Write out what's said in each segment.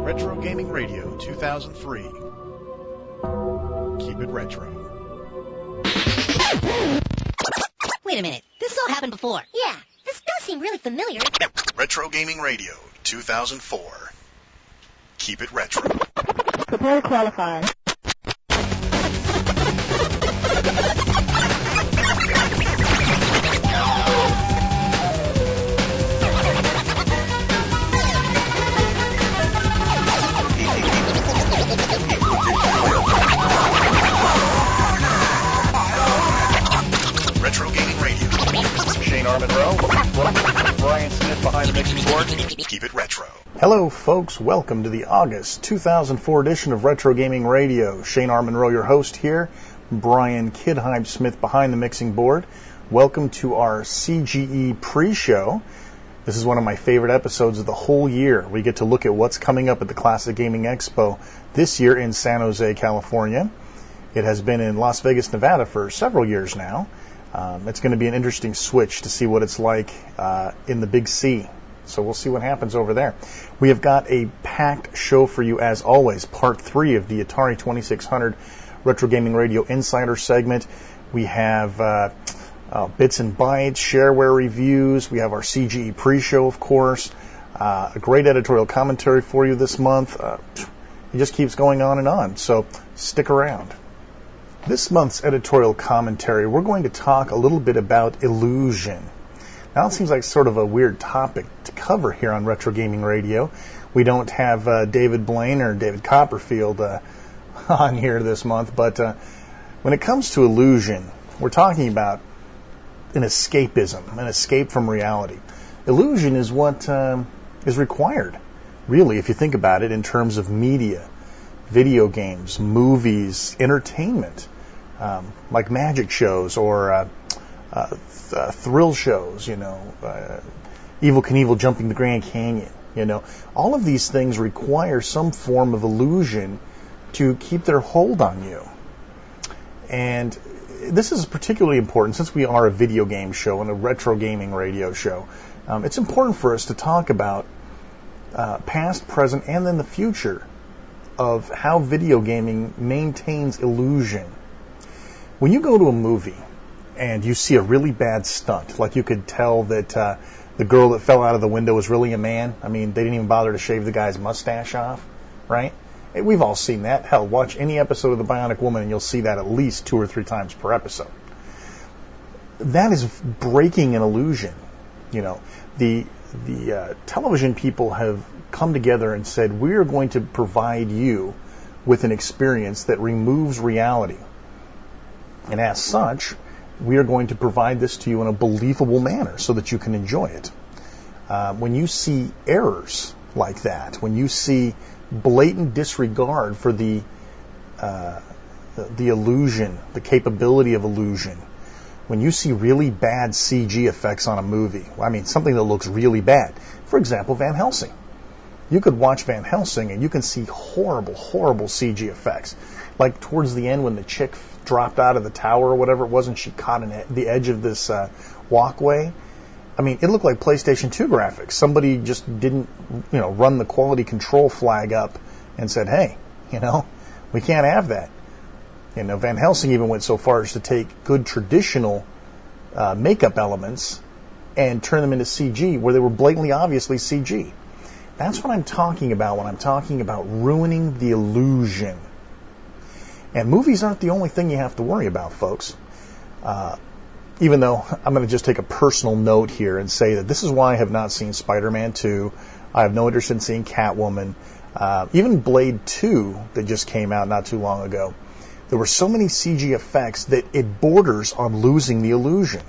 Retro Gaming Radio 2003. Keep it retro. Wait a minute. This all happened before. Yeah, this does seem really familiar. Retro Gaming Radio 2004. Keep it retro. Prepare to qualify. Retro Gaming Radio. Shane Monroe, Brian Smith behind the mixing board. Keep it retro. Hello, folks. Welcome to the August 2004 edition of Retro Gaming Radio. Shane Monroe, your host here. Brian Kidhype Smith behind the mixing board. Welcome to our CGE pre-show. This is one of my favorite episodes of the whole year. We get to look at what's coming up at the Classic Gaming Expo this year in San Jose, California. It has been in Las Vegas, Nevada for several years now. It's going to be an interesting switch to see what it's like in the Big C. So we'll see what happens over there. We have got a packed show for you as always. Part 3 of the Atari 2600 Retro Gaming Radio Insider segment. We have Bits and Bytes, shareware reviews. We have our CGE pre-show, of course. A great editorial commentary for you this month. It just keeps going on and on. So stick around. This month's editorial commentary, we're going to talk a little bit about illusion. Now, it seems like sort of a weird topic to cover here on Retro Gaming Radio. We don't have David Blaine or David Copperfield on here this month, but when it comes to illusion, we're talking about an escapism, an escape from reality. Illusion is what is required, really, if you think about it in terms of media. Video games, movies, entertainment, like magic shows or thrill shows, Evel Knievel jumping the Grand Canyon, All of these things require some form of illusion to keep their hold on you. And this is particularly important since we are a video game show and a retro gaming radio show. It's important for us to talk about past, present, and then the future of how video gaming maintains illusion. When you go to a movie and you see a really bad stunt, like you could tell that the girl that fell out of the window was really a man. I mean, they didn't even bother to shave the guy's mustache off, right? We've all seen that. Hell, watch any episode of The Bionic Woman and you'll see that at least 2 or 3 times per episode. That is breaking an illusion. The television people have come together and said, we are going to provide you with an experience that removes reality. And as such, we are going to provide this to you in a believable manner so that you can enjoy it. When you see errors like that, when you see blatant disregard for the illusion, the capability of illusion, when you see really bad CG effects on a movie, something that looks really bad. For example, Van Helsing. You could watch Van Helsing and you can see horrible, horrible CG effects. Like towards the end when the chick dropped out of the tower or whatever it was and she caught the edge of this walkway. It looked like PlayStation 2 graphics. Somebody just didn't, run the quality control flag up and said, hey, we can't have that. Van Helsing even went so far as to take good traditional makeup elements and turn them into CG where they were blatantly obviously CG. That's what I'm talking about when I'm talking about ruining the illusion. And movies aren't the only thing you have to worry about, folks. Even though I'm going to just take a personal note here and say that this is why I have not seen Spider-Man 2. I have no interest in seeing Catwoman. Even Blade 2 that just came out not too long ago. There were so many CG effects that it borders on losing the illusion.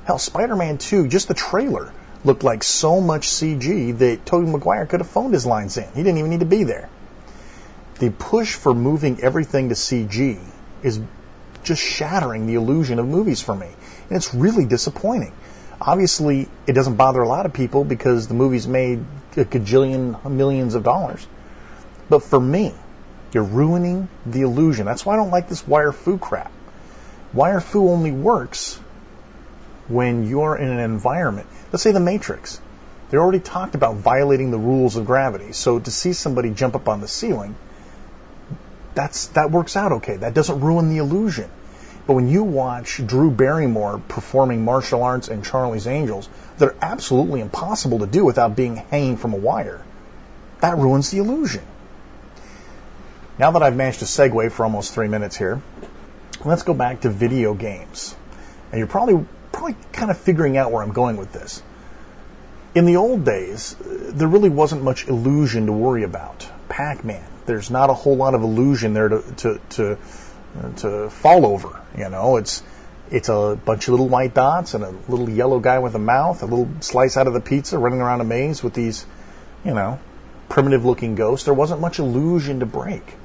Hell, Spider-Man 2, just the trailer, looked like so much CG that Tobey Maguire could have phoned his lines in. He didn't even need to be there. The push for moving everything to CG is just shattering the illusion of movies for me. And it's really disappointing. Obviously, it doesn't bother a lot of people because the movie's made a gajillion millions of dollars. But for me, you're ruining the illusion. That's why I don't like this wire-fu crap. Wire-fu only works when you're in an environment. Let's say The Matrix. They already talked about violating the rules of gravity. So to see somebody jump up on the ceiling, that works out okay. That doesn't ruin the illusion. But when you watch Drew Barrymore performing martial arts and Charlie's Angels, they're absolutely impossible to do without being hanging from a wire. That ruins the illusion. Now that I've managed to segue for almost 3 minutes here, let's go back to video games. And you're probably kind of figuring out where I'm going with this. In the old days, there really wasn't much illusion to worry about. Pac Man, there's not a whole lot of illusion there to fall over. You know, it's a bunch of little white dots and a little yellow guy with a mouth, a little slice out of the pizza running around a maze with these, you know, primitive-looking ghosts. There wasn't much illusion to break,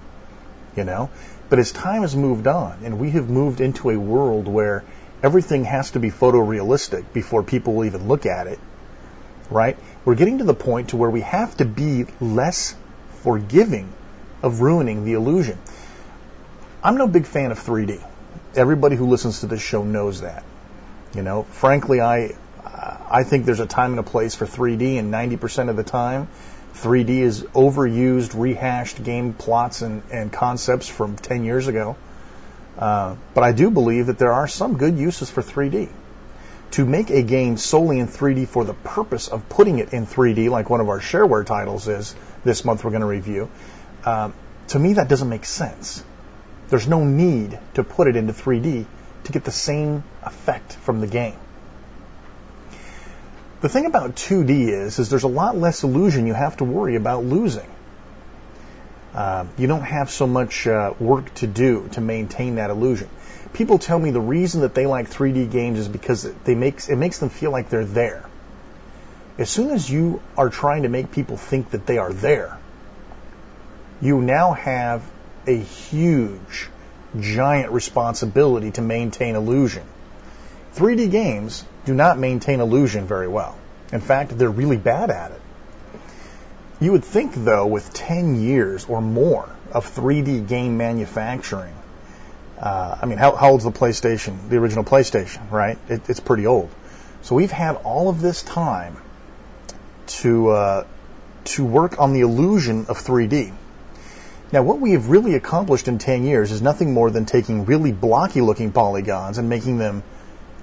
you know. But as time has moved on, and we have moved into a world where everything has to be photorealistic before people will even look at it, right? We're getting to the point to where we have to be less forgiving of ruining the illusion. I'm no big fan of 3D. Everybody who listens to this show knows that. You know, frankly, I think there's a time and a place for 3D, and 90% of the time, 3D is overused, rehashed game plots and concepts from 10 years ago. But I do believe that there are some good uses for 3D. To make a game solely in 3D for the purpose of putting it in 3D, like one of our shareware titles is this month we're going to review, to me that doesn't make sense. There's no need to put it into 3D to get the same effect from the game. The thing about 2D is there's a lot less illusion you have to worry about losing. You don't have so much work to do to maintain that illusion. People tell me the reason that they like 3D games is because it makes them feel like they're there. As soon as you are trying to make people think that they are there, you now have a huge, giant responsibility to maintain illusion. 3D games do not maintain illusion very well. In fact, they're really bad at it. You would think, though, with 10 years or more of 3D game manufacturing, I mean, how old's the PlayStation, the original PlayStation, right? It's pretty old. So we've had all of this time to work on the illusion of 3D. Now, what we have really accomplished in 10 years is nothing more than taking really blocky-looking polygons and making them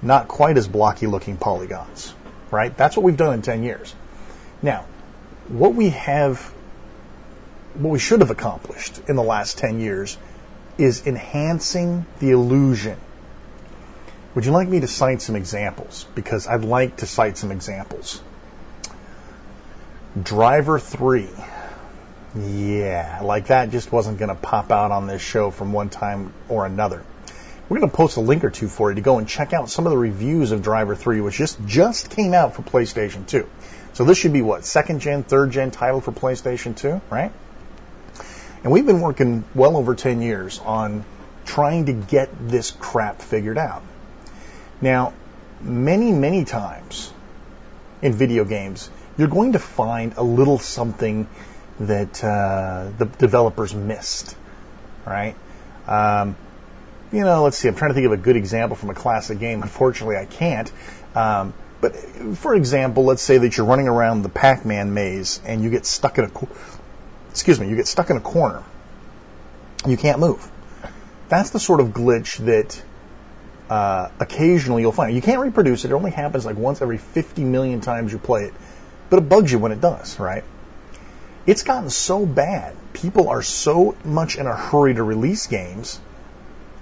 not quite as blocky-looking polygons, right? That's what we've done in 10 years. Now, what we should have accomplished in the last 10 years is enhancing the illusion. Would you like me to cite some examples? Because I'd like to cite some examples. Driver 3. Yeah, like that just wasn't going to pop out on this show from one time or another. We're going to post a link or two for you to go and check out some of the reviews of Driver 3, which just came out for PlayStation 2. So this should be what, 2nd gen, 3rd gen title for PlayStation 2, right? And we've been working well over 10 years on trying to get this crap figured out. Now, many, many times in video games, you're going to find a little something that the developers missed, right? You know, let's see, I'm trying to think of a good example from a classic game. Unfortunately, I can't. But for example, let's say that you're running around the Pac Man maze and you get stuck in a corner. You can't move. That's the sort of glitch that occasionally you'll find. You can't reproduce it. It only happens like once every 50 million times you play it. But it bugs you when it does, right? It's gotten so bad. People are so much in a hurry to release games,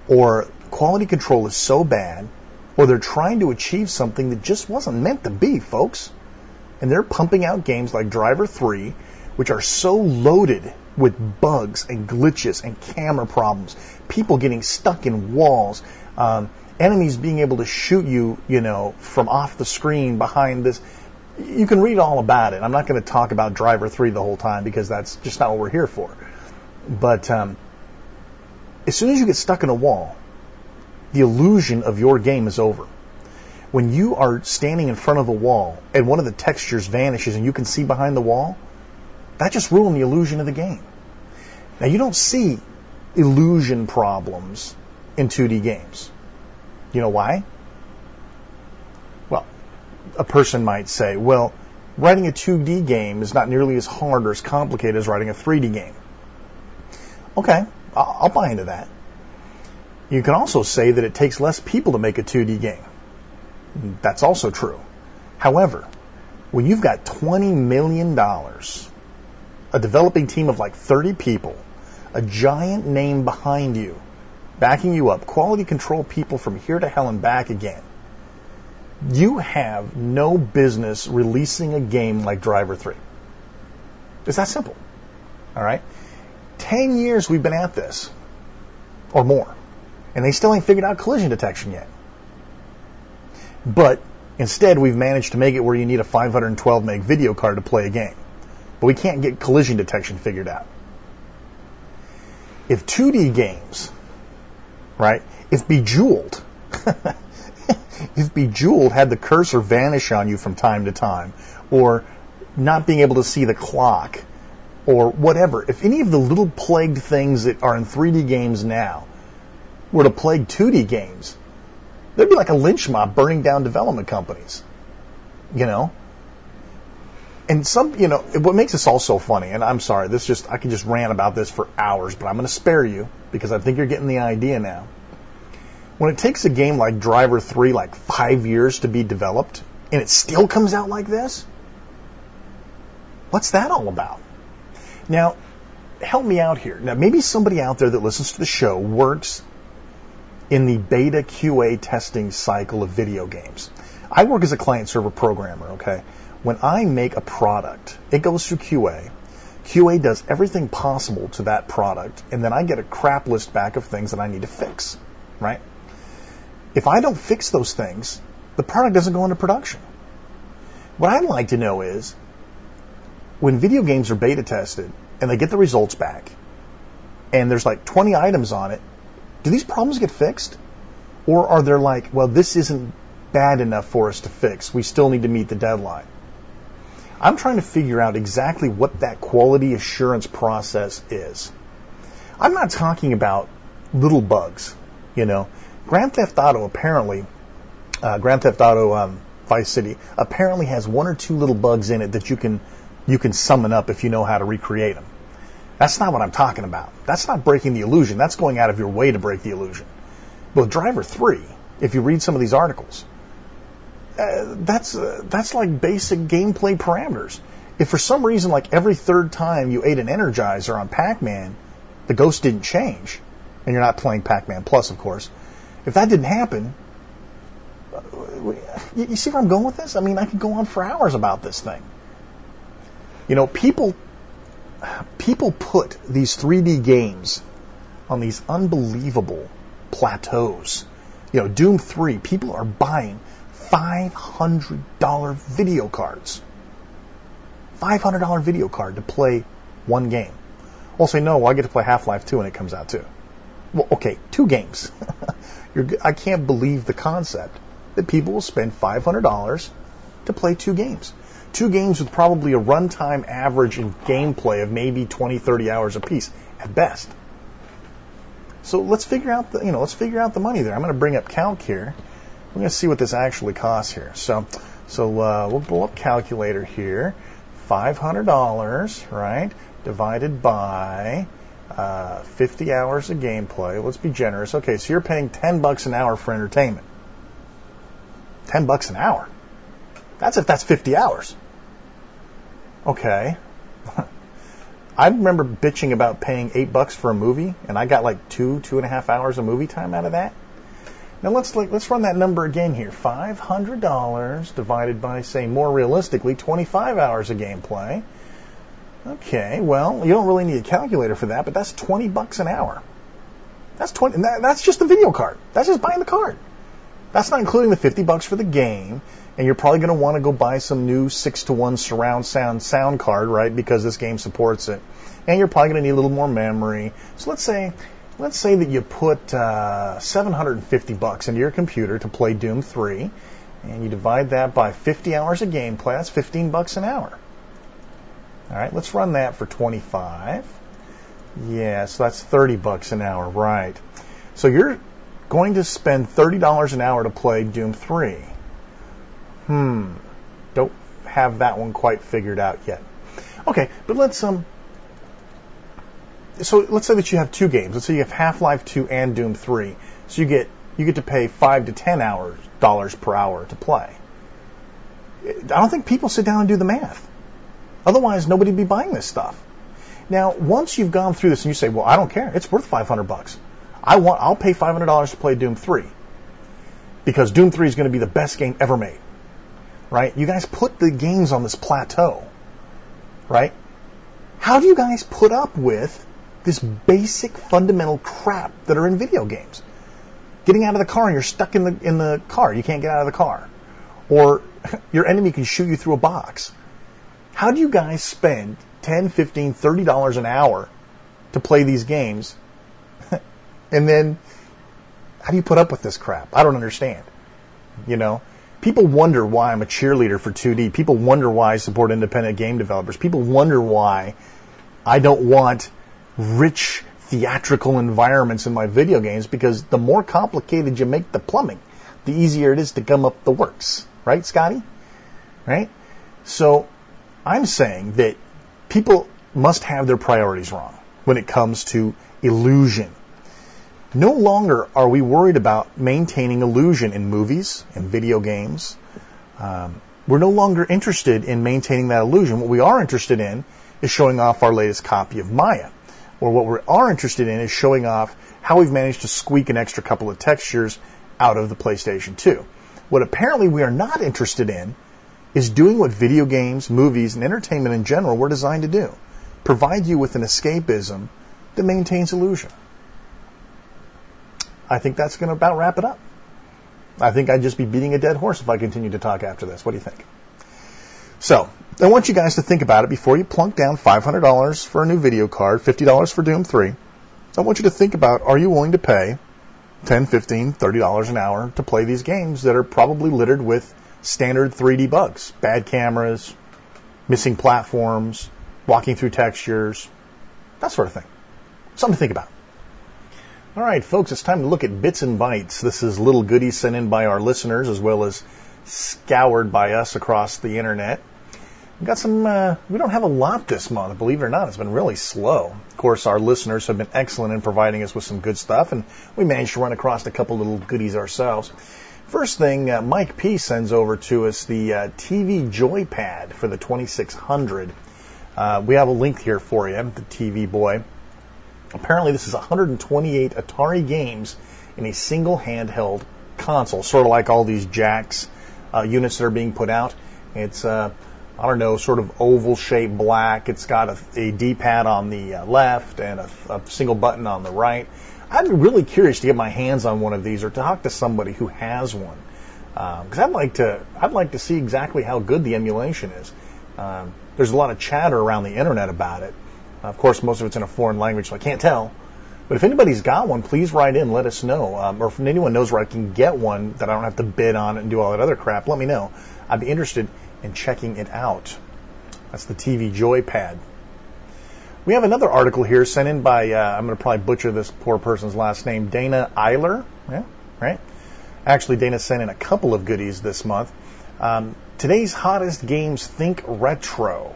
or quality control is so bad, or they're trying to achieve something that just wasn't meant to be, folks. And they're pumping out games like Driver 3, which are so loaded with bugs and glitches and camera problems, people getting stuck in walls, enemies being able to shoot you, you know, from off the screen behind this. You can read all about it. I'm not going to talk about Driver 3 the whole time because that's just not what we're here for. But as soon as you get stuck in a wall, the illusion of your game is over. When you are standing in front of a wall and one of the textures vanishes and you can see behind the wall, that just ruined the illusion of the game. Now, you don't see illusion problems in 2D games. You know why? Well, a person might say, well, writing a 2D game is not nearly as hard or as complicated as writing a 3D game. Okay, I'll buy into that. You can also say that it takes less people to make a 2D game. That's also true. However, when you've got $20 million, a developing team of like 30 people, a giant name behind you, backing you up, quality control people from here to hell and back again, you have no business releasing a game like Driver 3. It's that simple. All right? 10 years we've been at this, or more, and they still ain't figured out collision detection yet. But instead, we've managed to make it where you need a 512 meg video card to play a game. But we can't get collision detection figured out. If 2D games, right, if Bejeweled, if Bejeweled had the cursor vanish on you from time to time, or not being able to see the clock, or whatever, if any of the little plagued things that are in 3D games now were to plague 2D games, there'd be like a lynch mob burning down development companies, you know? And what makes this all so funny, and I'm sorry, I could just rant about this for hours, but I'm going to spare you because I think you're getting the idea now. When it takes a game like Driver 3 like 5 years to be developed, and it still comes out like this, what's that all about? Now, help me out here. Now, maybe somebody out there that listens to the show works in the beta QA testing cycle of video games. I work as a client-server programmer, okay? When I make a product, it goes through QA. QA does everything possible to that product, and then I get a crap list back of things that I need to fix, right? If I don't fix those things, the product doesn't go into production. What I'd like to know is, when video games are beta tested, and they get the results back, and there's like 20 items on it, do these problems get fixed? Or are there like, well, this isn't bad enough for us to fix. We still need to meet the deadline. I'm trying to figure out exactly what that quality assurance process is. I'm not talking about little bugs, you know. Grand Theft Auto Vice City apparently has one or two little bugs in it that you can summon up if you know how to recreate them. That's not what I'm talking about. That's not breaking the illusion. That's going out of your way to break the illusion. But with Driver 3, if you read some of these articles, that's like basic gameplay parameters. If for some reason, like every third time you ate an Energizer on Pac Man, the ghost didn't change, and you're not playing Pac Man Plus, of course. If that didn't happen, you see where I'm going with this? I mean, I could go on for hours about this thing. You know, people put these 3D games on these unbelievable plateaus. You know, Doom 3, people are buying $500 video cards. $500 video card to play one game. Well, say, no, I get to play Half-Life 2 when it comes out too. Well, okay, 2 games. I can't believe the concept that people will spend $500 to play 2 games. 2 games with probably a runtime average in gameplay of maybe 20, 30 hours apiece at best. So let's figure out the money there. I'm going to bring up Calc here. We're going to see what this actually costs here. So we'll pull up calculator here. $500, right, divided by 50 hours of gameplay. Let's be generous. Okay, so you're paying $10 an hour for entertainment. $10 an hour. That's if that's 50 hours. Okay. I remember bitching about paying $8 for a movie, and I got like 2.5 hours of movie time out of that. Now let's run that number again here. $500 divided by, say, more realistically, 25 hours of gameplay. Okay, well, you don't really need a calculator for that, but that's $20 an hour. That's just the video card. That's just buying the card. That's not including the $50 for the game, and you're probably going to want to go buy some new 6-to-1 surround sound card, right, because this game supports it. And you're probably going to need a little more memory. So let's say that you put $750 into your computer to play Doom 3, and you divide that by 50 hours of gameplay. That's $15 an hour. All right, let's run that for 25. Yeah, so that's $30 an hour, right? So you're going to spend $30 an hour to play Doom 3. have that one quite figured out yet. Okay, but let's so let's say that you have two games. Let's say you have Half-Life 2 and Doom 3. So you get to pay $5 to $10 per hour to play. I don't think people sit down and do the math. Otherwise, nobody would be buying this stuff. Now, once you've gone through this and you say, well, I don't care. It's worth $500. I'll pay $500 to play Doom 3 because Doom 3 is going to be the best game ever made. Right? You guys put the games on this plateau. Right? How do you guys put up with this basic fundamental crap that are in video games? Getting out of the car and you're stuck in the car. You can't get out of the car. Or your enemy can shoot you through a box. How do you guys spend $10, $15, $30 an hour to play these games? And then how do you put up with this crap? I don't understand. You know? People wonder why I'm a cheerleader for 2D. People wonder why I support independent game developers. People wonder why I don't want rich theatrical environments in my video games, because the more complicated you make the plumbing, the easier it is to gum up the works. Right, Scotty? Right? So I'm saying that people must have their priorities wrong when it comes to illusion. No longer are we worried about maintaining illusion in movies and video games. We're no longer interested in maintaining that illusion. What we are interested in is showing off our latest copy of Maya. Or what we are interested in is showing off how we've managed to squeak an extra couple of textures out of the PlayStation 2. What apparently we are not interested in is doing what video games, movies, and entertainment in general were designed to do. Provide you with an escapism that maintains illusion. I think that's going to about wrap it up. I think I'd just be beating a dead horse if I continue to talk after this. What do you think? So, I want you guys to think about it before you plunk down $500 for a new video card, $50 for Doom 3. I want you to think about, are you willing to pay $10, $15, $30 an hour to play these games that are probably littered with standard 3D bugs, bad cameras, missing platforms, walking through textures, that sort of thing. Something to think about. All right, folks, it's time to look at Bits and Bytes. This is little goodies sent in by our listeners as well as scoured by us across the internet. We've got some, we don't have a lot this month, believe it or not. It's been really slow. Of course, our listeners have been excellent in providing us with some good stuff, and we managed to run across a couple little goodies ourselves. First thing, Mike P. sends over to us the TV Joypad for the 2600. We have a link here for you, the TV Boy. Apparently, this is 128 Atari games in a single handheld console, sort of like all these Jax units that are being put out. It's I don't know, sort of oval-shaped black. It's got a D-pad on the left and a single button on the right. I'd be really curious to get my hands on one of these or talk to somebody who has one, because I'd like to see exactly how good the emulation is. There's a lot of chatter around the internet about it. Of course, most of it's in a foreign language, so I can't tell. But if anybody's got one, please write in, let us know. Or if anyone knows where I can get one that I don't have to bid on it and do all that other crap, let me know. I'd be interested in checking it out. That's the TV Joypad. We have another article here sent in by, I'm going to probably butcher this poor person's last name, Dana Eiler. Yeah, right? Actually, Dana sent in a couple of goodies this month. Today's hottest games think retro.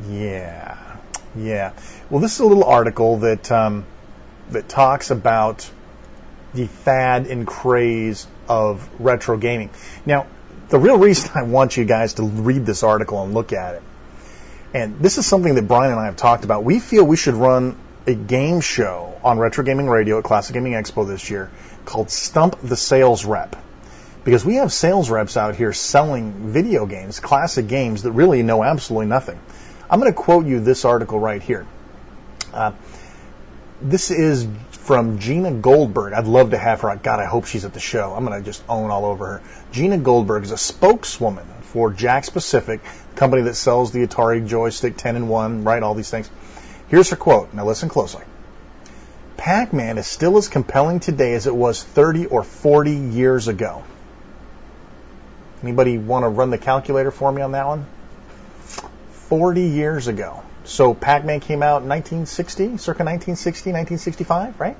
Yeah. Well, this is a little article that that talks about the fad and craze of retro gaming. Now, the real reason I want you guys to read this article and look at it, and this is something that Brian and I have talked about. We feel we should run a game show on Retro Gaming Radio at Classic Gaming Expo this year called Stump the Sales Rep. Because we have sales reps out here selling video games, classic games that really know absolutely nothing. I'm going to quote you this article right here. This is from Gina Goldberg. I'd love to have her. God, I hope she's at the show. I'm going to just own all over her. Gina Goldberg is a spokeswoman for Jax Pacific, the company that sells the Atari joystick 10-in-1, right, all these things. Here's her quote. Now listen closely. Pac Man is still as compelling today as it was 30 or 40 years ago. Anybody want to run the calculator for me on that one? 40 years ago. So Pac Man came out in 1960, circa 1960, 1965, right?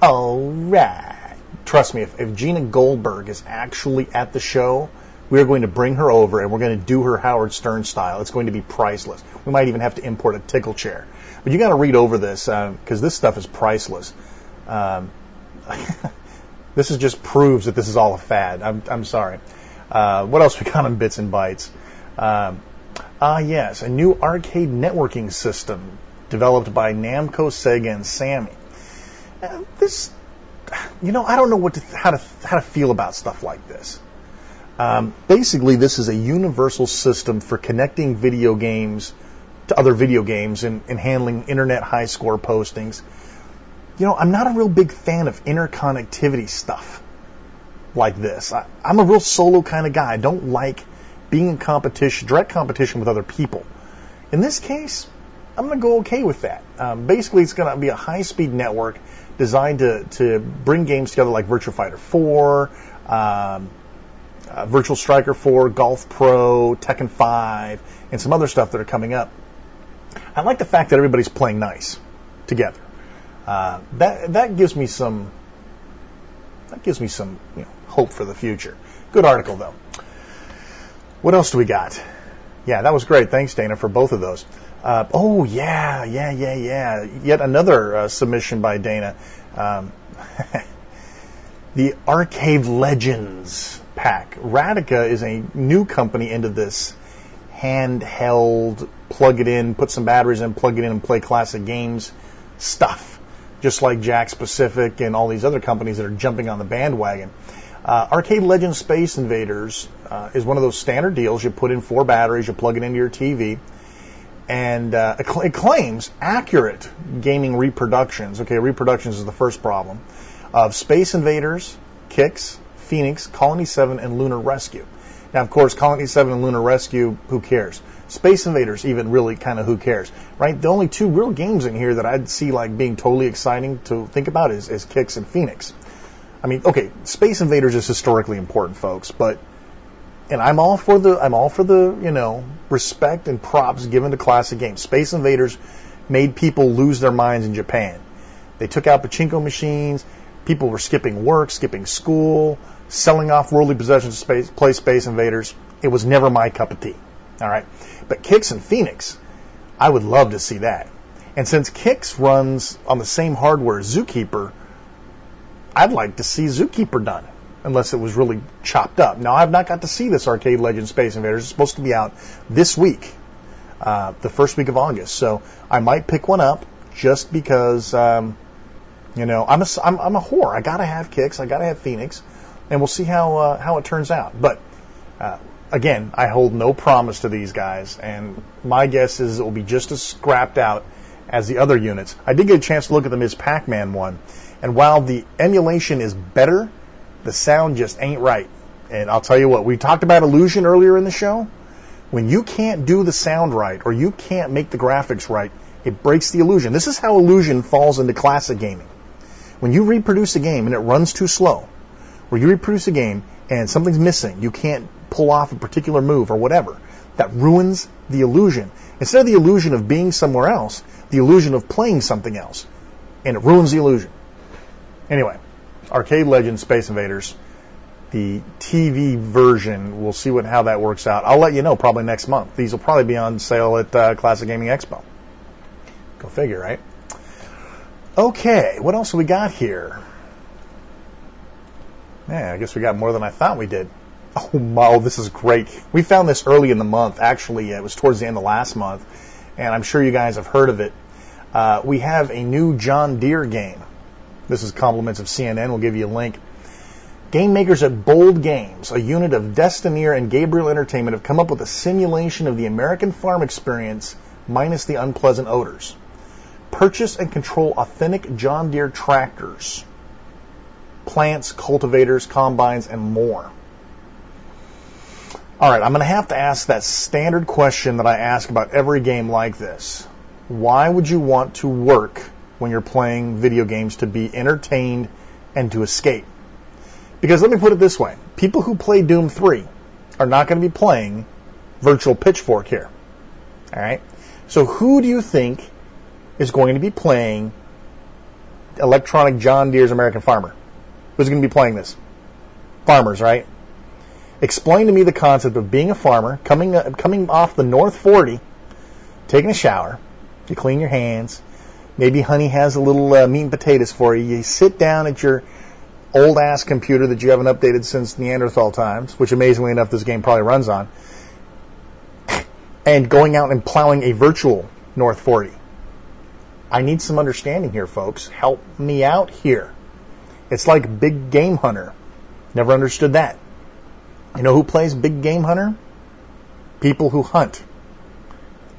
All right. Trust me, if Gina Goldberg is actually at the show, We are going to bring her over, and we're going to do her Howard Stern style. It's going to be priceless. We might even have to import a tickle chair. But you got to read over this, because this stuff is priceless. This is just proves that this is all a fad. I'm sorry. What else we got on Bits and Bytes? Yes, a new arcade networking system developed by Namco, Sega, and Sammy. This, I don't know how to feel about stuff like this. Basically, this is a universal system for connecting video games to other video games and handling internet high score postings. I'm not a real big fan of interconnectivity stuff like this. I'm a real solo kind of guy. I don't like being in competition, direct competition with other people. In this case, I'm going to go okay with that. Basically, it's going to be a high-speed network designed to bring games together like Virtua Fighter 4, Virtual Striker 4, Golf Pro, Tekken 5, and some other stuff that are coming up. I like the fact that everybody's playing nice together. That gives me some hope for the future. Good article though. What else do we got? Yeah, that was great. Thanks, Dana, for both of those. Yeah. Yet another submission by Dana. The Arcade Legends pack. Radica is a new company into this handheld, plug it in, put some batteries in, plug it in, and play classic games stuff. Just like Jack's Pacific and all these other companies that are jumping on the bandwagon. Arcade Legends Space Invaders is one of those standard deals. You put in 4 batteries, you plug it into your TV, and it claims accurate gaming reproductions. Okay, reproductions is the first problem. Of Space Invaders, Kicks, Phoenix, Colony 7, and Lunar Rescue. Now, of course, Colony 7 and Lunar Rescue, who cares? Space Invaders, even really kind of who cares, right? The only 2 real games in here that I'd see like being totally exciting to think about is Kicks and Phoenix. I mean, okay, Space Invaders is historically important, folks, and I'm all for the respect and props given to classic games. Space Invaders made people lose their minds in Japan. They took out pachinko machines. People were skipping work, skipping school, selling off worldly possessions to play Space Invaders. It was never my cup of tea. All right, but Kicks and Phoenix, I would love to see that. And since Kicks runs on the same hardware as Zookeeper, I'd like to see Zookeeper done, unless it was really chopped up. Now, I've not got to see this Arcade Legends Space Invaders. It's supposed to be out this week, the first week of August. So I might pick one up just because, I'm a whore. I gotta have Kicks. I gotta have Phoenix, and we'll see how it turns out. But again, I hold no promise to these guys, and my guess is it will be just as scrapped out as the other units. I did get a chance to look at the Ms. Pac Man one. And while the emulation is better, the sound just ain't right. And I'll tell you what, we talked about illusion earlier in the show. When you can't do the sound right, or you can't make the graphics right, it breaks the illusion. This is how illusion falls into classic gaming. When you reproduce a game and it runs too slow, or you reproduce a game and something's missing, you can't pull off a particular move or whatever, that ruins the illusion. Instead of the illusion of being somewhere else, the illusion of playing something else. And it ruins the illusion. Anyway, Arcade Legends Space Invaders, the TV version, we'll see how that works out. I'll let you know probably next month. These will probably be on sale at Classic Gaming Expo. Go figure, right? Okay, what else have we got here? Yeah, I guess we got more than I thought we did. Oh, wow, this is great. We found this early in the month. Actually, it was towards the end of last month, and I'm sure you guys have heard of it. We have a new John Deere game. This is compliments of CNN. We'll give you a link. Game makers at Bold Games, a unit of Destineer and Gabriel Entertainment, have come up with a simulation of the American farm experience minus the unpleasant odors. Purchase and control authentic John Deere tractors, plants, cultivators, combines, and more. All right, I'm going to have to ask that standard question that I ask about every game like this. Why would you want to work when you're playing video games? To be entertained and to escape. Because let me put it this way. People who play Doom 3 are not going to be playing Virtual Pitchfork here. All right? So who do you think is going to be playing Electronic John Deere's American Farmer? Who's going to be playing this? Farmers, right? Explain to me the concept of being a farmer, coming off the North 40, taking a shower, you clean your hands, maybe honey has a little meat and potatoes for you, you sit down at your old-ass computer that you haven't updated since Neanderthal times, which amazingly enough this game probably runs on, and going out and plowing a virtual North 40. I need some understanding here, folks. Help me out here. It's like Big Game Hunter. Never understood that. You know who plays Big Game Hunter? People who hunt.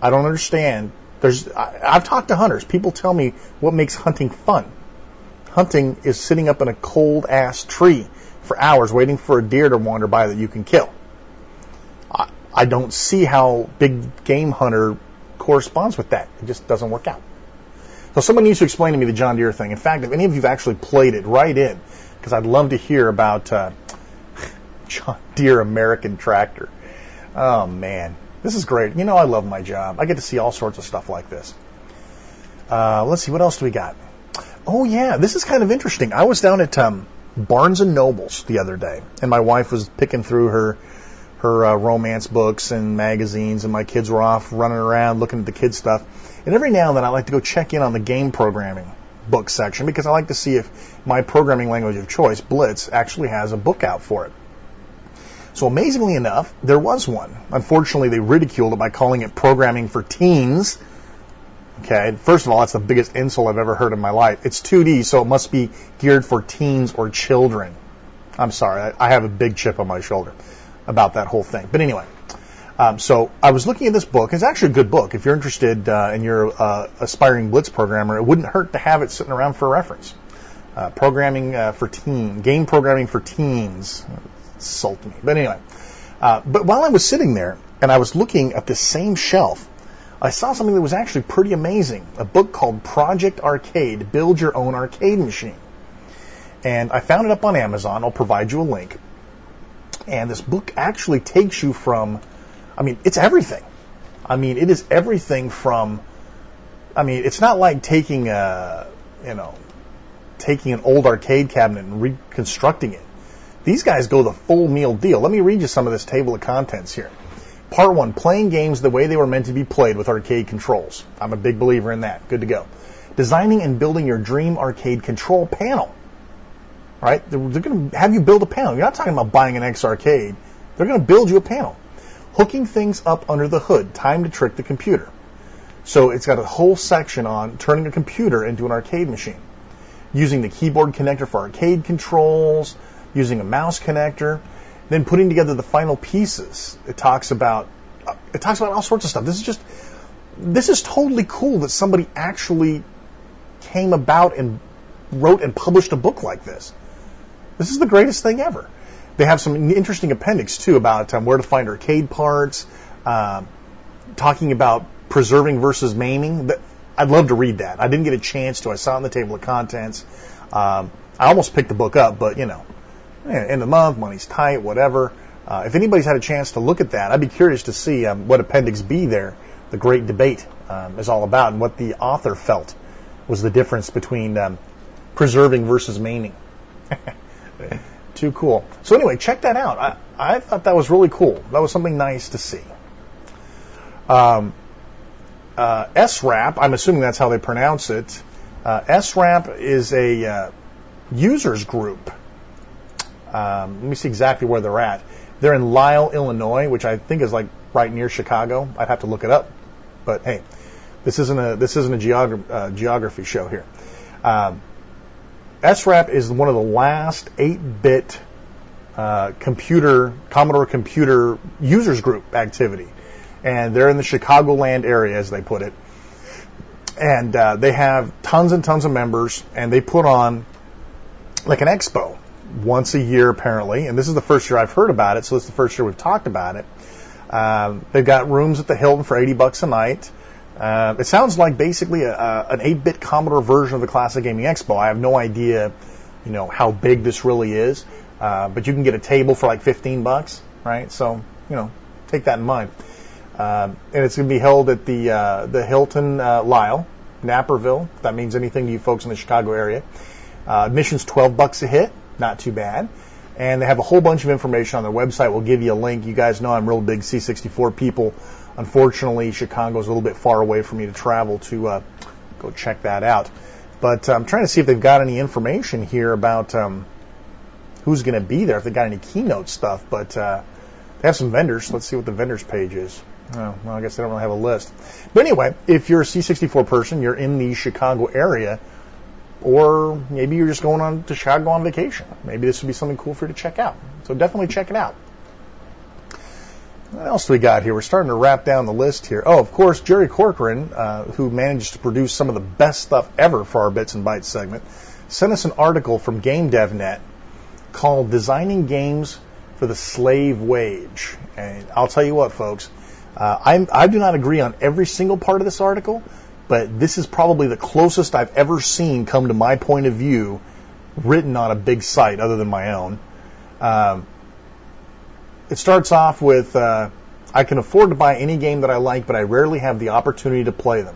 I don't understand. I've talked to hunters. People tell me what makes hunting fun. Hunting is sitting up in a cold-ass tree for hours waiting for a deer to wander by that you can kill. I don't see how Big Game Hunter corresponds with that. It just doesn't work out. So someone needs to explain to me the John Deere thing. In fact, if any of you have actually played it, write in, because I'd love to hear about John Deere American Tractor. Oh, man. This is great. You know I love my job. I get to see all sorts of stuff like this. Let's see. What else do we got? Oh, yeah. This is kind of interesting. I was down at Barnes & Noble's the other day, and my wife was picking through her romance books and magazines, and my kids were off running around looking at the kids' stuff. And every now and then I like to go check in on the game programming book section because I like to see if my programming language of choice, Blitz, actually has a book out for it. So amazingly enough, there was one. Unfortunately, they ridiculed it by calling it programming for teens. Okay, first of all, that's the biggest insult I've ever heard in my life. It's 2D, so it must be geared for teens or children. I'm sorry, I have a big chip on my shoulder about that whole thing. But anyway, so I was looking at this book. It's actually a good book. If you're interested and you're an aspiring Blitz programmer, it wouldn't hurt to have it sitting around for reference. Programming for teens, game programming for teens. Insult me. But anyway, but while I was sitting there and I was looking at the same shelf, I saw something that was actually pretty amazing. A book called Project Arcade, Build Your Own Arcade Machine. And I found it up on Amazon. I'll provide you a link. And this book actually takes you from, it's everything. It is everything from, it's not like taking taking an old arcade cabinet and reconstructing it. These guys go the full meal deal. Let me read you some of this table of contents here. Part 1, playing games the way they were meant to be played with arcade controls. I'm a big believer in that. Good to go. Designing and building your dream arcade control panel. All right? They're going to have you build a panel. You're not talking about buying an X arcade. They're going to build you a panel. Hooking things up under the hood. Time to trick the computer. So it's got a whole section on turning a computer into an arcade machine. Using the keyboard connector for arcade controls. Using a mouse connector. Then putting together the final pieces. It talks about all sorts of stuff. This is totally cool that somebody actually came about and wrote and published a book like this. This is the greatest thing ever. They have some interesting appendix too about where to find arcade parts, talking about preserving versus maiming. I'd love to read that. I didn't get a chance to. I saw it in the table of contents. I almost picked the book up, but end of the month, money's tight, whatever. If anybody's had a chance to look at that, I'd be curious to see what Appendix B there, the great debate, is all about, and what the author felt was the difference between preserving versus maiming. Too cool. So anyway, check that out. I thought that was really cool. That was something nice to see. SRAP, I'm assuming that's how they pronounce it. SRAP is a users group. Let me see exactly where they're at. They're in Lisle, Illinois, which I think is like right near Chicago. I'd have to look it up, but hey, this isn't a geography show here. SRAP is one of the last 8-bit Commodore computer users group activity, and they're in the Chicagoland area, as they put it. And they have tons and tons of members, and they put on like an expo once a year, apparently, and this is the first year I've heard about it, so it's the first year we've talked about it. They've got rooms at the Hilton for $80 a night. It sounds like basically an 8-bit Commodore version of the Classic Gaming Expo. I have no idea, how big this really is, but you can get a table for like $15, right? So, take that in mind. And it's going to be held at the Hilton Lisle, Naperville, if that means anything to you folks in the Chicago area. Admission's $12 a hit. Not too bad. And they have a whole bunch of information on their website. We'll give you a link. You guys know I'm real big C64 people. Unfortunately, Chicago's a little bit far away for me to travel to go check that out. But I'm trying to see if they've got any information here about who's going to be there, if they've got any keynote stuff. But they have some vendors. Let's see what the vendors page is. Oh, well, I guess they don't really have a list. But anyway, if you're a C64 person, you're in the Chicago area, or maybe you're just going on to Chicago on vacation, maybe this would be something cool for you to check out. So definitely check it out. What else do we got here? We're starting to wrap down the list here. Oh, of course, Jerry Corcoran, who managed to produce some of the best stuff ever for our Bits and Bytes segment, sent us an article from GameDevNet called Designing Games for the Slave Wage. And I'll tell you what, folks, I do not agree on every single part of this article, but this is probably the closest I've ever seen come to my point of view written on a big site other than my own. It starts off with, I can afford to buy any game that I like, but I rarely have the opportunity to play them.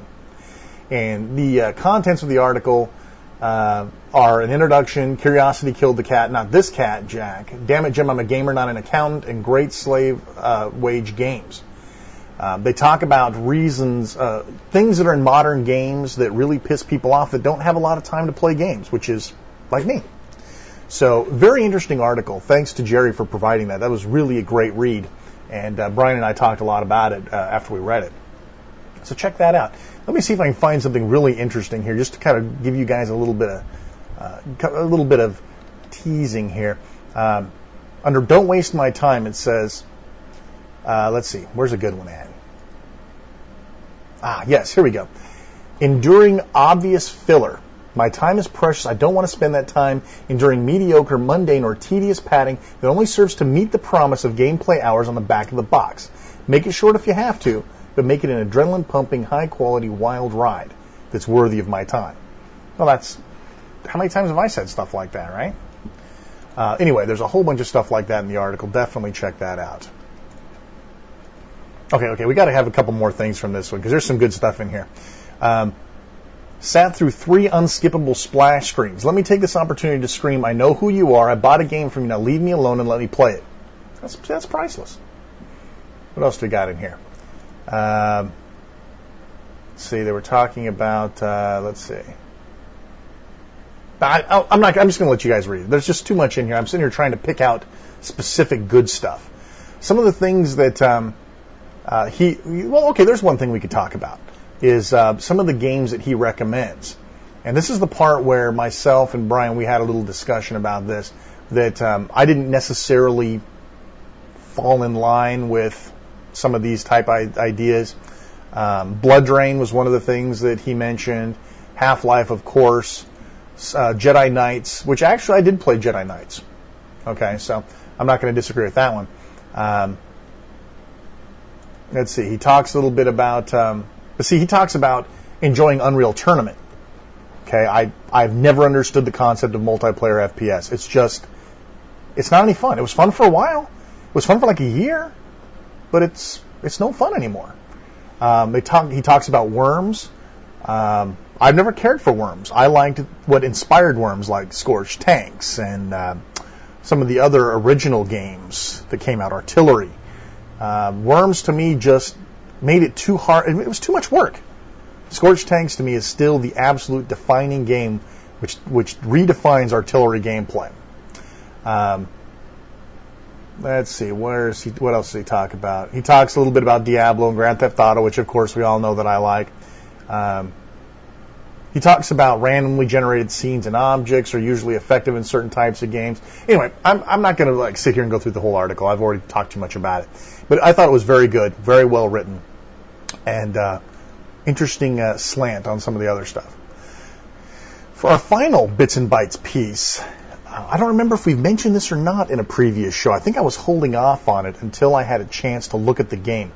And the contents of the article are an introduction, curiosity killed the cat, not this cat, Jack. Damn it, Jim, I'm a gamer, not an accountant, and great slave wage games. They talk about reasons, things that are in modern games that really piss people off that don't have a lot of time to play games, which is like me. So, very interesting article. Thanks to Jerry for providing that. That was really a great read. And Brian and I talked a lot about it after we read it. So check that out. Let me see if I can find something really interesting here, just to kind of give you guys a little bit of teasing here. Under Don't Waste My Time, it says, let's see, where's a good one at? Yes, here we go. Enduring obvious filler. My time is precious. I don't want to spend that time enduring mediocre, mundane, or tedious padding that only serves to meet the promise of gameplay hours on the back of the box. Make it short if you have to, but make it an adrenaline-pumping, high-quality, wild ride that's worthy of my time. Well, that's... How many times have I said stuff like that, right? Anyway, there's a whole bunch of stuff like that in the article. Definitely check that out. Okay, we got to have a couple more things from this one, because there's some good stuff in here. Sat through 3 unskippable splash screens. Let me take this opportunity to scream, I know who you are, I bought a game from you, now leave me alone and let me play it. That's priceless. What else do we got in here? Let's see, they were talking about, let's see. I'm just going to let you guys read. There's just too much in here. I'm sitting here trying to pick out specific good stuff. Some of the things that there's one thing we could talk about, is some of the games that he recommends. And this is the part where myself and Brian, we had a little discussion about this, that I didn't necessarily fall in line with some of these type ideas. Blood Drain was one of the things that he mentioned. Half-Life, of course. Jedi Knights, which actually I did play Jedi Knights. Okay, so I'm not going to disagree with that one. Let's see, he talks a little bit about... he talks about enjoying Unreal Tournament. Okay, I've never understood the concept of multiplayer FPS. It's not any fun. It was fun for a while. It was fun for like a year, but it's no fun anymore. He talks about Worms. I've never cared for Worms. I liked what inspired Worms, like Scorched Tanks and some of the other original games that came out, Artillery. Worms to me just made it too hard. It was too much work. Scorched Tanks to me is still the absolute defining game, which redefines artillery gameplay. Let's see, what else does he talk about? He talks a little bit about Diablo and Grand Theft Auto, which of course we all know that I like. He talks about randomly generated scenes and objects are usually effective in certain types of games. Anyway, I'm not going to sit here and go through the whole article. I've already talked too much about it. But I thought it was very good, very well written, and interesting slant on some of the other stuff. For our final Bits and Bytes piece, I don't remember if we mentioned this or not in a previous show. I think I was holding off on it until I had a chance to look at the game.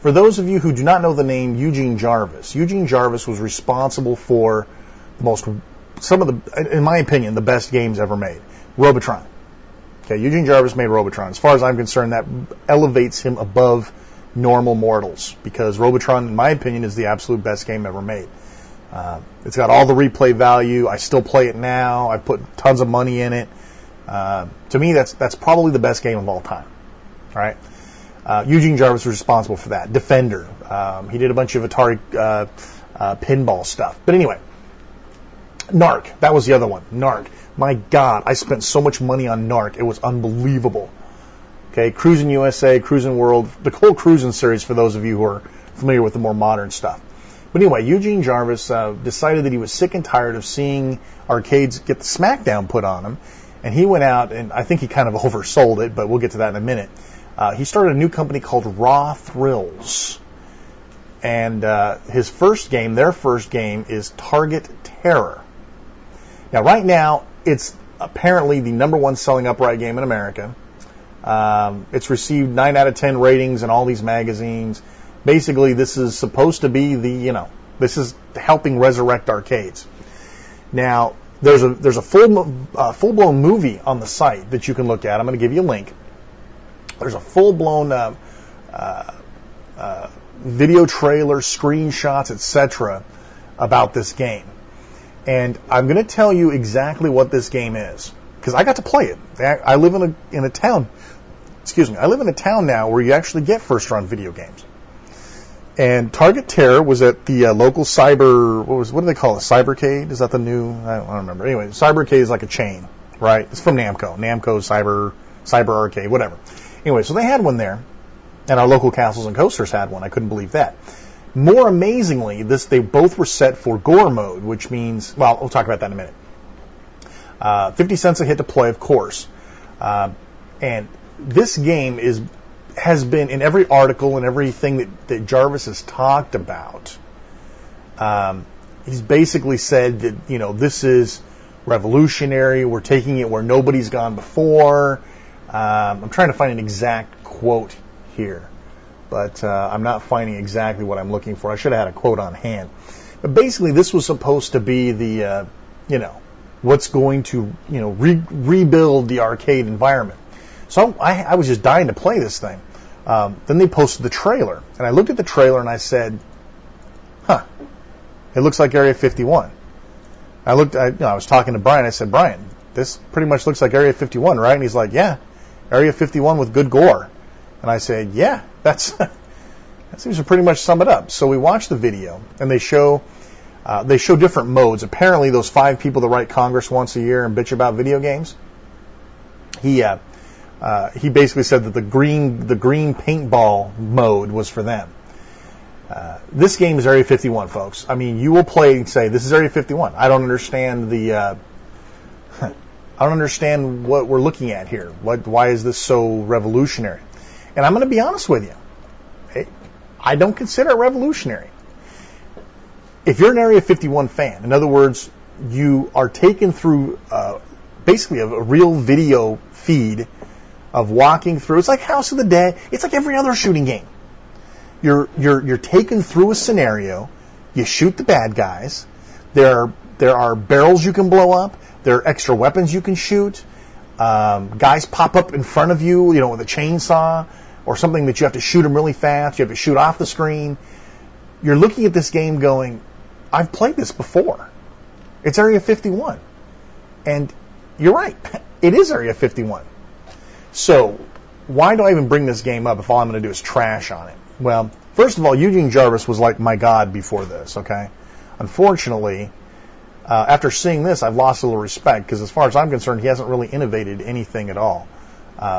For those of you who do not know the name Eugene Jarvis was responsible for some of the, in my opinion, the best games ever made. Robotron. Okay, Eugene Jarvis made Robotron. As far as I'm concerned, that elevates him above normal mortals, because Robotron, in my opinion, is the absolute best game ever made. It's got all the replay value. I still play it now. I put tons of money in it. To me, that's probably the best game of all time. All right. Eugene Jarvis was responsible for that. Defender. He did a bunch of Atari pinball stuff. But anyway, Narc. That was the other one. Narc. My God, I spent so much money on Narc. It was unbelievable. Okay, Cruisin' USA, Cruisin' World, the whole Cruisin' series for those of you who are familiar with the more modern stuff. But anyway, Eugene Jarvis decided that he was sick and tired of seeing arcades get the smackdown put on them. And he went out, and I think he kind of oversold it, but we'll get to that in a minute. He started a new company called Raw Thrills. And their first game is Target Terror. Now, right now, it's apparently the number 1 selling upright game in America. It's received 9 out of 10 ratings in all these magazines. Basically, this is supposed to be this is helping resurrect arcades. Now, there's a full-blown movie on the site that you can look at. I'm going to give you a link. There's a full-blown video trailer, screenshots, etc. about this game. And I'm going to tell you exactly what this game is, because I got to play it. I live in a town. Excuse me. I live in a town now where you actually get first-run video games. And Target Terror was at the local cyber. What do they call it? Cybercade? Is that the new? I don't remember. Anyway, Cybercade is like a chain, right? It's from Namco. Namco Cyber Arcade, whatever. Anyway, so they had one there, and our local Castles and Coasters had one. I couldn't believe that. More amazingly, they both were set for gore mode, which means, well, we'll talk about that in a minute. 50 cents a hit to play, of course. And this game has been in every article and everything that Jarvis has talked about. He's basically said that, this is revolutionary. We're taking it where nobody's gone before. I'm trying to find an exact quote here, but I'm not finding exactly what I'm looking for. I should have had a quote on hand. But basically, this was supposed to be the, what's going to, rebuild the arcade environment. So I was just dying to play this thing. Then they posted the trailer, and I looked at the trailer and I said, it looks like Area 51. I was talking to Brian. I said, Brian, this pretty much looks like Area 51, right? And he's like, yeah, Area 51 with good gore. And I said, yeah, that seems to pretty much sum it up. So we watched the video, and they show different modes. Apparently, those 5 people that write Congress once a year and bitch about video games, he basically said that the green paintball mode was for them. This game is Area 51, folks. I mean, you will play and say, this is Area 51. I don't understand I don't understand what we're looking at here. Why is this so revolutionary? And I'm going to be honest with you. I don't consider it revolutionary. If you're an Area 51 fan, in other words, you are taken through basically a real video feed of walking through. It's like House of the Dead. It's like every other shooting game. You're taken through a scenario. You shoot the bad guys. There are barrels you can blow up. There are extra weapons you can shoot. Guys pop up in front of you, with a chainsaw or something that you have to shoot them really fast. You have to shoot off the screen. You're looking at this game going, I've played this before. It's Area 51. And you're right. It is Area 51. So, why do I even bring this game up if all I'm going to do is trash on it? Well, first of all, Eugene Jarvis was like my god before this, okay? Unfortunately, after seeing this, I've lost a little respect, because as far as I'm concerned, he hasn't really innovated anything at all.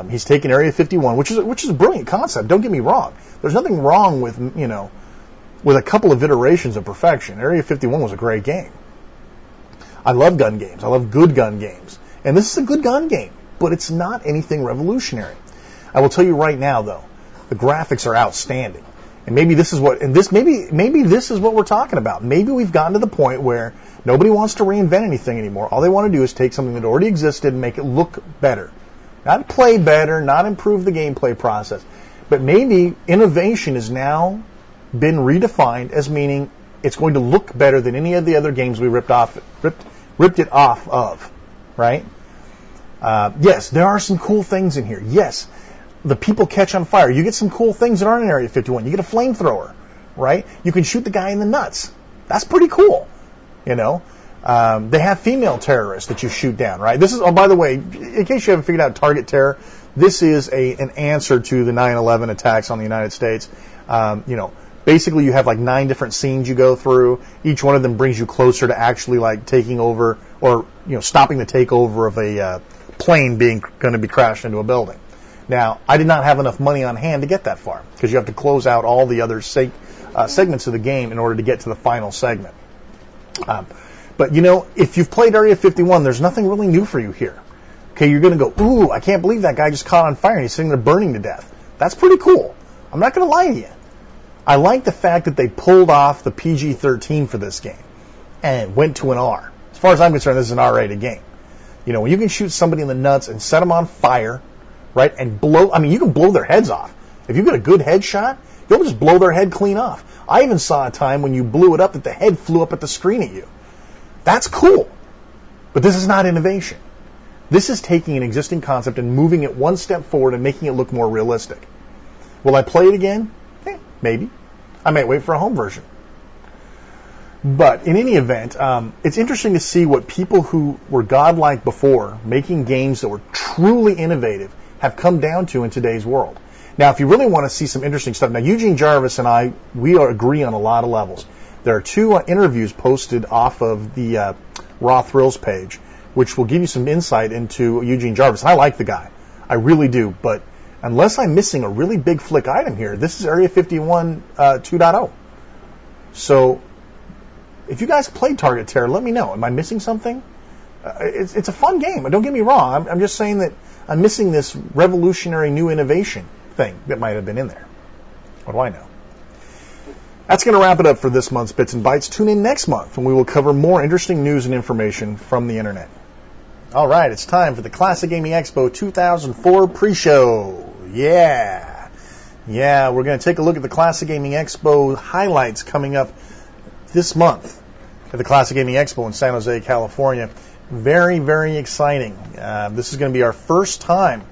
He's taken Area 51, which is a brilliant concept, don't get me wrong. There's nothing wrong with, with a couple of iterations of perfection. Area 51 was a great game. I love gun games. I love good gun games. And this is a good gun game, but it's not anything revolutionary. I will tell you right now, though, the graphics are outstanding. And maybe this is what we're talking about. Maybe we've gotten to the point where nobody wants to reinvent anything anymore. All they want to do is take something that already existed and make it look better. Not play better, not improve the gameplay process. But maybe innovation has now been redefined as meaning it's going to look better than any of the other games we ripped it off of, right? Yes, there are some cool things in here. Yes, the people catch on fire. You get some cool things that aren't in Area 51. You get a flamethrower, right? You can shoot the guy in the nuts. That's pretty cool, They have female terrorists that you shoot down, right? This is, oh, by the way, in case you haven't figured out target terror, this is an answer to the 9/11 attacks on the United States. Basically you have like 9 different scenes you go through. Each one of them brings you closer to actually like taking over or, stopping the takeover of a plane going to be crashed into a building. Now, I did not have enough money on hand to get that far because you have to close out all the other segments of the game in order to get to the final segment. But, if you've played Area 51, there's nothing really new for you here. Okay, you're going to go, ooh, I can't believe that guy just caught on fire and he's sitting there burning to death. That's pretty cool. I'm not going to lie to you. I like the fact that they pulled off the PG-13 for this game and went to an R. As far as I'm concerned, this is an R-rated game. When you can shoot somebody in the nuts and set them on fire, right, and you can blow their heads off. If you get a good headshot, you'll just blow their head clean off. I even saw a time when you blew it up that the head flew up at the screen at you. That's cool. But this is not innovation. This is taking an existing concept and moving it one step forward and making it look more realistic. Will I play it again? Maybe. I might wait for a home version. But in any event, it's interesting to see what people who were godlike before, making games that were truly innovative, have come down to in today's world. Now, if you really want to see some interesting stuff, now Eugene Jarvis and I, we agree on a lot of levels. There are 2 interviews posted off of the Raw Thrills page, which will give you some insight into Eugene Jarvis. I like the guy. I really do. But unless I'm missing a really big flick item here, this is Area 51 2.0. So if you guys played Target Terror, let me know. Am I missing something? It's a fun game. Don't get me wrong. I'm just saying that I'm missing this revolutionary new innovation thing that might have been in there. What do I know? That's going to wrap it up for this month's Bits and Bytes. Tune in next month when we will cover more interesting news and information from the internet. All right, it's time for the Classic Gaming Expo 2004 pre-show. Yeah, we're going to take a look at the Classic Gaming Expo highlights coming up this month at the Classic Gaming Expo in San Jose, California. Very, very exciting. This is going to be our first time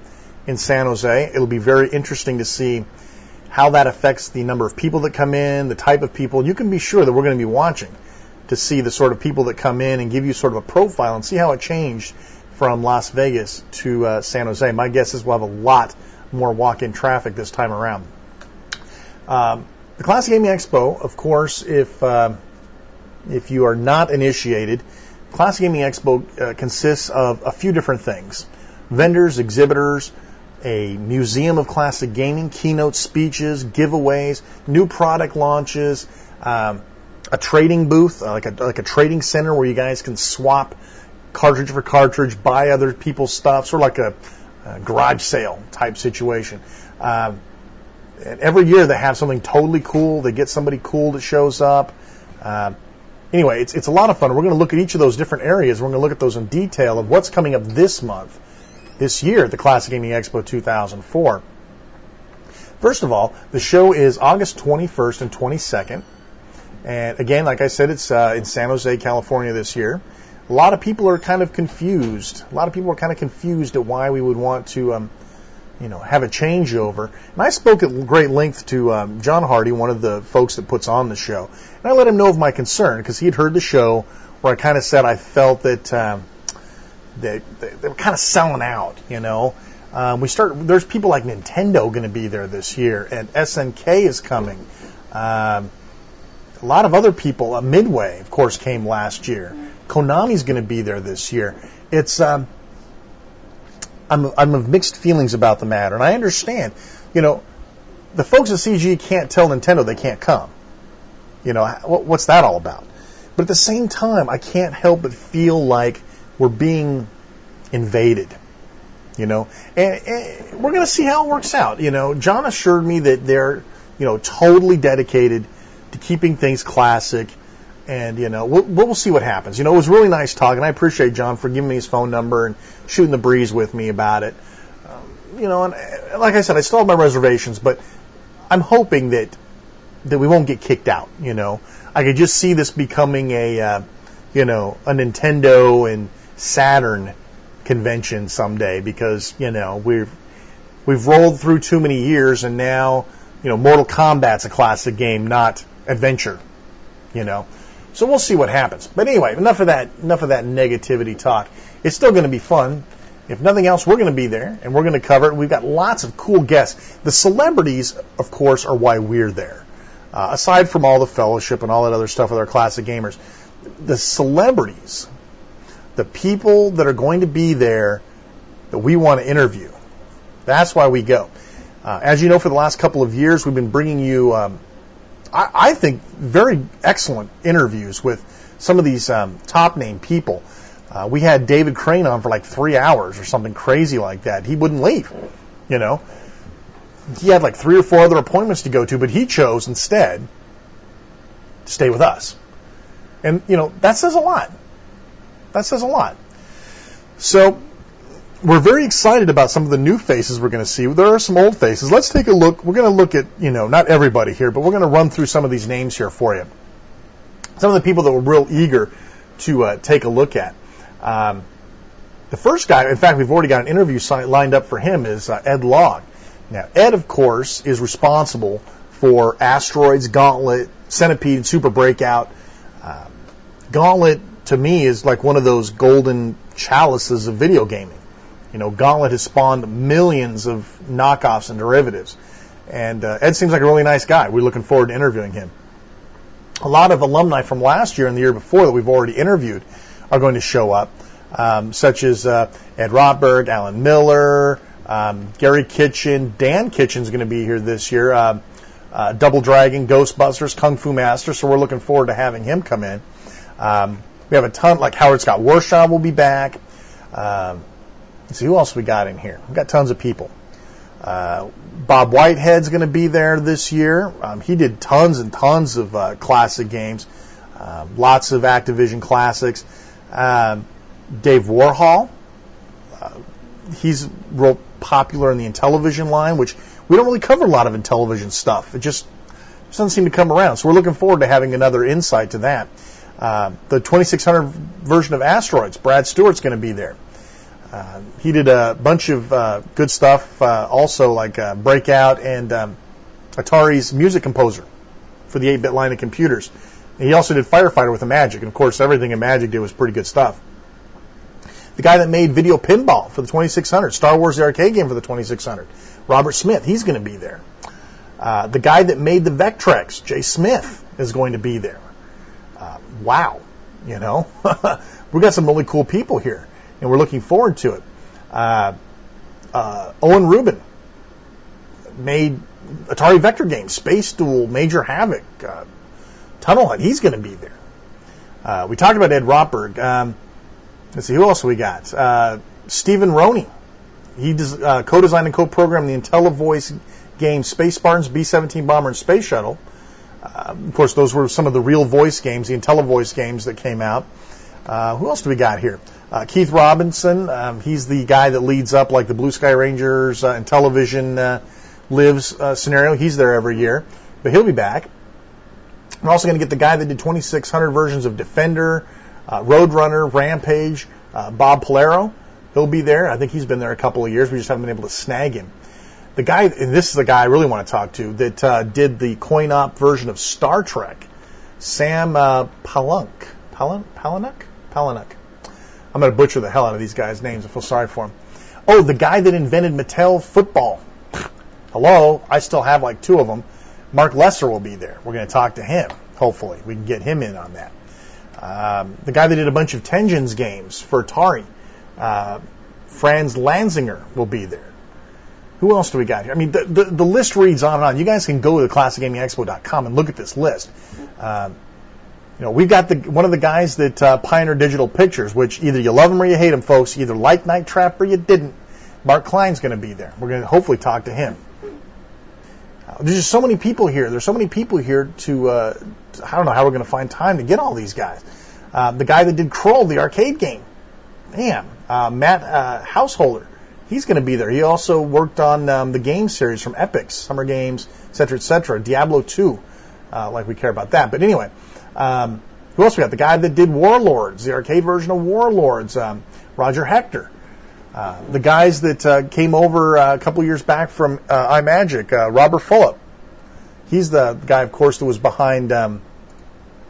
in San Jose. It'll be very interesting to see how that affects the number of people that come in, the type of people. You can be sure that we're going to be watching to see the sort of people that come in and give you sort of a profile and see how it changed from Las Vegas to San Jose. My guess is we'll have a lot more walk-in traffic this time around. The Classic Gaming Expo, of course, if you are not initiated, Classic Gaming Expo consists of a few different things. Vendors, exhibitors, a museum of classic gaming, keynote speeches, giveaways, new product launches, a trading booth, like a trading center where you guys can swap cartridge for cartridge, buy other people's stuff, sort of like a garage sale type situation. And every year they have something totally cool. They get somebody cool that shows up. Anyway, it's a lot of fun. We're going to look at each of those different areas. We're going to look at those in detail of what's coming up this month, this year at the Classic Gaming Expo 2004. First of all, the show is August 21st and 22nd. And again, like I said, it's in San Jose, California this year. A lot of people are kind of confused. A lot of people are kind of confused at why we would want to, have a changeover. And I spoke at great length to John Hardy, one of the folks that puts on the show. And I let him know of my concern because he had heard the show where I kind of said I felt that they were kind of selling out, There's people like Nintendo going to be there this year, and SNK is coming. A lot of other people. Midway, of course, came last year. Konami's going to be there this year. It's I'm of mixed feelings about the matter, and I understand. The folks at CG can't tell Nintendo they can't come. What's that all about? But at the same time, I can't help but feel like we're being invaded. And we're going to see how it works out. John assured me that they're totally dedicated to keeping things classic. And, we'll see what happens. It was really nice talking. I appreciate John for giving me his phone number and shooting the breeze with me about it. And like I said, I still have my reservations, but I'm hoping that we won't get kicked out, I could just see this becoming a Nintendo and Saturn convention someday because, we've rolled through too many years and now, Mortal Kombat's a classic game, not adventure, So we'll see what happens. But anyway, enough of that negativity talk. It's still going to be fun. If nothing else, we're going to be there, and we're going to cover it. We've got lots of cool guests. The celebrities, of course, are why we're there. Aside from all the fellowship and all that other stuff with our classic gamers, the celebrities, the people that are going to be there that we want to interview, that's why we go. As you know, for the last couple of years, we've been bringing you, I think, very excellent interviews with some of these top-name people. We had David Crane on for like 3 hours or something crazy like that. He wouldn't leave, you know. He had like 3 or 4 other appointments to go to, but he chose instead to stay with us. And, you know, that says a lot. That says a lot. So we're very excited about some of the new faces we're going to see. There are some old faces. Let's take a look. We're going to look at, you know, not everybody here, but we're going to run through some of these names here for you. Some of the people that we're real eager to take a look at. The first guy, in fact, we've already got an interview lined up for him, is Ed Log. Now, Ed, of course, is responsible for Asteroids, Gauntlet, Centipede, and Super Breakout. Gauntlet, to me, is like one of those golden chalices of video gaming. You know, Gauntlet has spawned millions of knockoffs and derivatives. And Ed seems like a really nice guy. We're looking forward to interviewing him. A lot of alumni from last year and the year before that we've already interviewed are going to show up, such as Ed Rotberg, Alan Miller, Gary Kitchen. Dan Kitchen's going to be here this year. Double Dragon, Ghostbusters, Kung Fu Master, so we're looking forward to having him come in. We have a ton, like Howard Scott Warshaw will be back. Let's see, who else we got in here? We've got tons of people. Bob Whitehead's going to be there this year. He did tons and tons of classic games, lots of Activision classics. Dave Warhol, he's real popular in the Intellivision line, which we don't really cover a lot of Intellivision stuff. It just doesn't seem to come around. So we're looking forward to having another insight to that. The 2600 version of Asteroids, Brad Stewart's going to be there. He did a bunch of good stuff, also like Breakout and Atari's music composer for the 8-bit line of computers. And he also did Firefighter with the Magic, and of course everything in Magic did was pretty good stuff. The guy that made Video Pinball for the 2600, Star Wars the arcade game for the 2600, Robert Smith, he's going to be there. The guy that made the Vectrex, Jay Smith, is going to be there. Wow, you know, we've got some really cool people here, and we're looking forward to it. Owen Rubin made Atari Vector games, Space Duel, Major Havoc, Tunnel Hunt. He's going to be there. We talked about Ed Rotberg. Let's see, who else we got? Stephen Roney. He co-designed and co-programmed the IntelliVoice game Space Spartans, B-17 Bomber, and Space Shuttle. Of course, those were some of the real voice games, the IntelliVoice games that came out. Who else do we got here? Keith Robinson. He's the guy that leads up like the Blue Sky Rangers and Intellivision Lives scenario. He's there every year, but he'll be back. We're also going to get the guy that did 2600 versions of Defender, Roadrunner, Rampage, Bob Polero. He'll be there. I think he's been there a couple of years. We just haven't been able to snag him. The guy, and this is the guy I really want to talk to, that did the coin-op version of Star Trek, Sam Palahniuk. I'm going to butcher the hell out of these guys' names. I feel sorry for him. Oh, the guy that invented Mattel football. Hello, I still have like 2 of them. Mark Lesser will be there. We're going to talk to him. Hopefully, we can get him in on that. The guy that did a bunch of Tengens games for Atari, Franz Lanzinger, will be there. Who else do we got here? I mean, the list reads on and on. You guys can go to classicgamingexpo.com and look at this list. You know, we've got one of the guys that pioneered digital pictures, which either you love him or you hate him, folks. You either like Night Trap or you didn't. Mark Klein's going to be there. We're going to hopefully talk to him. There's just so many people here. There's so many people here to I don't know how we're going to find time to get all these guys. The guy that did Kroll, the arcade game. Man, Matt Householder. He's going to be there. He also worked on the game series from Epix, Summer Games, etc., etc. Diablo 2, like we care about that. But anyway, who else we got? The guy that did Warlords, the arcade version of Warlords, Roger Hector. The guys that came over a couple years back from iMagic, Robert Fulop. He's the guy, of course, that was behind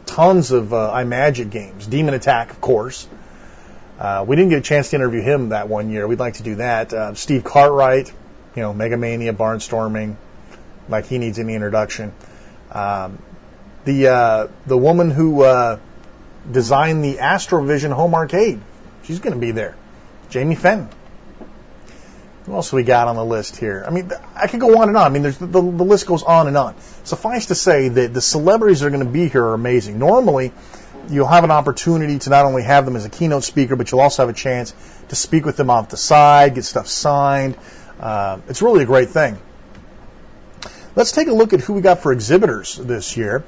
tons of iMagic games. Demon Attack, of course. We didn't get a chance to interview him that one year. We'd like to do that. Steve Cartwright, Mega Mania, Barnstorming, like he needs any introduction. The woman who designed the Astrovision home arcade, she's going to be there. Jamie Fenton. Who else we got on the list here? I mean, I could go on and on. I mean, the list goes on and on. Suffice to say that the celebrities that are going to be here are amazing. Normally, you'll have an opportunity to not only have them as a keynote speaker, but you'll also have a chance to speak with them off the side, get stuff signed. It's really a great thing. Let's take a look at who we got for exhibitors this year.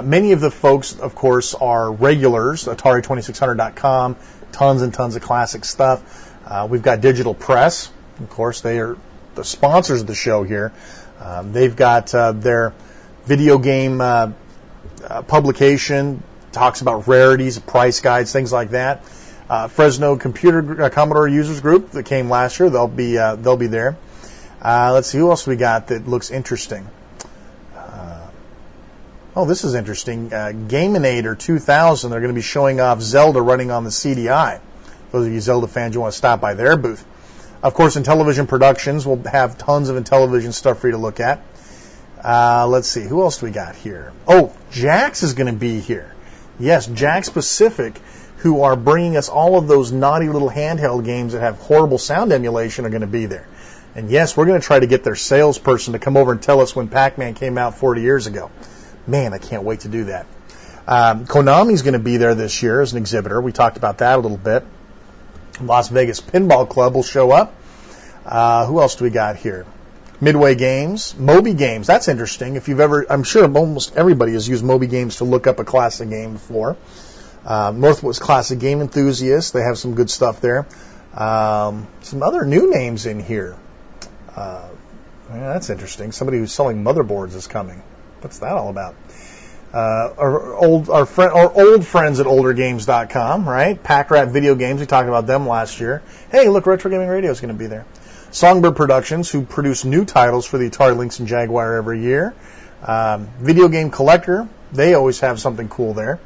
Many of the folks, of course, are regulars, Atari2600.com, tons and tons of classic stuff. We've got Digital Press. Of course, they are the sponsors of the show here. They've got their video game publication, talks about rarities, price guides, things like that. Fresno Commodore Users Group that came last year, they'll be there. Let's see, who else we got that looks interesting? This is interesting. Gaminator 2000, they're going to be showing off Zelda running on the CDI. Those of you Zelda fans, you want to stop by their booth. Of course, Intellivision Productions will have tons of Intellivision stuff for you to look at. Let's see, who else do we got here? Jax is going to be here. Yes, Jax Pacific, who are bringing us all of those naughty little handheld games that have horrible sound emulation, are going to be there. And yes, we're going to try to get their salesperson to come over and tell us when Pac Man came out 40 years ago. Man, I can't wait to do that. Konami's going to be there this year as an exhibitor. We talked about that a little bit. Las Vegas Pinball Club will show up. Who else do we got here? Midway Games, Moby Games. That's interesting. If you've ever, I'm sure almost everybody has used Moby Games to look up a classic game before. Northwest Classic Game Enthusiasts. They have some good stuff there. Some other new names in here. That's interesting. Somebody who's selling motherboards is coming. What's that all about? Our old friends at oldergames.com, right? Pack Rat Video Games, we talked about them last year. Hey, look, Retro Gaming Radio is going to be there. Songbird Productions, who produce new titles for the Atari Lynx and Jaguar every year. Video Game Collector, they always have something cool there.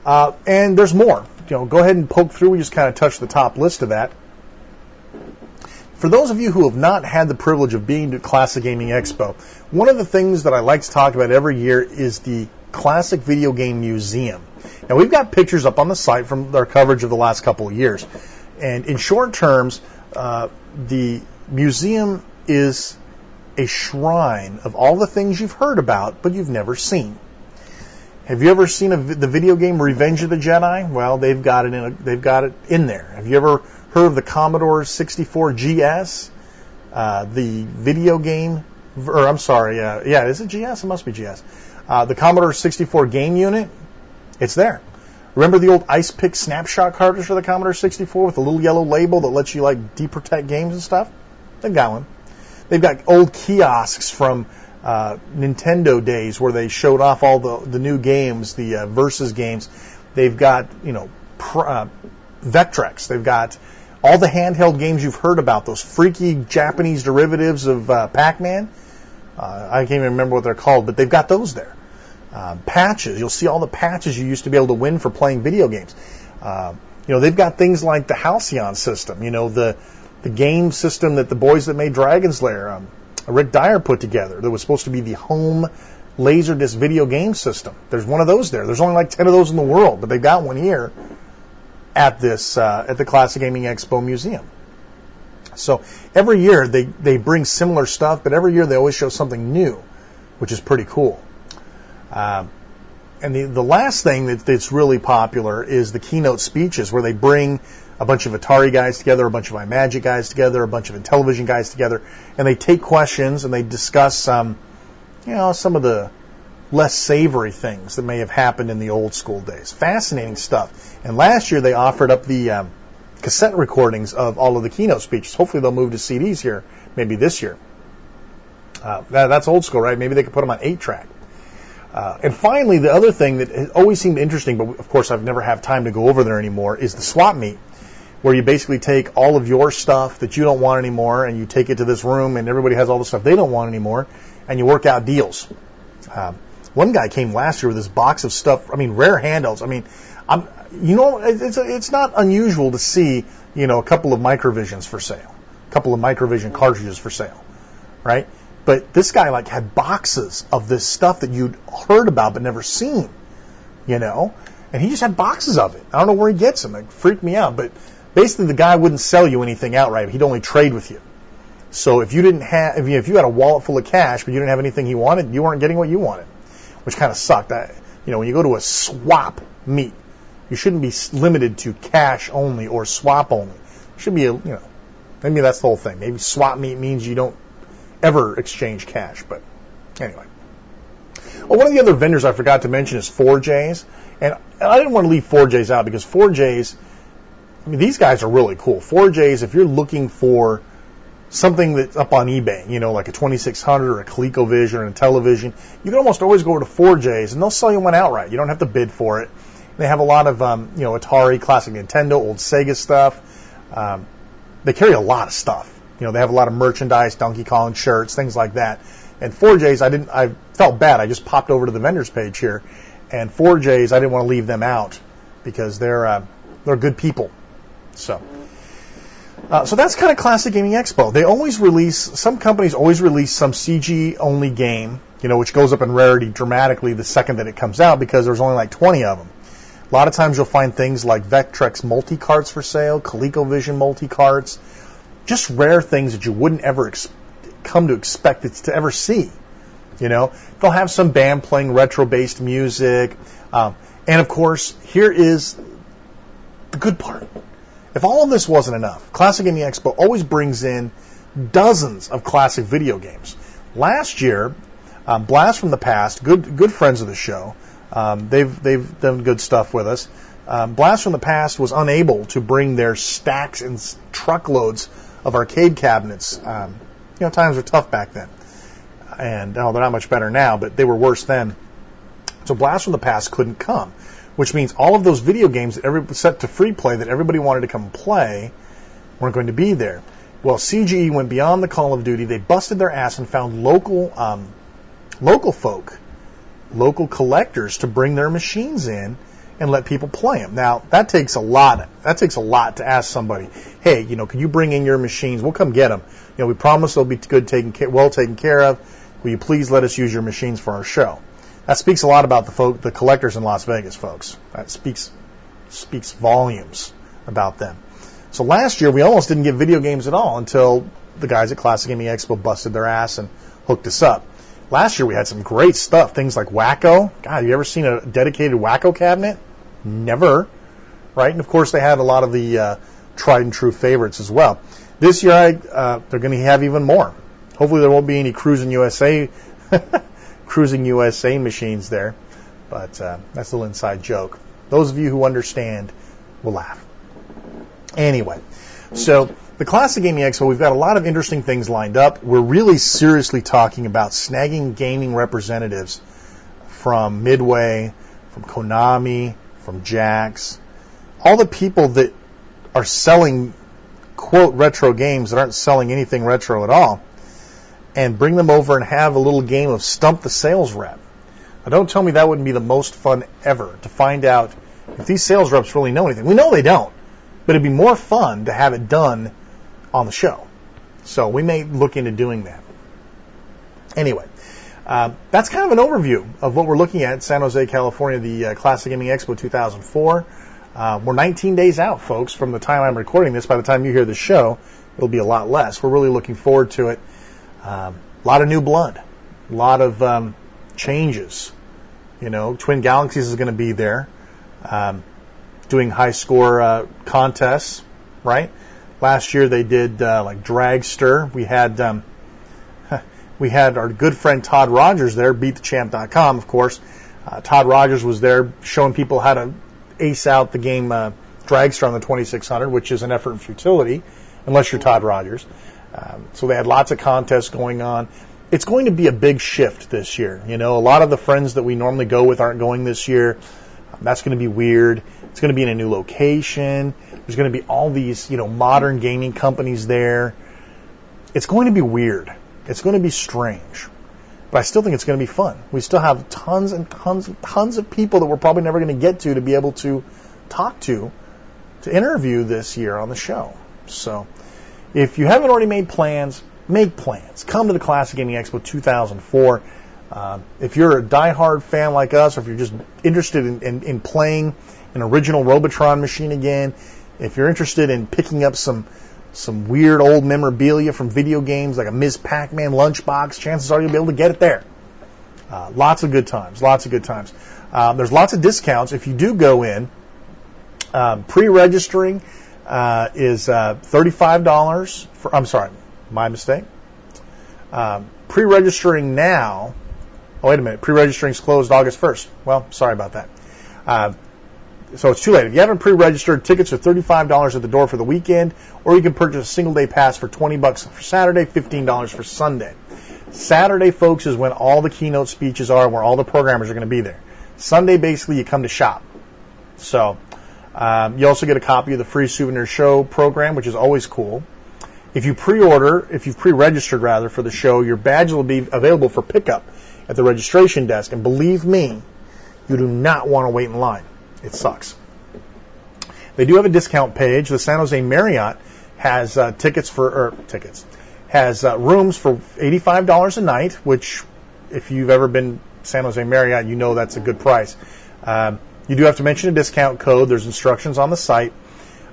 And there's more. Go ahead and poke through. We just kind of touched the top list of that. For those of you who have not had the privilege of being to Classic Gaming Expo, one of the things that I like to talk about every year is the Classic Video Game Museum. Now, we've got pictures up on the site from our coverage of the last couple of years. And in short terms, the museum is a shrine of all the things you've heard about, but you've never seen. Have you ever seen the video game Revenge of the Jedi? Well, they've got it in there. Have you ever heard of the Commodore 64 GS? The video game, is it GS? It must be GS. The Commodore 64 game unit, it's there. Remember the old Ice Pick snapshot cartridge for the Commodore 64 with a little yellow label that lets you deprotect games and stuff? They've got one. They've got old kiosks from Nintendo days where they showed off all the new games, the Versus games. They've got Vectrex. They've got all the handheld games you've heard about, those freaky Japanese derivatives of Pac Man. I can't even remember what they're called, but they've got those there. Patches. You'll see all the patches you used to be able to win for playing video games. They've got things like the Halcyon system, the game system that the boys that made Dragon's Lair, Rick Dyer put together that was supposed to be the home Laserdisc video game system. There's one of those there. There's only 10 of those in the world, but they've got one here at the Classic Gaming Expo Museum. So every year they bring similar stuff, but every year they always show something new, which is pretty cool. And the last thing that's really popular is the keynote speeches, where they bring a bunch of Atari guys together, a bunch of iMagic guys together, a bunch of Intellivision guys together, and they take questions and they discuss some of the less savory things that may have happened in the old school days. Fascinating stuff. And last year they offered up the cassette recordings of all of the keynote speeches. Hopefully they'll move to CDs here, maybe this year. That's old school, right? Maybe they could put them on 8-track. And finally, the other thing that has always seemed interesting, but of course I've never had time to go over there anymore, is the swap meet, where you basically take all of your stuff that you don't want anymore and you take it to this room and everybody has all the stuff they don't want anymore and you work out deals. One guy came last year with this box of stuff. I mean, rare handhelds. I mean, it's not unusual to see, a couple of Microvisions for sale, a couple of Microvision cartridges for sale, right? But this guy had boxes of this stuff that you'd heard about but never seen, and he just had boxes of it. I don't know where he gets them. It freaked me out. But basically, the guy wouldn't sell you anything outright. He'd only trade with you. So if you didn't have, if you had a wallet full of cash but you didn't have anything he wanted, you weren't getting what you wanted, which kind of sucked. When you go to a swap meet, you shouldn't be limited to cash only or swap only. It should be maybe that's the whole thing. Maybe swap meet means you don't ever exchange cash. But anyway. Well, one of the other vendors I forgot to mention is 4Js. And I didn't want to leave 4Js out because 4Js, these guys are really cool. 4Js, if you're looking for something that's up on eBay, like a 2600 or a ColecoVision or a television, you can almost always go over to 4Js and they'll sell you one outright. You don't have to bid for it. They have a lot of, Atari, classic Nintendo, old Sega stuff. They carry a lot of stuff. They have a lot of merchandise, Donkey Kong shirts, things like that. And 4Js, I felt bad. I just popped over to the vendors page here, and 4Js, I didn't want to leave them out because they're good people. So that's kind of Classic Gaming Expo. They always release, some companies always release some CG only game, which goes up in rarity dramatically the second that it comes out because there's only 20 of them. A lot of times you'll find things like Vectrex multi-carts for sale, ColecoVision multi-carts, just rare things that you wouldn't ever come to expect it to ever see. They'll have some band playing retro-based music. And, of course, here is the good part. If all of this wasn't enough, Classic Gaming Expo always brings in dozens of classic video games. Last year, Blast from the Past, good friends of the show, they've done good stuff with us. Blast from the Past was unable to bring their stacks and truckloads of arcade cabinets. Times were tough back then. And they're not much better now, but they were worse then. So Blast from the Past couldn't come, which means all of those video games that set to free play that everybody wanted to come play weren't going to be there. Well, CGE went beyond the Call of Duty. They busted their ass and found local folk, local collectors to bring their machines in and let people play them. Now, that takes a lot. That takes a lot to ask somebody, hey, can you bring in your machines? We'll come get them. We promise they'll be well taken care of. Will you please let us use your machines for our show? That speaks a lot about the collectors in Las Vegas, folks. That speaks volumes about them. So last year, we almost didn't get video games at all until the guys at Classic Gaming Expo busted their ass and hooked us up. Last year, we had some great stuff, things like Wacko. God, have you ever seen a dedicated Wacko cabinet? Never, right? And, of course, they had a lot of the tried and true favorites as well. This year, they're going to have even more. Hopefully, there won't be any Cruising USA machines there, but that's a little inside joke. Those of you who understand will laugh. Anyway, so the Classic Gaming Expo, we've got a lot of interesting things lined up. We're really seriously talking about snagging gaming representatives from Midway, from Konami, from Jax, all the people that are selling, quote, retro games that aren't selling anything retro at all, and bring them over and have a little game of Stump the Sales Rep. Now, don't tell me that wouldn't be the most fun ever, to find out if these sales reps really know anything. We know they don't, but it'd be more fun to have it done on the show. So we may look into doing that. Anyway, that's kind of an overview of what we're looking at in San Jose, California, the Classic Gaming Expo 2004. We're 19 days out, folks, from the time I'm recording this. By the time you hear the show, it'll be a lot less. We're really looking forward to it. A lot of new blood, a lot of changes. Twin Galaxies is going to be there, doing high score contests, right? Last year they did like Dragster. We had our good friend Todd Rogers there, BeatTheChamp.com, of course. Todd Rogers was there showing people how to ace out the game Dragster on the 2600, which is an effort in futility, unless you're Todd Rogers. So they had lots of contests going on. It's going to be a big shift this year. A lot of the friends that we normally go with aren't going this year. That's going to be weird. It's going to be in a new location. There's going to be all these, modern gaming companies there. It's going to be weird. It's going to be strange. but I still think it's going to be fun. We still have tons and tons and tons of people that we're probably never going to get to be able to talk to interview this year on the show. So if you haven't already made plans, make plans. Come to the Classic Gaming Expo 2004. If you're a diehard fan like us, or if you're just interested in playing an original Robotron machine again, if you're interested in picking up some weird old memorabilia from video games like a Ms. Pac Man lunchbox, chances are you'll be able to get it there. Lots of good times. There's lots of discounts if you do go in. Pre-registering is $35 for. I'm sorry, my mistake. Pre-registering now. Oh, wait a minute. Pre-registering's closed August 1st. Well, sorry about that. So it's too late. If you haven't pre-registered, tickets are $35 at the door for the weekend, or you can purchase a single-day pass for $20 for Saturday, $15 for Sunday. Saturday, folks, is when all the keynote speeches are, where all the programmers are going to be there. Sunday, basically, you come to shop. So you also get a copy of the free souvenir show program, which is always cool. If you've pre-registered rather for the show, your badge will be available for pickup at the registration desk. And believe me, you do not want to wait in line. It sucks. They do have a discount page. The San Jose Marriott has rooms for $85 a night, which if you've ever been San Jose Marriott, you know that's a good price. You do have to mention a discount code. There's instructions on the site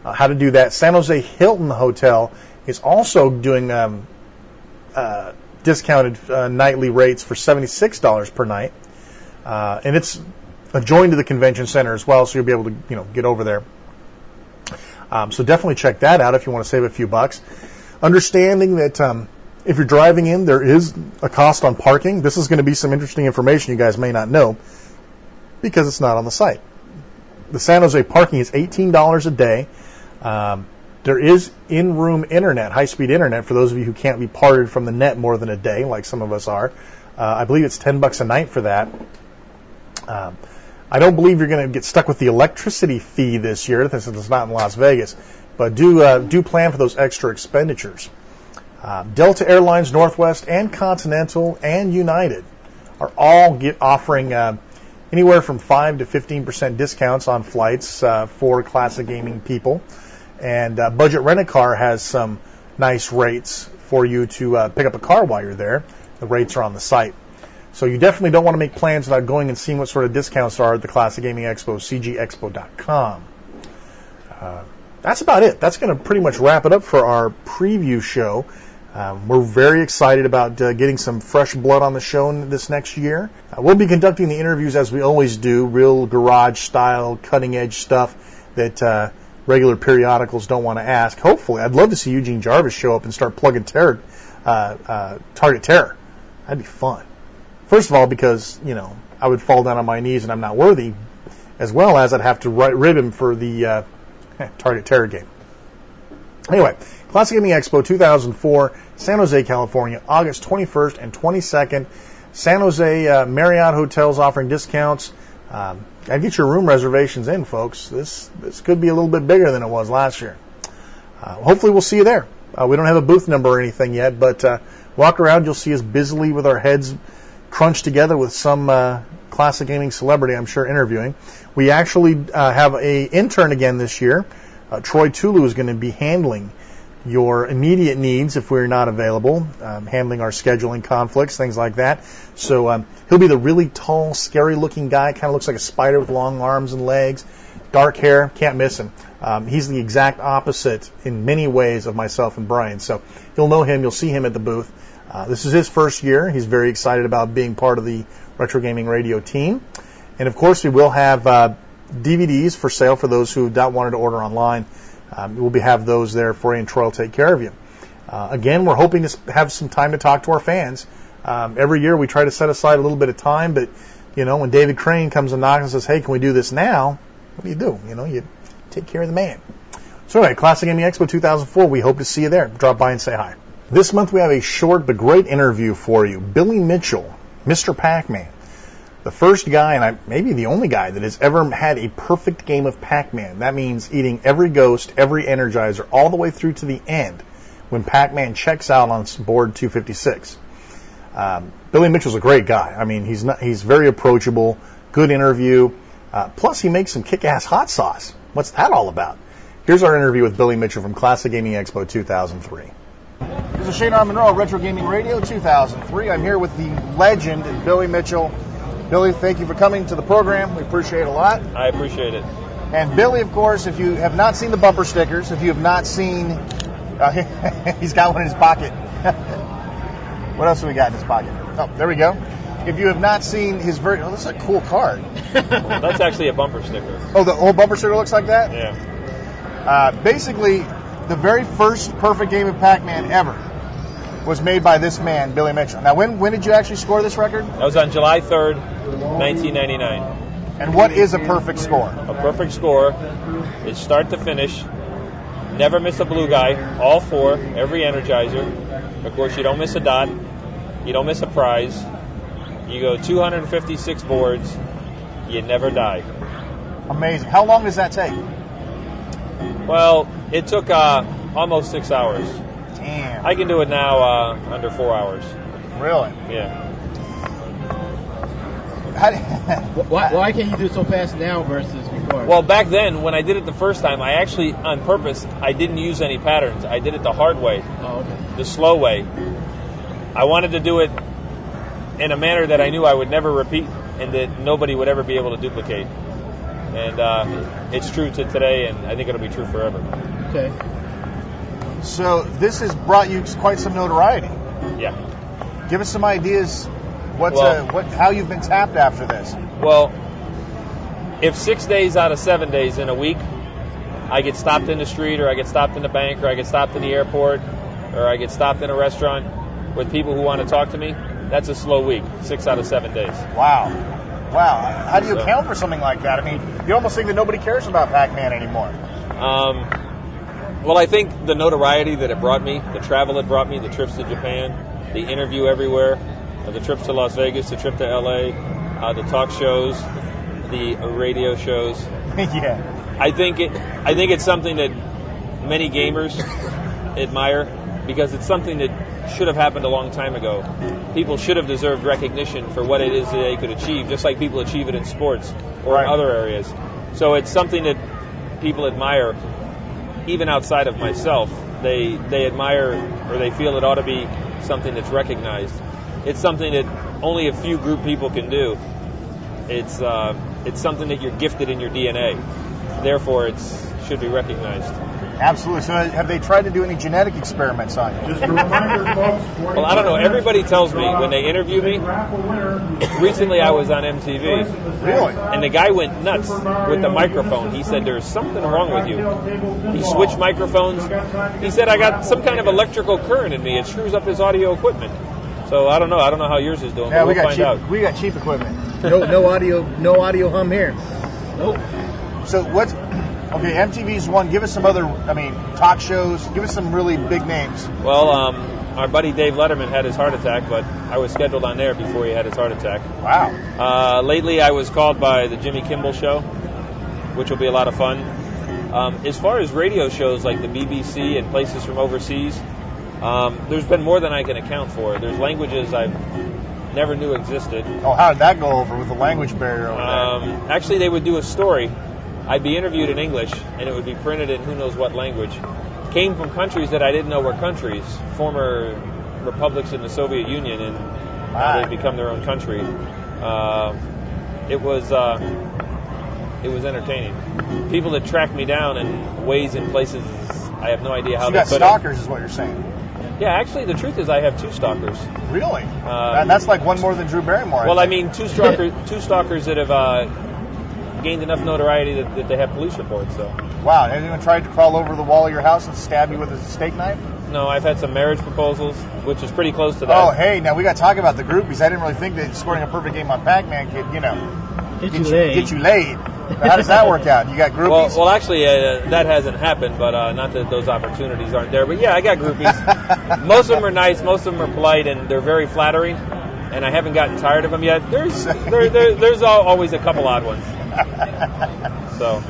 how to do that. San Jose Hilton Hotel is also doing discounted nightly rates for $76 per night, and it's adjoined to the convention center as well, so you'll be able to get over there. So definitely check that out if you want to save a few bucks. Understanding that if you're driving in, there is a cost on parking. This is going to be some interesting information you guys may not know because it's not on the site. The San Jose parking is $18 a day. There is in-room internet, high-speed internet, for those of you who can't be parted from the net more than a day, like some of us are. I believe it's $10 a night for that. I don't believe you're going to get stuck with the electricity fee this year, since it's not in Las Vegas, but do plan for those extra expenditures. Delta Airlines, Northwest, and Continental, and United are all offering anywhere from 5 to 15% discounts on flights for Classic Gaming people. And Budget Rent-A-Car has some nice rates for you to pick up a car while you're there. The rates are on the site. So you definitely don't want to make plans without going and seeing what sort of discounts are at the Classic Gaming Expo, cgexpo.com. That's about it. That's going to pretty much wrap it up for our preview show. We're very excited about getting some fresh blood on the show this next year. We'll be conducting the interviews as we always do, real garage-style, cutting-edge stuff that regular periodicals don't want to ask. Hopefully, I'd love to see Eugene Jarvis show up and start plugging Target Terror. That'd be fun. First of all, because, I would fall down on my knees and I'm not worthy, as well as I'd have to rib him for the Target Terror game. Anyway, Classic Gaming Expo 2004, San Jose, California, August 21st and 22nd. San Jose Marriott hotels offering discounts. Gotta get your room reservations in, folks. This could be a little bit bigger than it was last year. Hopefully we'll see you there. We don't have a booth number or anything yet, but walk around, you'll see us busily with our heads crunched together with some Classic Gaming celebrity, I'm sure, interviewing. We actually have an intern again this year. Troy Tulu is going to be handling your immediate needs if we're not available, handling our scheduling conflicts, things like that. So he'll be the really tall, scary-looking guy, kind of looks like a spider with long arms and legs, dark hair, can't miss him. He's the exact opposite in many ways of myself and Brian. So you'll know him, you'll see him at the booth. This is his first year. He's very excited about being part of the Retro Gaming Radio team. And, of course, we will have DVDs for sale for those who don't want to order online. We'll have those there for you, and Troy will take care of you. Again, we're hoping to have some time to talk to our fans. Every year we try to set aside a little bit of time, but, when David Crane comes and knocks and says, hey, can we do this now? What do? You take care of the man. So anyway, Classic Gaming Expo 2004, we hope to see you there. Drop by and say hi. This month we have a short but great interview for you. Billy Mitchell, Mr. Pac Man. The first guy, and maybe the only guy, that has ever had a perfect game of Pac Man. That means eating every ghost, every energizer, all the way through to the end when Pac Man checks out on board 256. Billy Mitchell's a great guy. I mean, he's very approachable, good interview. Plus, he makes some kick-ass hot sauce. What's that all about? Here's our interview with Billy Mitchell from Classic Gaming Expo 2003. This is Shane R. Monroe, Retro Gaming Radio 2003. I'm here with the legend, Billy Mitchell. Billy, thank you for coming to the program. We appreciate it a lot. I appreciate it. And Billy, of course, if you have not seen the bumper stickers, if you have not seen... he's got one in his pocket. What else do we got in his pocket? Oh, there we go. If you have not seen his oh, this is a cool card. That's actually a bumper sticker. Oh, the whole bumper sticker looks like that? Yeah. Basically, the very first perfect game of Pac Man ever was made by this man, Billy Mitchell. Now, when did you actually score this record? That was on July 3rd, 1999. And what is a perfect score? A perfect score is start to finish, never miss a blue guy, all four, every Energizer. Of course, you don't miss a dot, you don't miss a prize. You go 256 boards, you never die. Amazing. How long does that take? Well, it took almost 6 hours. Damn. I can do it now under 4 hours. Really? Yeah. Why can't you do it so fast now versus before? Well, back then, when I did it the first time, I actually, on purpose, I didn't use any patterns. I did it the hard way, the slow way. I wanted to do it in a manner that I knew I would never repeat and that nobody would ever be able to duplicate. And it's true to today, and I think it'll be true forever. Okay. So this has brought you quite some notoriety. Yeah. Give us some ideas how you've been tapped after this. Well, if 6 days out of 7 days in a week, I get stopped in the street, or I get stopped in the bank, or I get stopped in the airport, or I get stopped in a restaurant with people who want to talk to me, that's a slow week, 6 out of 7 days. Wow. How do you account for something like that? I mean, you almost think that nobody cares about Pac Man anymore. Well, I think the notoriety that it brought me, the travel it brought me, the trips to Japan, the interview everywhere, the trips to Las Vegas, the trip to LA, the talk shows, the radio shows. Yeah. I think it's something that many gamers admire because it's something that should have happened a long time ago. People should have deserved recognition for what it is that they could achieve, just like people achieve it in sports or in other areas. So it's something that people admire, even outside of myself. They admire, or they feel it ought to be something that's recognized. It's something that only a few group people can do. It's something that you're gifted in your DNA. Therefore, it should be recognized. Absolutely. So have they tried to do any genetic experiments on you? Just a reminder, folks. Well, I don't know. Everybody tells me when they interview me. Recently, I was on MTV. Really? And the guy went nuts with the microphone. He said, "There's something wrong with you." He switched microphones. He said, "I got some kind of electrical current in me. It screws up his audio equipment." So I don't know. I don't know how yours is doing. Yeah, but we'll find out. We got cheap equipment. No audio hum here. Nope. So what's okay? MTV's one. Give us some other. Talk shows. Give us some really big names. Well, our buddy Dave Letterman had his heart attack, but I was scheduled on there before he had his heart attack. Wow. Lately, I was called by the Jimmy Kimmel Show, which will be a lot of fun. As far as radio shows like the BBC and places from overseas, there's been more than I can account for. There's languages I never knew existed. Oh, how did that go over with the language barrier over there? Actually, they would do a story. I'd be interviewed in English, and it would be printed in who knows what language. Came from countries that I didn't know were countries, former republics in the Soviet Union, and now they've become their own country. It was entertaining. People that tracked me down in ways and places I have no idea how so you they got put stalkers, is what you're saying. Yeah, actually, the truth is I have 2 stalkers. Really? And that's like one more than Drew Barrymore. Well, I mean, two stalkers that have gained enough notoriety that they have police reports. So. Wow. Has anyone tried to crawl over the wall of your house and stab you with a steak knife? No, I've had some marriage proposals, which is pretty close to that. Oh, hey, now we got to talk about the groupies. I didn't really think that scoring a perfect game on Pac Man could, get you laid. How does that work out? You got groupies? Well, actually, that hasn't happened, but not that those opportunities aren't there. But yeah, I got groupies. Most of them are nice, most of them are polite, and they're very flattering. And I haven't gotten tired of them yet. There's always a couple odd ones. So.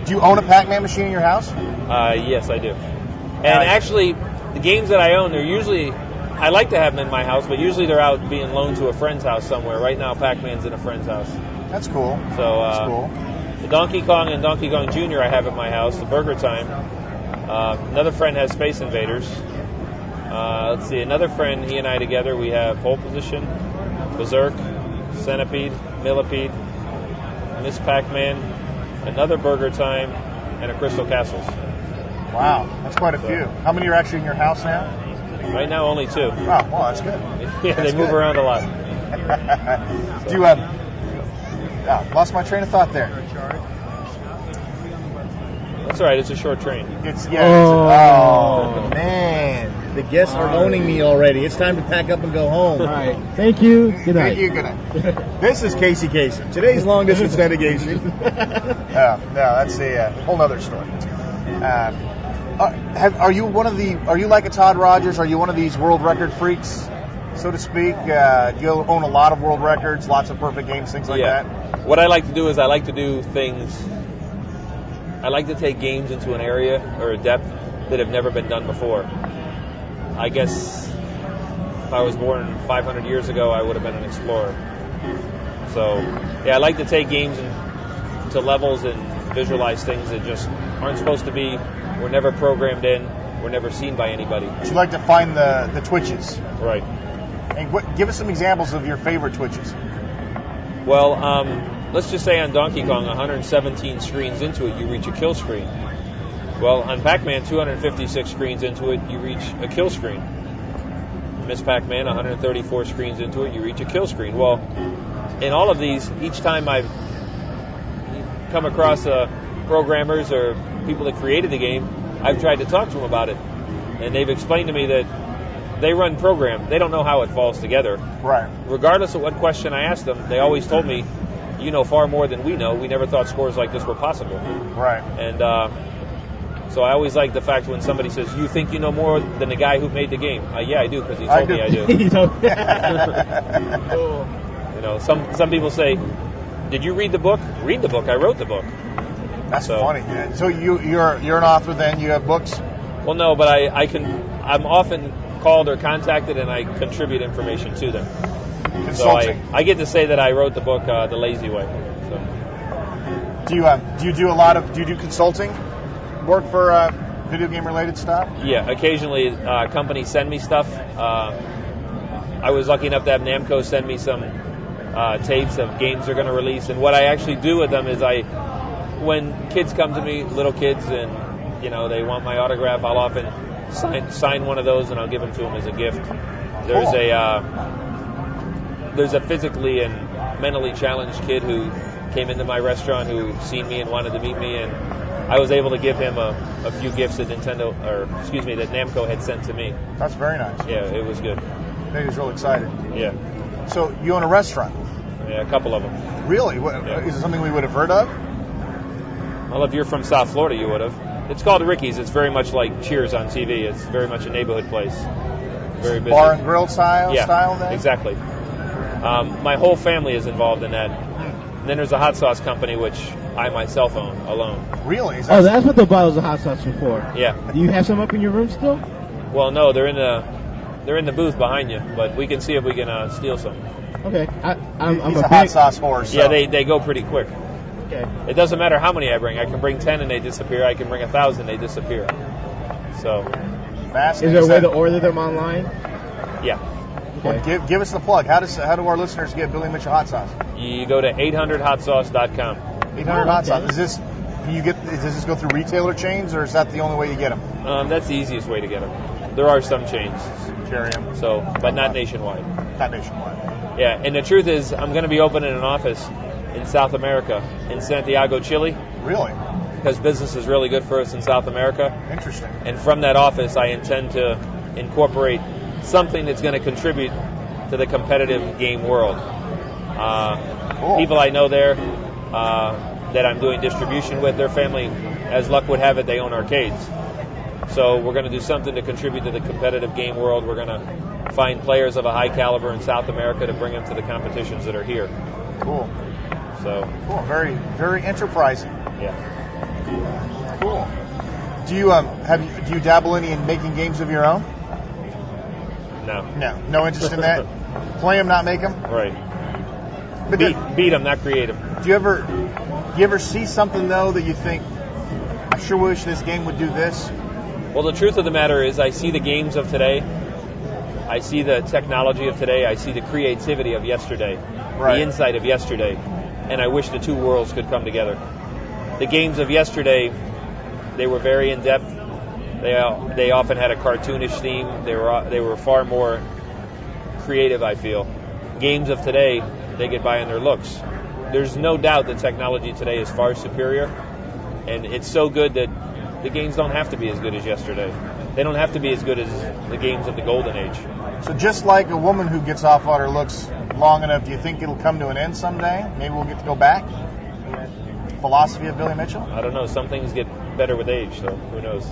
Do you own a Pac Man machine in your house? Yes, I do. And actually, the games that I own, they're usually I like to have them in my house, but usually they're out being loaned to a friend's house somewhere. Right now, Pac Man's in a friend's house. That's cool. So That's cool. the Donkey Kong and Donkey Kong Jr. I have at my house. The Burger Time. Another friend has Space Invaders. Let's see, another friend, he and I together, we have Pole Position, Berserk, Centipede, Millipede, Miss Pac-Man, another Burger Time, and a Crystal Castles. Wow, that's quite a few. How many are actually in your house now? Right now, only 2. Oh, well, that's good. Yeah, That's they move good. around a lot. Do you lost my train of thought there. That's all right, it's a short train. Oh, man. The guests are owning me already. It's time to pack up and go home. All right. Thank you. Good night. Thank you. Good night. This is Casey. Today's long distance navigation. No, that's a whole other story. Are you like a Todd Rogers? Are you one of these world record freaks, so to speak? Do you own a lot of world records, lots of perfect games, things like that? What I like to do is I like to do things. I like to take games into an area or a depth that have never been done before. I guess if I was born 500 years ago, I would have been an explorer. So, yeah, I like to take games to levels and visualize things that just aren't supposed to be, were never programmed in, were never seen by anybody. You like to find the twitches. Right. And give us some examples of your favorite twitches. Well, let's just say on Donkey Kong, 117 screens into it, you reach a kill screen. Well, on Pac Man, 256 screens into it, you reach a kill screen. Miss Pac Man, 134 screens into it, you reach a kill screen. Well, in all of these, each time I've come across programmers or people that created the game, I've tried to talk to them about it. And they've explained to me that they run program. They don't know how it falls together. Right. Regardless of what question I asked them, they always told me, you know far more than we know. We never thought scores like this were possible. Right. And so I always like the fact when somebody says, you think you know more than the guy who made the game. Yeah, I do, because he told me I do. You know, some people say, did you read the book? Read the book. I wrote the book. That's funny. Yeah. So you're an author then? You have books? Well, no, but I'm often called or contacted, and I contribute information to them. Consulting. So I get to say that I wrote the book The Lazy Way. So. Do you do consulting work for video game related stuff? Yeah, occasionally companies send me stuff. I was lucky enough to have Namco send me some tapes of games they're going to release, and what I actually do with them is when kids come to me, little kids, and you know they want my autograph, I'll often sign one of those and I'll give them to them as a gift. There's a physically and mentally challenged kid who came into my restaurant who seen me and wanted to meet me, and I was able to give him a few gifts that that Namco had sent to me. That's very nice. Yeah, it was good. He was real excited. Yeah. So you own a restaurant? Yeah, a couple of them. Really? Yeah. Is it something we would have heard of? Well, if you're from South Florida, you would have. It's called Ricky's. It's very much like Cheers on TV. It's very much a neighborhood place. Very busy. Bar and grill style then? Exactly. My whole family is involved in that. And then there's a hot sauce company, which I myself own alone. Really? That's what the bottles of hot sauce are for. Yeah. Do you have some up in your room still? Well, no, they're in the booth behind you, but we can see if we can steal some. Okay. I'm a hot sauce horse. Yeah, they go pretty quick. Okay. It doesn't matter how many I bring. I can bring 10 and they disappear. I can bring 1,000, they disappear. So. Fascinating. Is there a way to order them online? Yeah. Okay. Well, give us the plug. How do our listeners get Billy Mitchell hot sauce? You go to 800hotsauce.com. 800 hot sauce. Does this go through retailer chains, or is that the only way you get them? That's the easiest way to get them. There are some chains. Carry them. So, but not nationwide. Not nationwide. Yeah, and the truth is, I'm going to be opening an office in South America, in Santiago, Chile. Really? Because business is really good for us in South America. Interesting. And from that office, I intend to incorporate something that's going to contribute to the competitive game world. Cool. People I know there that I'm doing distribution with, their family, as luck would have it, they own arcades. So we're going to do something to contribute to the competitive game world. We're going to find players of a high caliber in South America to bring them to the competitions that are here. Cool. So cool. Very, very enterprising. Yeah. Cool. Do you dabble any in making games of your own? No. No interest in that. Play them, not make them. Right. But Beat them, not create them. do you ever see something though that you think, I sure wish this game would do this? Well, the truth of the matter is, I see the games of today. I see the technology of today. I see the creativity of yesterday, the insight of yesterday, and I wish the two worlds could come together. The games of yesterday, they were very in depth. They often had a cartoonish theme. They were far more creative, I feel. Games of today, they get by on their looks. There's no doubt that technology today is far superior, and it's so good that the games don't have to be as good as yesterday. They don't have to be as good as the games of the golden age. So just like a woman who gets off on her looks long enough, do you think it'll come to an end someday? Maybe we'll get to go back? Philosophy of Billy Mitchell? I don't know. Some things get better with age, so who knows?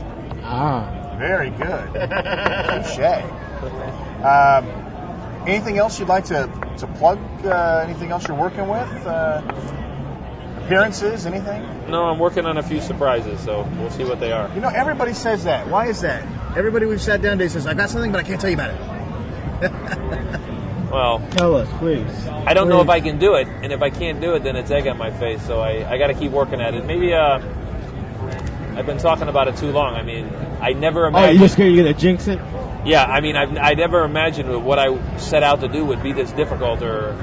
Very good. Touche. Anything else you'd like to plug? Anything else you're working with? Appearances? Anything? No, I'm working on a few surprises, so we'll see what they are. You know, everybody says that. Why is that? Everybody we've sat down today says, I got something, but I can't tell you about it. Well, Tell us, please. I don't know if I can do it, and if I can't do it, then it's egg on my face, so I got to keep working at it. Maybe I've been talking about it too long. I mean, I never imagined... Oh, you're scared you're going to jinx it? Yeah, I mean, I never imagined what I set out to do would be this difficult, or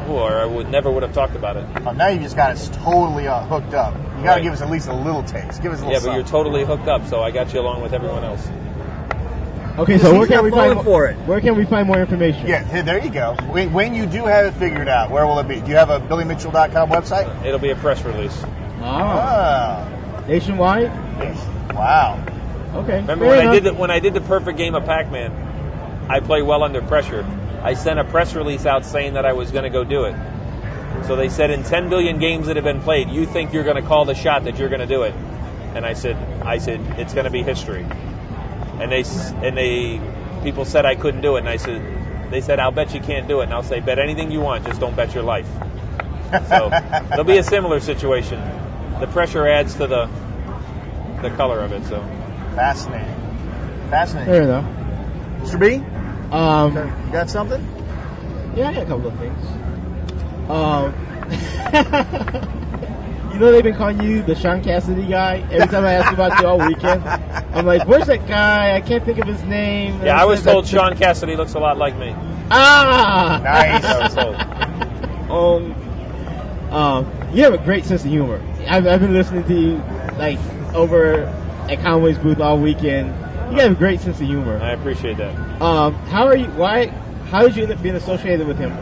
I never would have talked about it. Oh, now you just got us totally hooked up. You got to give us at least a little taste. Give us a little Yeah, but something. you're totally hooked up, so I got you along with everyone else. Okay, so where can we find for it? Where can we find more information? Yeah, there you go. When you do have it figured out, where will it be? Do you have a BillyMitchell.com website? It'll be a press release. Nationwide? Wow. Okay. Remember when I did the perfect game of Pac Man? I play well under pressure. I sent a press release out saying that I was going to go do it. So they said, in 10 billion games that have been played, you think you're going to call the shot that you're going to do it? And I said, it's going to be history. And people said I couldn't do it, and they said, I'll bet you can't do it. And I'll say, bet anything you want, just don't bet your life. So it'll be a similar situation. The pressure adds to the color of it. So Fascinating. Fair enough. Mr. B? You got something? Yeah, I got a couple of things. You know they've been calling you the Sean Cassidy guy? Every time I ask about you all weekend, I'm like, where's that guy? I can't think of his name. And yeah, I was told Sean Cassidy looks a lot like me. Nice. I was told. You have a great sense of humor. I've been listening to you like over at Conway's booth all weekend. You have a great sense of humor. I appreciate that. How did you end up being associated with him?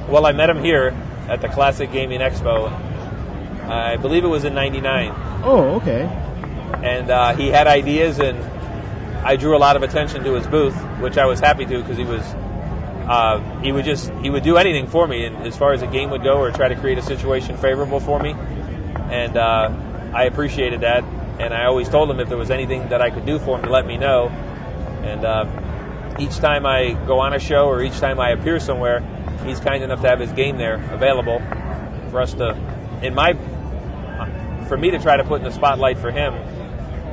Well, I met him here at the Classic Gaming Expo. I believe it was in '99. Oh, okay. And he had ideas, and I drew a lot of attention to his booth, which I was happy to, because he would do anything for me, and as far as a game would go, or try to create a situation favorable for me. And I appreciated that, and I always told him if there was anything that I could do for him to let me know. And each time I go on a show, or each time I appear somewhere, he's kind enough to have his game there available for us to, for me to try to put in the spotlight for him,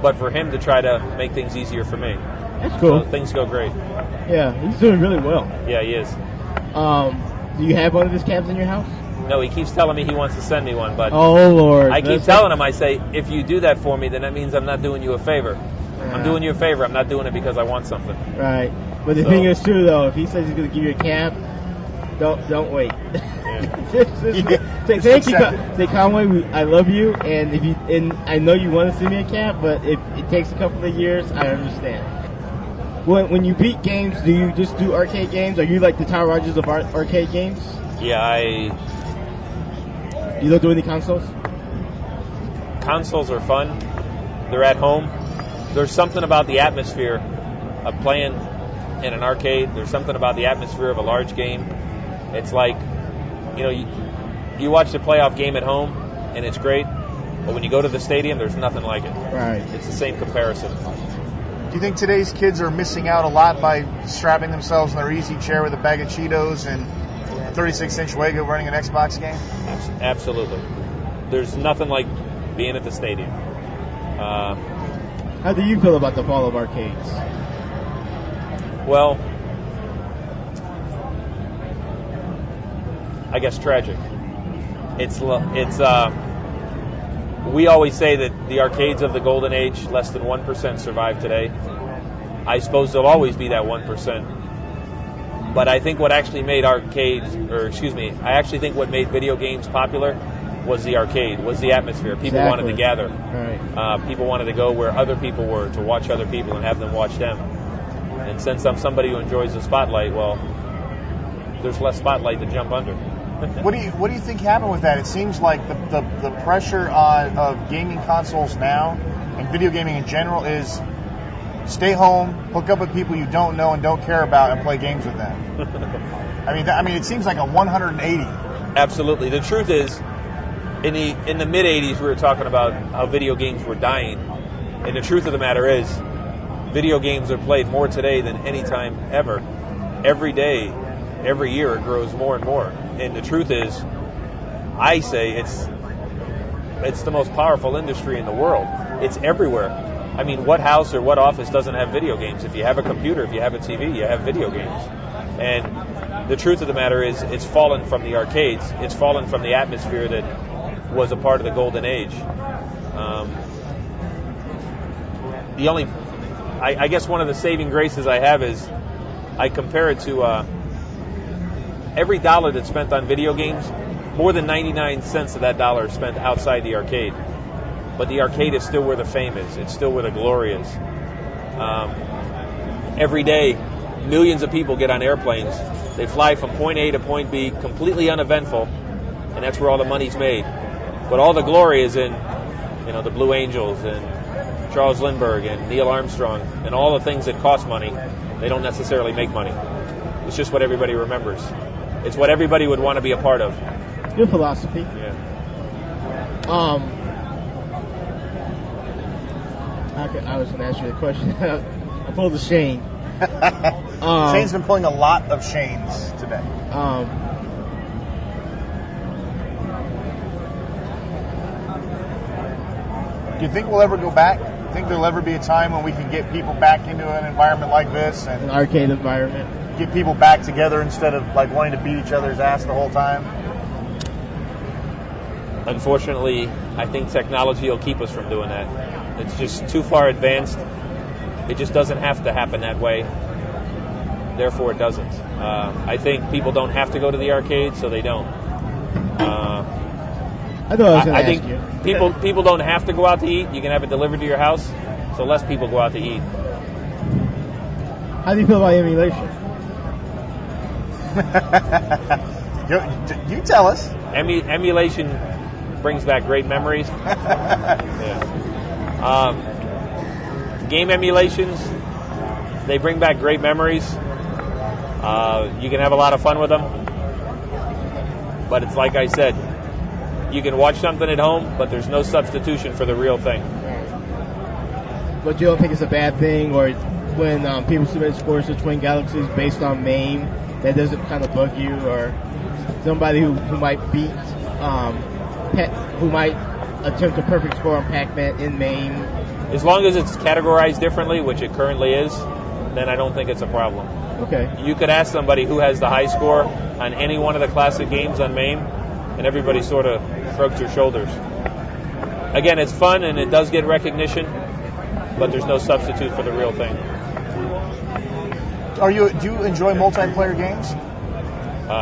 but for him to try to make things easier for me. That's cool. So things go great. Yeah, he's doing really well. Yeah, he is. Do you have one of his cabs in your house? No, he keeps telling me he wants to send me one, but oh Lord, I keep telling him, I say, if you do that for me, then that means I'm not doing you a favor. I'm doing you a favor. I'm not doing it because I want something. Right. But the thing is too, though, if he says he's going to give you a cab, don't wait. Yeah. Say thank you. Say Conway, I love you, and I know you want to send me a cab, but if it takes a couple of years, I understand. When you beat games, do you just do arcade games? Are you like the Tyler Rogers of arcade games? Yeah, You don't do any consoles? Consoles are fun. They're at home. There's something about the atmosphere of playing in an arcade. There's something about the atmosphere of a large game. It's like, you watch the playoff game at home, and it's great. But when you go to the stadium, there's nothing like it. Right. It's the same comparison. Do you think today's kids are missing out a lot by strapping themselves in their easy chair with a bag of Cheetos and 36-inch Wago running an Xbox game? Absolutely. There's nothing like being at the stadium. How do you feel about the fall of arcades? Well, I guess tragic. We always say that the arcades of the golden age, less than 1% survive today. I suppose there'll always be that 1%. But I think what actually made I actually think what made video games popular was the arcade, was the atmosphere. People wanted to gather. Right. People wanted to go where other people were, to watch other people and have them watch them. And since I'm somebody who enjoys the spotlight, well, there's less spotlight to jump under. What do you think happened with that? It seems like the pressure of gaming consoles now and video gaming in general is stay home, hook up with people you don't know and don't care about, and play games with them. I mean, it seems like a 180. Absolutely. The truth is, in the mid '80s, we were talking about how video games were dying, and the truth of the matter is, video games are played more today than any time ever. Every day, every year, it grows more and more. And the truth is, I say it's the most powerful industry in the world. It's everywhere. I mean, what house or what office doesn't have video games? If you have a computer, if you have a TV, you have video games. And the truth of the matter is, it's fallen from the arcades. It's fallen from the atmosphere that was a part of the golden age. I guess one of the saving graces I have is I compare it to every dollar that's spent on video games, more than 99 cents of that dollar is spent outside the arcade. But the arcade is still where the fame is. It's still where the glory is. Every day, millions of people get on airplanes. They fly from point A to point B, completely uneventful, and that's where all the money's made. But all the glory is in, the Blue Angels and Charles Lindbergh and Neil Armstrong and all the things that cost money. They don't necessarily make money. It's just what everybody remembers. It's what everybody would want to be a part of. Good philosophy. Yeah. I was going to ask you a question. I pulled a Shane. Shane's been pulling a lot of Shanes today. Do you think we'll ever go back? Do you think there'll ever be a time when we can get people back into an environment like this? And an arcade environment. Get people back together instead of like wanting to beat each other's ass the whole time? Unfortunately, I think technology will keep us from doing that. It's just too far advanced. It just doesn't have to happen that way. Therefore, it doesn't. I think people don't have to go to the arcade, so they don't. I think people don't have to go out to eat. You can have it delivered to your house, so less people go out to eat. How do you feel about emulation? You tell us. Emulation brings back great memories. Yeah. Game emulations, they bring back great memories. You can have a lot of fun with them. But it's like I said, you can watch something at home, but there's no substitution for the real thing. But you don't think it's a bad thing, or when people submit scores to Twin Galaxies based on MAME, that doesn't kind of bug you, or somebody who might beat, who might attempt a perfect score on Pac Man in MAME? As long as it's categorized differently, which it currently is, then I don't think it's a problem. Okay. You could ask somebody who has the high score on any one of the classic games on MAME, and everybody sort of shrugs their shoulders. Again, it's fun and it does get recognition, but there's no substitute for the real thing. Do you enjoy multiplayer games?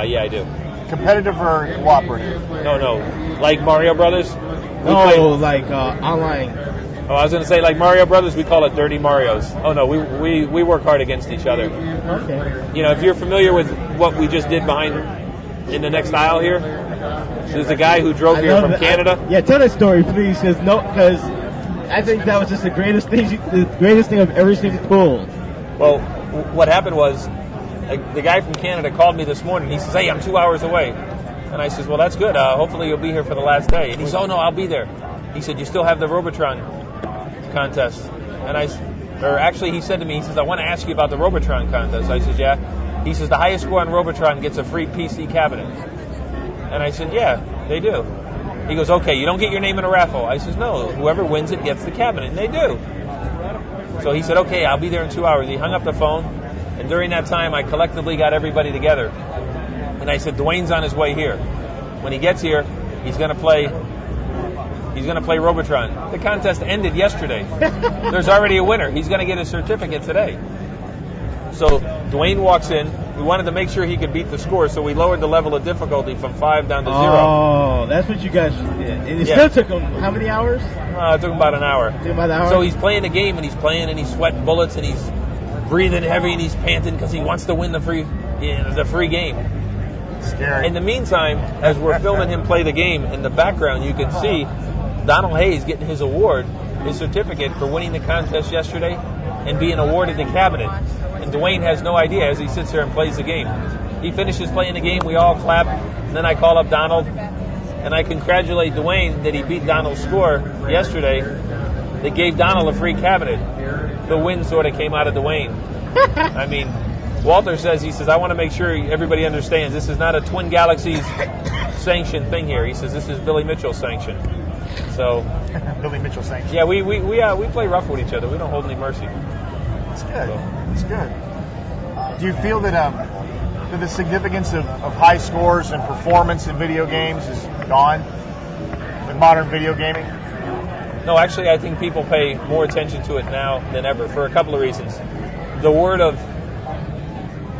Yeah, I do. Competitive or cooperative? No. Like Mario Brothers? Online. Oh, I was going to say, like Mario Brothers, we call it Dirty Marios. Oh, no, we work hard against each other. Okay. If you're familiar with what we just did behind in the next aisle here, there's a guy who drove here from Canada. Tell that story, please, because I think that was just the greatest thing I've ever seen pulled. Well, what happened was, the guy from Canada called me this morning. He says, "Hey, I'm 2 hours away." And I says, "Well, that's good. Hopefully you'll be here for the last day." And he said, "Oh, no, I'll be there." He said, "You still have the Robotron contest?" And he said to me, he says, "I want to ask you about the Robotron contest." I said, "Yeah." He says, "The highest score on Robotron gets a free PC cabinet." And I said, "Yeah, they do." He goes, "Okay, you don't get your name in a raffle." I says, "No, whoever wins it gets the cabinet." And they do. So he said, "Okay, I'll be there in 2 hours." He hung up the phone, and And during that time, I collectively got everybody together. And I said, Dwayne's on his way here. When he gets here, he's going to play Robotron. The contest ended yesterday. There's already a winner. He's going to get his certificate today. So Dwayne walks in. We wanted to make sure he could beat the score, so we lowered the level of difficulty from 5 down to 0. Oh, that's what you guys did. And it still took him how many hours? It took him about an hour. So he's playing the game, and he's playing, and he's sweating bullets, and he's breathing heavy, and he's panting because he wants to win the free game. Scary. In the meantime, as we're filming him play the game, in the background you can see Donald Hayes getting his award, his certificate for winning the contest yesterday and being awarded the cabinet. And Dwayne has no idea as he sits there and plays the game. He finishes playing the game, we all clap, and then I call up Donald, and I congratulate Dwayne that he beat Donald's score yesterday. They gave Donald a free cabinet. The win sort of came out of Dwayne. I mean, Walter says, I want to make sure everybody understands this is not a Twin Galaxies sanctioned thing here. He says this is Billy Mitchell sanctioned. So Billy Mitchell sanctioned. Yeah, we play rough with each other. We don't hold any mercy. That's good. That's good. Do you feel that the significance of high scores and performance in video games is gone with modern video gaming? No, actually, I think people pay more attention to it now than ever for a couple of reasons. The word of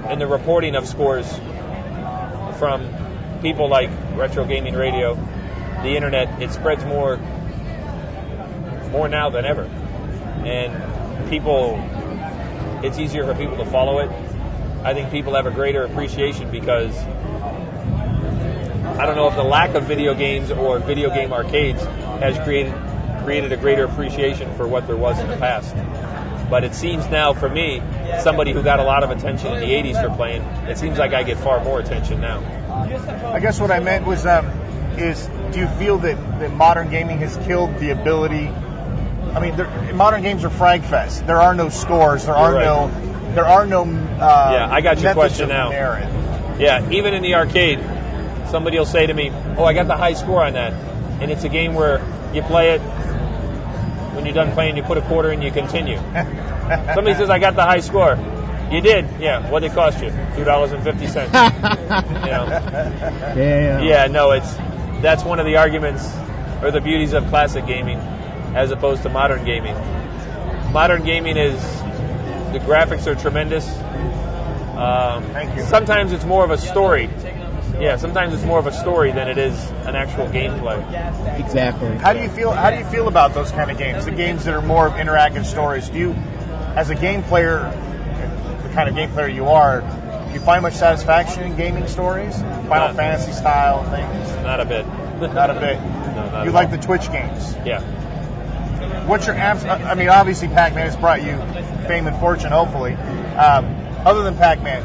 and the reporting of scores from people like Retro Gaming Radio, the internet, it spreads more now than ever. And it's easier for people to follow it. I think people have a greater appreciation because I don't know if the lack of video games or video game arcades has created a greater appreciation for what there was in the past. But it seems now, for me, somebody who got a lot of attention in the 80s for playing, it seems like I get far more attention now. I guess what I meant was, do you feel that modern gaming has killed the ability? I mean, modern games are frag fest. There are no scores. There are no. Yeah, I got your question now. Merit. Yeah, even in the arcade, somebody will say to me, "Oh, I got the high score on that," and it's a game where you play it. When you're done playing, you put a quarter in, you continue. Somebody says, I got the high score. You did? Yeah. What did it cost you? $2.50. Yeah, no, that's one of the arguments or the beauties of classic gaming as opposed to modern gaming. Modern gaming is, the graphics are tremendous. Thank you. Sometimes it's more of a story. Yeah, sometimes it's more of a story than it is an actual gameplay. Exactly. How do you feel about those kind of games? The games that are more of interactive stories. Do you, as a game player, the kind of game player you are, do you find much satisfaction in gaming stories? Final Fantasy style things? Not a bit. Not a bit. No, not you like the Twitch games? Yeah. What's your I mean, obviously Pac Man has brought you fame and fortune, hopefully. Other than Pac Man,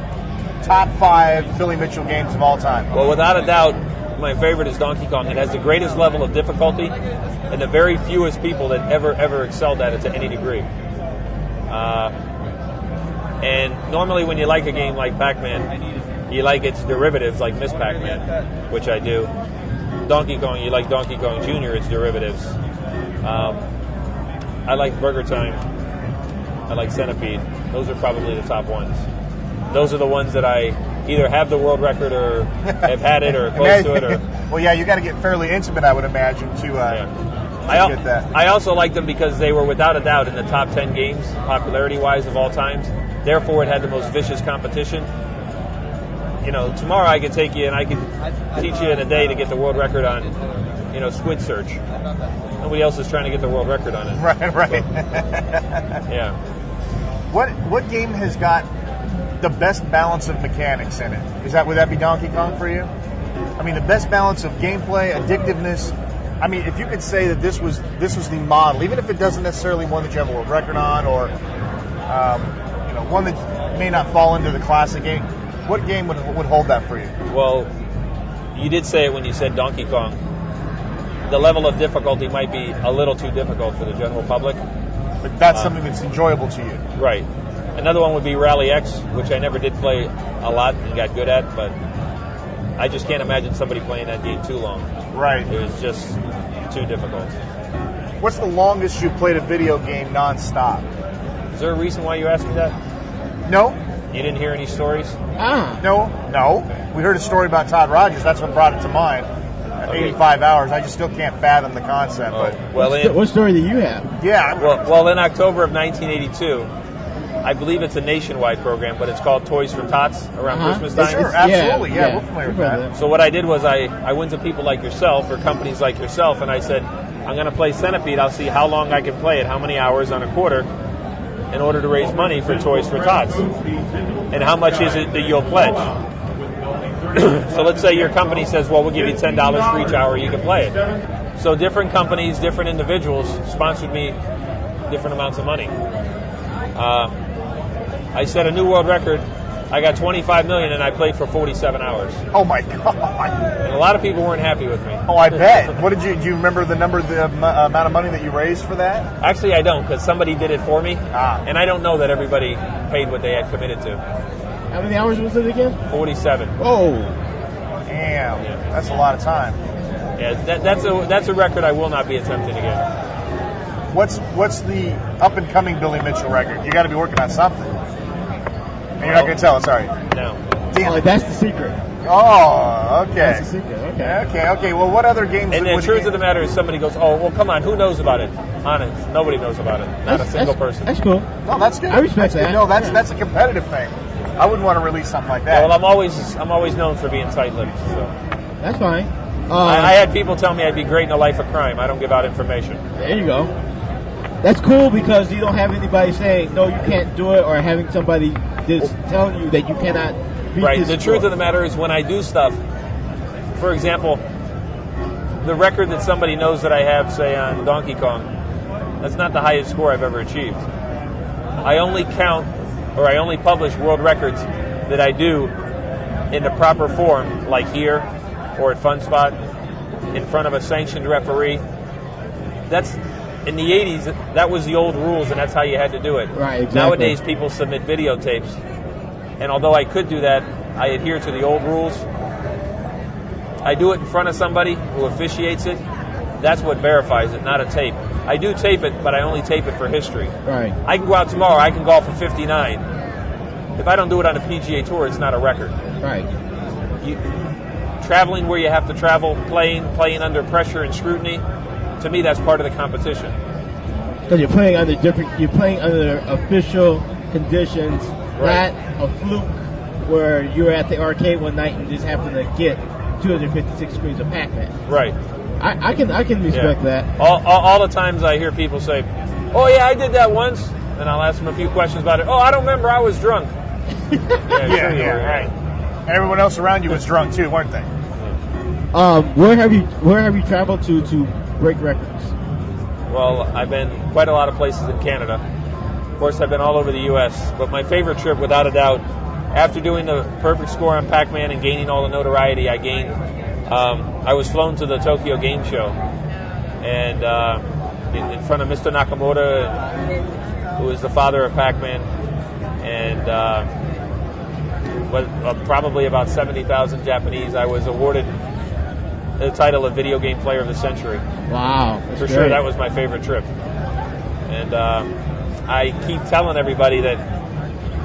top 5 Billy Mitchell games of all time. Well, without a doubt, my favorite is Donkey Kong. It has the greatest level of difficulty and the very fewest people that ever excelled at it to any degree. And normally when you like a game like Pac Man, you like its derivatives like Miss Pac Man, which I do. Donkey Kong, you like Donkey Kong Jr., its derivatives. I like Burger Time. I like Centipede. Those are probably the top ones. Those are the ones that I either have the world record or have had it or close to it. Well, yeah, you got to get fairly intimate, I would imagine, to get that. I also like them because they were without a doubt in the top 10 games, popularity-wise, of all times. Therefore, it had the most vicious competition. You know, tomorrow I could take you and I could teach you in a day to get the world record on, Squid Search. Nobody else is trying to get the world record on it. Right. So, yeah. What game has got the best balance of mechanics in it? Would that be Donkey Kong for you? I mean, the best balance of gameplay, addictiveness. I mean, if you could say that this was the model, even if it doesn't necessarily one that you have a world record on, or one that may not fall into the classic game, what game would hold that for you? Well, you did say it when you said Donkey Kong. The level of difficulty might be a little too difficult for the general public. But that's something that's enjoyable to you. Right. Another one would be Rally X, which I never did play a lot and got good at, but I just can't imagine somebody playing that game too long. Right. It was just too difficult. What's the longest you played a video game non-stop? Is there a reason why you asked me that? No. You didn't hear any stories? No. We heard a story about Todd Rogers. That's what brought it to mind. 85 hours. I just still can't fathom the concept. Oh, But well, what story do you have? yeah. well, in October of 1982, I believe it's a nationwide program, but it's called Toys for Tots around Christmas time. Sure, absolutely. Yeah, we're familiar with that. So what I did was I went to people like yourself or companies like yourself, and I said, I'm going to play Centipede. I'll see how long I can play it, how many hours on a quarter, in order to raise money for Toys for Tots. And how much is it that you'll pledge? So let's say your company says, well, we'll give you $10 for each hour you can play it. So different companies, different individuals sponsored me different amounts of money. I set a new world record. I got 25 million and I played for 47 hours. Oh my God! And a lot of people weren't happy with me. Oh, I bet. What did you? Do you remember the amount of money that you raised for that? Actually, I don't, because somebody did it for me, Ah. and I don't know that everybody paid what they had committed to. How many hours was it again? 47. Oh, Damn, that's a lot of time. Yeah, that's a record I will not be attempting again. What's the up and coming Billy Mitchell record? You got to be working on something. And you're not going to tell us, are you? No. Damn it. that's the secret. Oh, okay. That's the secret. Okay. Okay. Well, what other games? And the truth of the matter is, somebody goes, "Oh, well, come on, who knows about it?" Honest, nobody knows about it. Not a single person. That's cool. No, that's good. I respect that. No, that's a competitive thing. I wouldn't want to release something like that. Well, I'm always known for being tight-lipped. So. That's fine. I had people tell me I'd be great in a life of crime. I don't give out information. There you go. That's cool because you don't have anybody saying, no, you can't do it, or having somebody just telling you that you cannot beat Right. this The truth of the matter is, when I do stuff, for example, the record that somebody knows that I have, say, on Donkey Kong, that's not the highest score I've ever achieved. I only publish world records that I do in the proper form, like here or at Fun Spot, in front of a sanctioned referee. That's in the 80s. That was the old rules, and that's how you had to do it. Right. Exactly. Nowadays, people submit videotapes, and although I could do that, I adhere to the old rules. I do it in front of somebody who officiates it. That's what verifies it, not a tape. I do tape it, but I only tape it for history. Right. I can go out tomorrow. I can golf for 59. If I don't do it on a PGA Tour, it's not a record. Right. Traveling where you have to travel, playing under pressure and scrutiny, to me, that's part of the competition. Because you're playing under official conditions, Right. not a fluke where you were at the arcade one night and just happened to get 256 screens of Pac Man. Right. I can respect that. All the times I hear people say, "Oh yeah, I did that once," and I'll ask them a few questions about it. "Oh, I don't remember. I was drunk." Yeah, right. And everyone else around you was drunk too, weren't they? Where have you traveled to break records? Well, I've been quite a lot of places in Canada. Of course, I've been all over the U.S., but my favorite trip, without a doubt, after doing the perfect score on Pac Man and gaining all the notoriety I gained, I was flown to the Tokyo Game Show, and in front of Mr. Nakamura, who is the father of Pac Man, and probably about 70,000 Japanese, I was awarded the title of Video Game Player of the Century. Wow. For sure, that was my favorite trip. And I keep telling everybody that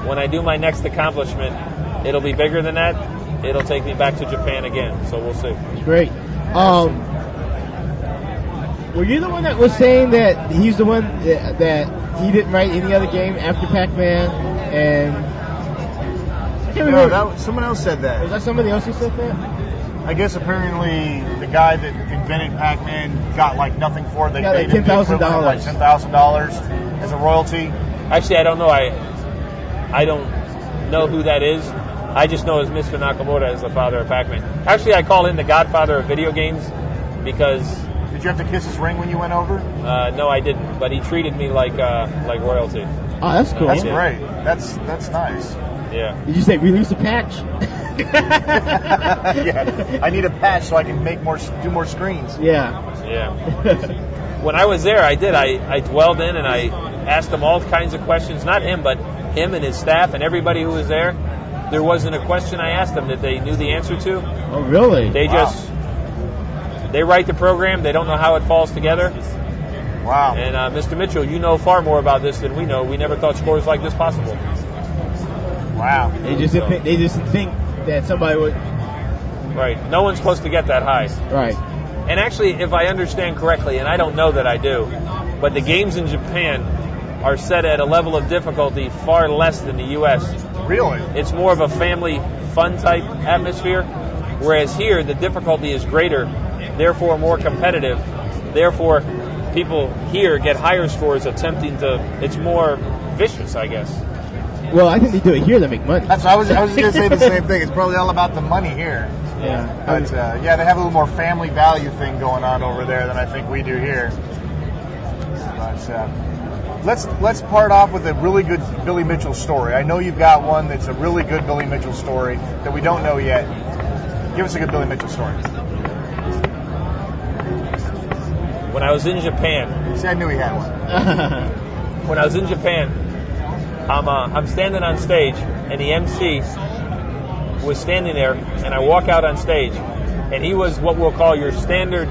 when I do my next accomplishment, it'll be bigger than that. It'll take me back to Japan again, so we'll see. Great. Were you the one that was saying that he's the one that he didn't write any other game after Pac Man? And I can't remember. Someone else said that. Was that somebody else who said that? I guess apparently the guy that invented Pac Man got like nothing for it. They got like paid him the $10,000. equivalent of like $10,000 as a royalty. Actually, I don't know. I don't know who that is. I just know as Mr. Nakamura as the father of Pac Man. Actually, I call him the godfather of video games because. Did you have to kiss his ring when you went over? No, I didn't. But he treated me like royalty. Oh, that's cool. That's great. That's nice. Yeah. Did you say release a patch? Yeah. I need a patch so I can do more screens. Yeah. Yeah. When I was there, I did. I dwelled in and I asked him all kinds of questions. Not him, but him and his staff and everybody who was there. There wasn't a question I asked them that they knew the answer to. Oh, really? They they write the program. They don't know how it falls together. Wow. And Mr. Mitchell, you know far more about this than we know. We never thought scores like this possible. Wow. They just didn't think that somebody would. Right. No one's supposed to get that high. Right. And actually, if I understand correctly, and I don't know that I do, but the games in Japan are set at a level of difficulty far less than the U.S. Really? It's more of a family fun type atmosphere, whereas here the difficulty is greater, therefore more competitive, therefore people here get higher scores attempting to, it's more vicious, I guess. Well, I think they do it here to make money. That's what I was just going to say the same thing. It's probably all about the money here. Yeah. But yeah, they have a little more family value thing going on over there than I think we do here. But let's part off with a really good Billy Mitchell story. I know you've got one that's a really good Billy Mitchell story that we don't know yet. Give us a good Billy Mitchell story. When I was in Japan, See, I knew he had one. when I was in Japan, I'm standing on stage, and the MC was standing there, and I walk out on stage, and he was what we'll call your standard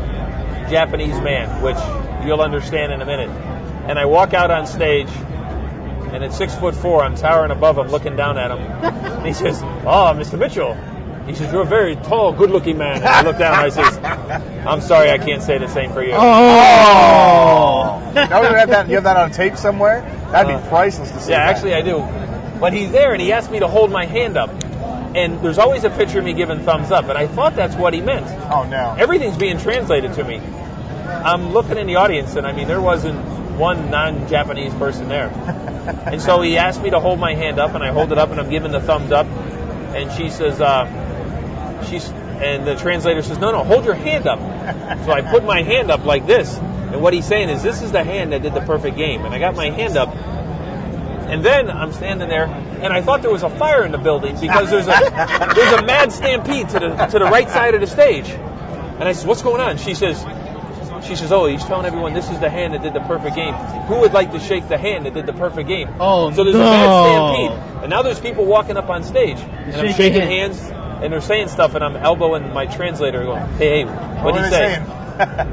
Japanese man, which you'll understand in a minute. And I walk out on stage, and at 6'4", I'm towering above him, looking down at him. And he says, "Oh, Mr. Mitchell." He says, "You're a very tall, good-looking man." And I look down, and I says, "I'm sorry, I can't say the same for you." Oh! No, you have that on tape somewhere? That'd be priceless to see. Yeah, that. actually I do. But he's there, and he asked me to hold my hand up. And there's always a picture of me giving thumbs up, and I thought that's what he meant. Oh, no. Everything's being translated to me. I'm looking in the audience, and I mean, there wasn't one non-Japanese person there. And so he asked me to hold my hand up, and I hold it up, and I'm giving the thumbs up. And she says, and the translator says, no, hold your hand up. So I put my hand up like this. And what he's saying is, this is the hand that did the perfect game. And I got my hand up. And then I'm standing there, and I thought there was a fire in the building because there's a mad stampede to the right side of the stage. And I said, "What's going on?" She says, "Oh, he's telling everyone this is the hand that did the perfect game. Who would like to shake the hand that did the perfect game?" Oh, so there's a mad stampede, and now there's people walking up on stage, and I'm shaking hands, and they're saying stuff, and I'm elbowing my translator, going, "Hey, what did he say?"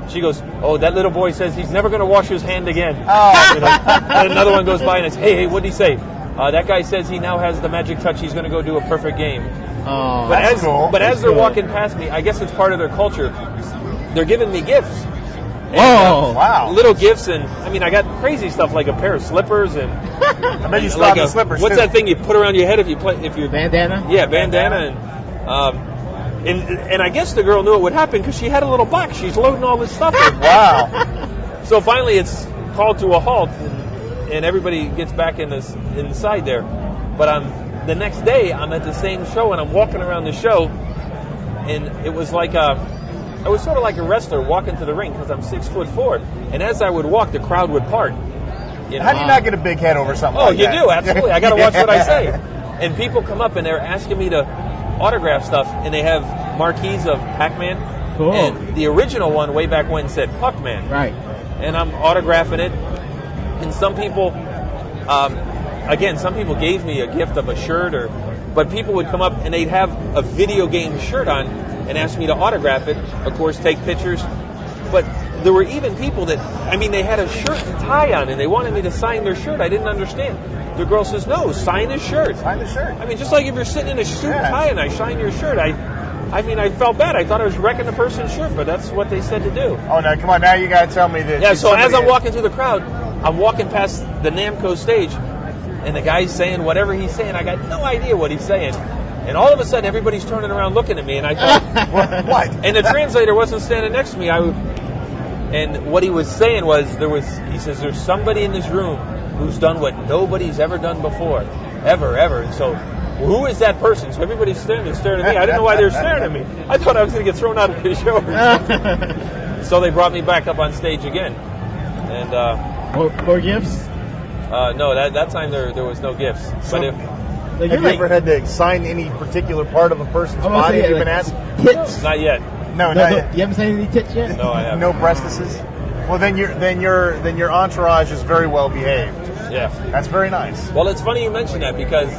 She goes, "Oh, that little boy says he's never going to wash his hand again." Oh. You know? And another one goes by and it's, hey, what did he say? That guy says he now has the magic touch. He's going to go do a perfect game. Oh, that's cool. But as they're walking past me, I guess it's part of their culture. They're giving me gifts. And, wow. Little gifts, and I mean, I got crazy stuff like a pair of slippers and. I bet you still like have the slippers. What's too. that thing you put around your head if you bandana? Yeah, bandana. And I guess the girl knew it would happen because she had a little box. She's loading all this stuff in. Wow. So finally it's called to a halt, and everybody gets back inside there. But the next day, I'm at the same show, and I'm walking around the show, and it was like I was sort of like a wrestler walking to the ring because I'm 6'4", and as I would walk, the crowd would part. You know? How do you not get a big head over something Oh, like you that? do, absolutely. I got to watch what I say. And people come up, and they're asking me to autograph stuff, and they have marquees of Pac Man. Cool. And the original one way back when said Pac Man. Right. And I'm autographing it. And some people, some people gave me a gift of a shirt, but people would come up and they'd have a video game shirt on and ask me to autograph it. Of course, take pictures. But there were even people that, they had a shirt and tie on, and they wanted me to sign their shirt. I didn't understand. The girl says, "No, sign his shirt." Sign the shirt. Just like if you're sitting in a suit and tie and I shine your shirt, I felt bad. I thought I was wrecking the person's shirt, but that's what they said to do. Oh, no, come on. Now you got to tell me that. Yeah, so as I'm walking through the crowd, I'm walking past the Namco stage, and the guy's saying whatever he's saying. I got no idea what he's saying. And all of a sudden, everybody's turning around looking at me, and I thought, what? And the translator wasn't standing next to me. And what he was saying was, he says, there's somebody in this room who's done what nobody's ever done before. Ever. And so, who is that person? So everybody's staring at me. I didn't know why they were staring at me. I thought I was going to get thrown out of the show. So they brought me back up on stage again. And more gifts? No, that time there was no gifts. But if have you ever had to sign any particular part of a person's body? Have you been asked? Tits? Not yet. No, not yet. You haven't signed any tits yet? No, I haven't. No breastises? Well, then your entourage is very well behaved. Yeah. That's very nice. Well, it's funny you mention that because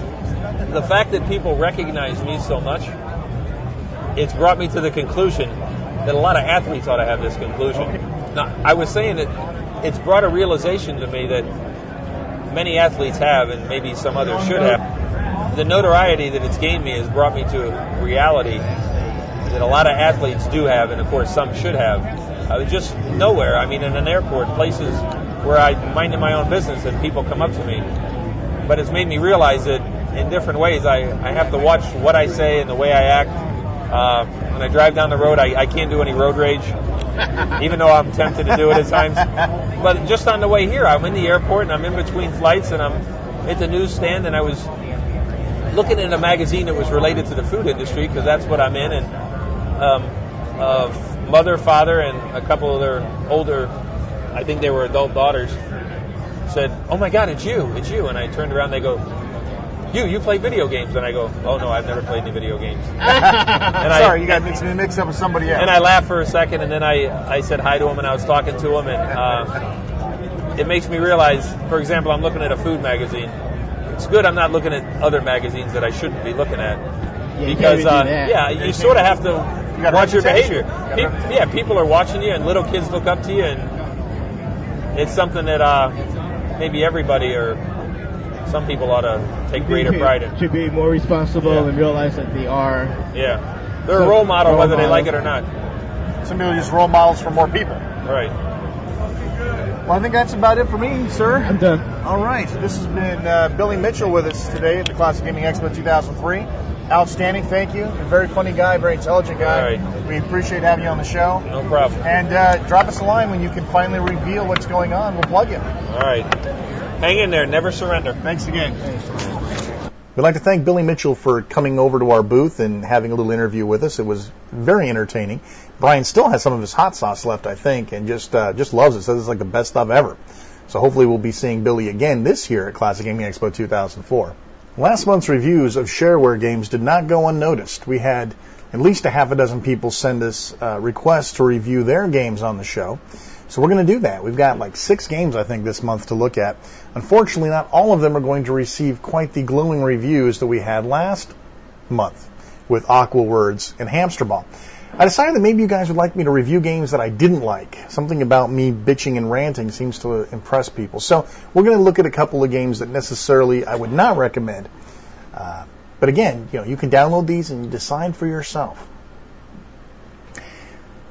the fact that people recognize me so much, it's brought me to the conclusion that a lot of athletes ought to have this conclusion. Okay. Now, I was saying that it's brought a realization to me that many athletes have, and maybe some others should have. the notoriety that it's gained me has brought me to a reality that a lot of athletes do have, and of course some should have. Just nowhere. I mean, in an airport, places where I'm minding my own business and people come up to me. But it's made me realize that in different ways I have to watch what I say and the way I act. When I drive down the road, I can't do any road rage, even though I'm tempted to do it at times. But just on the way here, I'm in the airport and I'm in between flights and I'm at the newsstand and I was looking at a magazine that was related to the food industry because that's what I'm in. And mother, father, and a couple of their older, I think they were adult daughters, said, "Oh my God, it's you. And I turned around, they go, You play video games?" And I go, "Oh no, I've never played any video games." Sorry, you got mixed up with somebody else. And I laughed for a second, and then I said hi to him, and I was talking to him, and it makes me realize, for example, I'm looking at a food magazine. It's good I'm not looking at other magazines that I shouldn't be looking at. Because, you sort of have to watch your behavior. People are watching you, and little kids look up to you, and it's something that maybe everybody or some people ought to take greater pride in. Should be more responsible and realize that they are. Yeah. They're a role model whether they like it or not. Some people are just role models for more people. Right. Well, I think that's about it for me, sir. I'm done. All right. This has been Billy Mitchell with us today at the Classic Gaming Expo 2003. Outstanding. Thank you. A very funny guy, very intelligent guy. All right. We appreciate having you on the show. No problem. And drop us a line when you can finally reveal what's going on. We'll plug you. All right. Hang in there. Never surrender. Thanks again. We'd like to thank Billy Mitchell for coming over to our booth and having a little interview with us. It was very entertaining. Brian still has some of his hot sauce left, I think, and just loves it. Says it's like the best stuff ever. So hopefully we'll be seeing Billy again this year at Classic Gaming Expo 2004. Last month's reviews of shareware games did not go unnoticed. We had at least a half a dozen people send us requests to review their games on the show. So we're going to do that. We've got like 6 games, I think, this month to look at. Unfortunately, not all of them are going to receive quite the glowing reviews that we had last month with Aqua Words and Hamster Ball. I decided that maybe you guys would like me to review games that I didn't like. Something about me bitching and ranting seems to impress people. So we're going to look at a couple of games that necessarily I would not recommend. But again, you can download these and decide for yourself.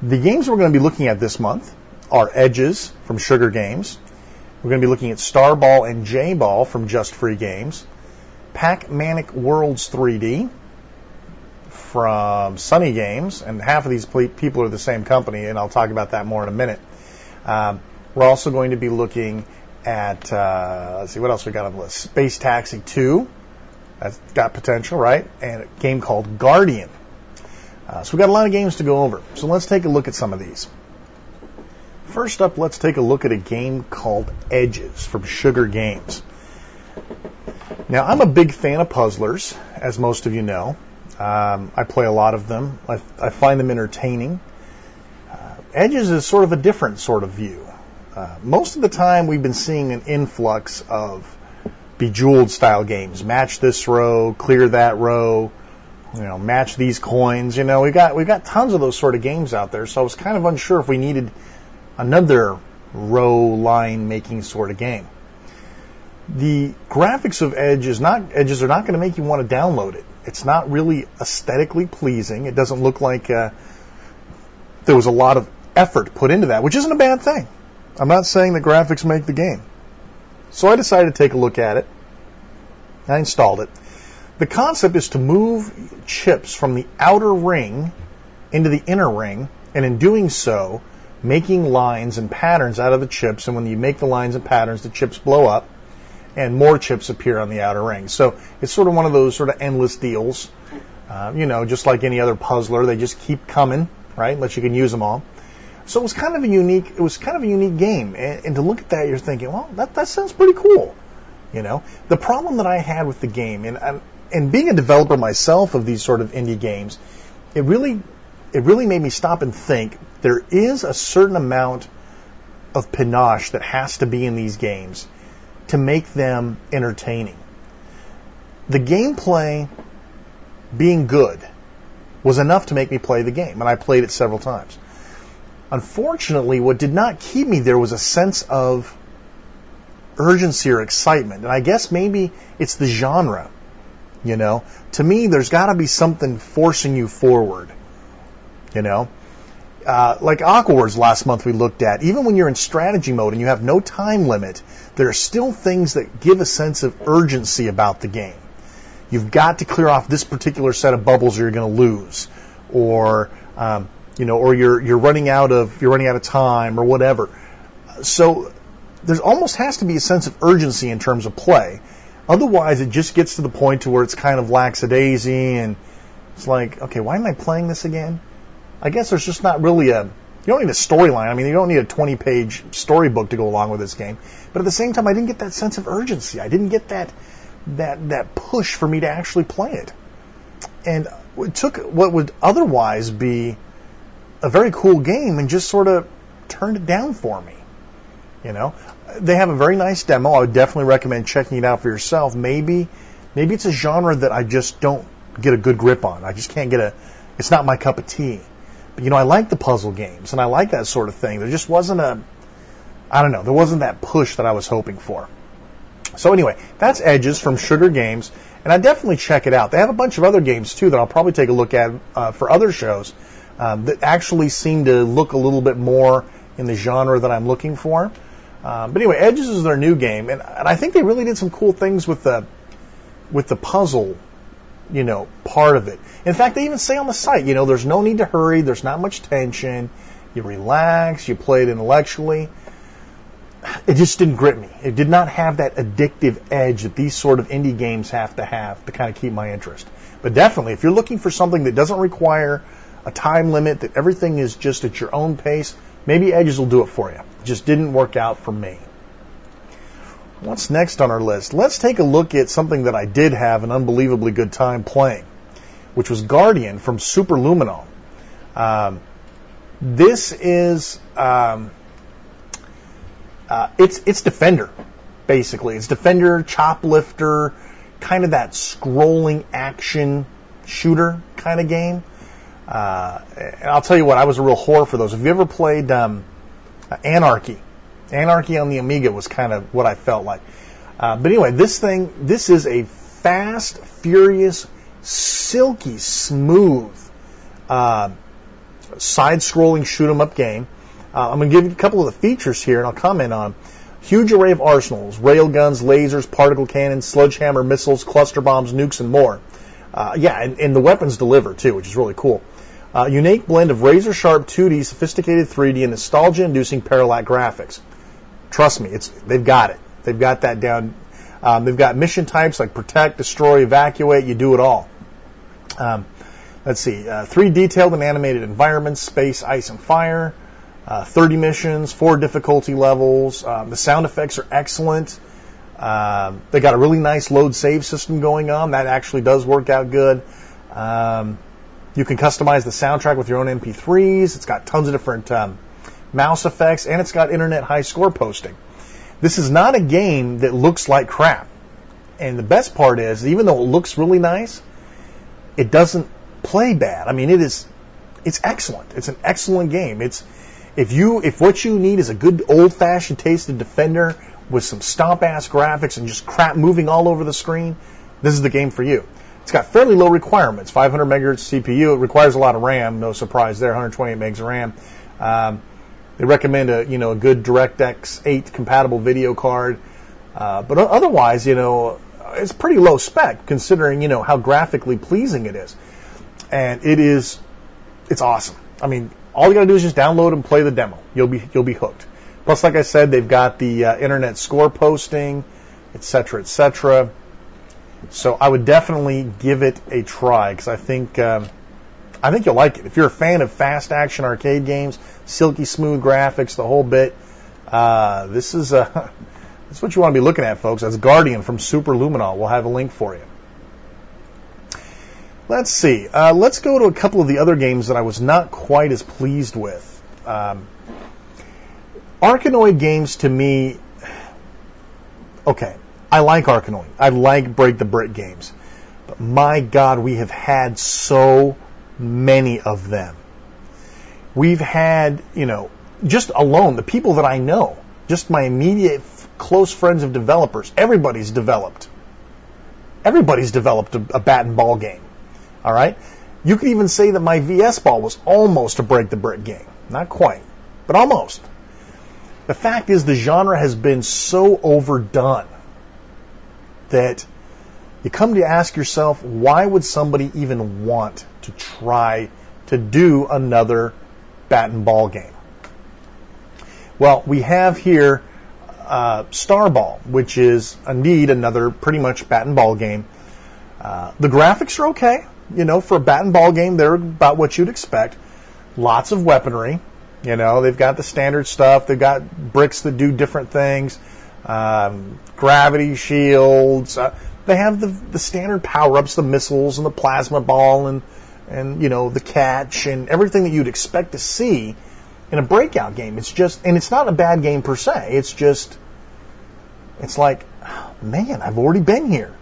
The games we're going to be looking at this month are Edges from Sugar Games. We're going to be looking at Star Ball and J-Ball from Just Free Games. Pac Manic Worlds 3D from Sunny Games, and half of these people are the same company, and I'll talk about that more in a minute. We're also going to be looking at, let's see, what else we got on the list? Space Taxi 2. That's got potential, right? And a game called Guardian. So we've got a lot of games to go over. So let's take a look at some of these. First up, let's take a look at a game called Edges from Sugar Games. Now, I'm a big fan of puzzlers, as most of you know. I play a lot of them. I find them entertaining. Edges is sort of a different sort of view. Most of the time, we've been seeing an influx of Bejeweled-style games. Match this row, clear that row, match these coins. We've got tons of those sort of games out there, so I was kind of unsure if we needed another row line making sort of game. The graphics of Edges are not going to make you want to download it. It's not really aesthetically pleasing. It doesn't look like there was a lot of effort put into that, which isn't a bad thing. I'm not saying the graphics make the game. So I decided to take a look at it. I installed it. The concept is to move chips from the outer ring into the inner ring, and in doing so, making lines and patterns out of the chips, and when you make the lines and patterns, the chips blow up, and more chips appear on the outer ring. So it's sort of one of those sort of endless deals. Just like any other puzzler, they just keep coming, right? Unless you can use them all. So it was kind of a unique game. And to look at that, you're thinking, well, that sounds pretty cool. The problem that I had with the game, and being a developer myself of these sort of indie games, it really made me stop and think. There is a certain amount of panache that has to be in these games to make them entertaining. The gameplay being good was enough to make me play the game, and I played it several times. Unfortunately, what did not keep me there was a sense of urgency or excitement, and I guess maybe it's the genre. You know, to me, there's got to be something forcing you forward. You know, like Aqua Wars last month we looked at. Even when you're in strategy mode and you have no time limit, there are still things that give a sense of urgency about the game. You've got to clear off this particular set of bubbles or you're going to lose, or you know, or you're running out of time or whatever. So there's almost has to be a sense of urgency in terms of play. Otherwise, it just gets to the point to where it's kind of lackadaisy, and it's like, okay, why am I playing this again? I guess there's just not really you don't need a storyline. I mean, you don't need a 20-page storybook to go along with this game. But at the same time, I didn't get that sense of urgency. I didn't get that push for me to actually play it. And it took what would otherwise be a very cool game and just sort of turned it down for me. You know, they have a very nice demo. I would definitely recommend checking it out for yourself. Maybe it's a genre that I just don't get a good grip on. I just can't get it's not my cup of tea. But, you know, I like the puzzle games and I like that sort of thing. There just wasn't there wasn't that push that I was hoping for. So anyway, that's Edges from Sugar Games, and I definitely check it out. They have a bunch of other games too that I'll probably take a look at for other shows that actually seem to look a little bit more in the genre that I'm looking for. But anyway, Edges is their new game, and I think they really did some cool things with the puzzle, you know, part of it. In fact, they even say on the site, you know, there's no need to hurry, there's not much tension, you relax, you play it intellectually. It just didn't grip me. It did not have that addictive edge that these sort of indie games have to kind of keep my interest. But definitely, if you're looking for something that doesn't require a time limit, that everything is just at your own pace, maybe Edges will do it for you. It just didn't work out for me. What's next on our list? Let's take a look at something that I did have an unbelievably good time playing, which was Guardian from Super Luminol. This is it's Defender, basically. It's Defender, Choplifter, kind of that scrolling action shooter kind of game. And I'll tell you what, I was a real whore for those. Have you ever played Anarchy? Anarchy on the Amiga was kind of what I felt like. But anyway, this is a fast, furious, silky smooth side-scrolling shoot-'em-up game. I'm going to give you a couple of the features here, and I'll comment on. Huge array of arsenals, railguns, lasers, particle cannons, sledgehammer missiles, cluster bombs, nukes, and more. And the weapons deliver, too, which is really cool. Unique blend of razor-sharp 2D, sophisticated 3D, and nostalgia-inducing parallax graphics. Trust me, they've got it. They've got that down. They've got mission types like protect, destroy, evacuate. You do it all. Let's see. 3 detailed and animated environments, space, ice, and fire. 30 missions, 4 difficulty levels. The sound effects are excellent. They got a really nice load save system going on. That actually does work out good. You can customize the soundtrack with your own MP3s. It's got tons of different mouse effects, and it's got internet high score posting. This is not a game that looks like crap. And the best part is, even though it looks really nice, it doesn't play bad. I mean, it's excellent. It's an excellent game. If what you need is a good old-fashioned tasted Defender with some stomp-ass graphics and just crap moving all over the screen, this is the game for you. It's got fairly low requirements, 500 megahertz CPU. It requires a lot of RAM, no surprise there, 128 megs of RAM. They recommend a good DirectX 8 compatible video card, but otherwise, it's pretty low spec considering how graphically pleasing it is, and it's awesome. I mean, all you gotta do is just download and play the demo. You'll be hooked. Plus, like I said, they've got the internet score posting, etc., etc. So I would definitely give it a try because I think you'll like it. If you're a fan of fast action arcade games, silky smooth graphics, the whole bit, this is what you want to be looking at, folks. That's Guardian from Super Luminol. We'll have a link for you. Let's see. Let's go to a couple of the other games that I was not quite as pleased with. Arkanoid games, to me, okay, I like Arkanoid. I like Break the Brick games. But my God, we have had so many of them. We've had, just alone, the people that I know, just my immediate close friends of developers, everybody's developed Everybody's developed a bat and ball game. All right? You could even say that my VS Ball was almost a break-the-brick game. Not quite, but almost. The fact is the genre has been so overdone that you come to ask yourself, why would somebody even want to try to do another bat and ball game? Well, we have here Starball, which is indeed another pretty much bat and ball game. The graphics are okay. You know, for a bat and ball game, they're about what you'd expect. Lots of weaponry. You know, they've got the standard stuff. They've got bricks that do different things. Gravity shields. They have the standard power-ups, the missiles and the plasma ball and you know, the catch and everything that you'd expect to see in a breakout game. It's just, and it's not a bad game per se. It's just, it's like, oh, man, I've already been here.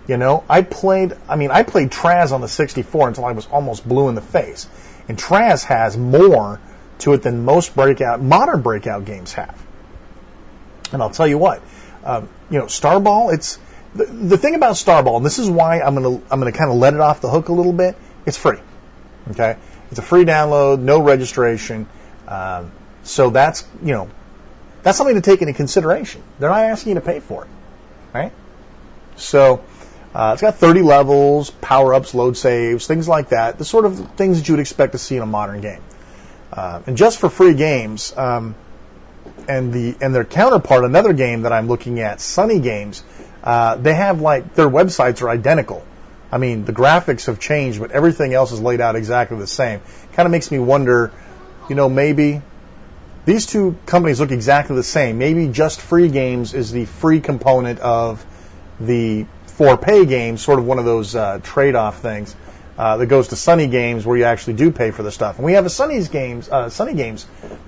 You know, I played Traz on the 64 until I was almost blue in the face. And Traz has more to it than most modern breakout games have. And I'll tell you what, you know, Starball, it's the thing about Starball, and this is why I'm gonna kind of let it off the hook a little bit. It's free, okay? It's a free download, no registration, so that's, you know, that's something to take into consideration. They're not asking you to pay for it, right? So it's got 30 levels, power-ups, load saves, things like that. The sort of things that you would expect to see in a modern game. And just for free games, and their counterpart, another game that I'm looking at, Sunny Games, they have, like, their websites are identical. I mean, the graphics have changed, but everything else is laid out exactly the same. Kind of makes me wonder, you know, maybe these two companies look exactly the same. Maybe Just Free Games is the free component of the for-pay games, sort of one of those trade-off things that goes to Sunny Games where you actually do pay for the stuff. And we have a Sunny Games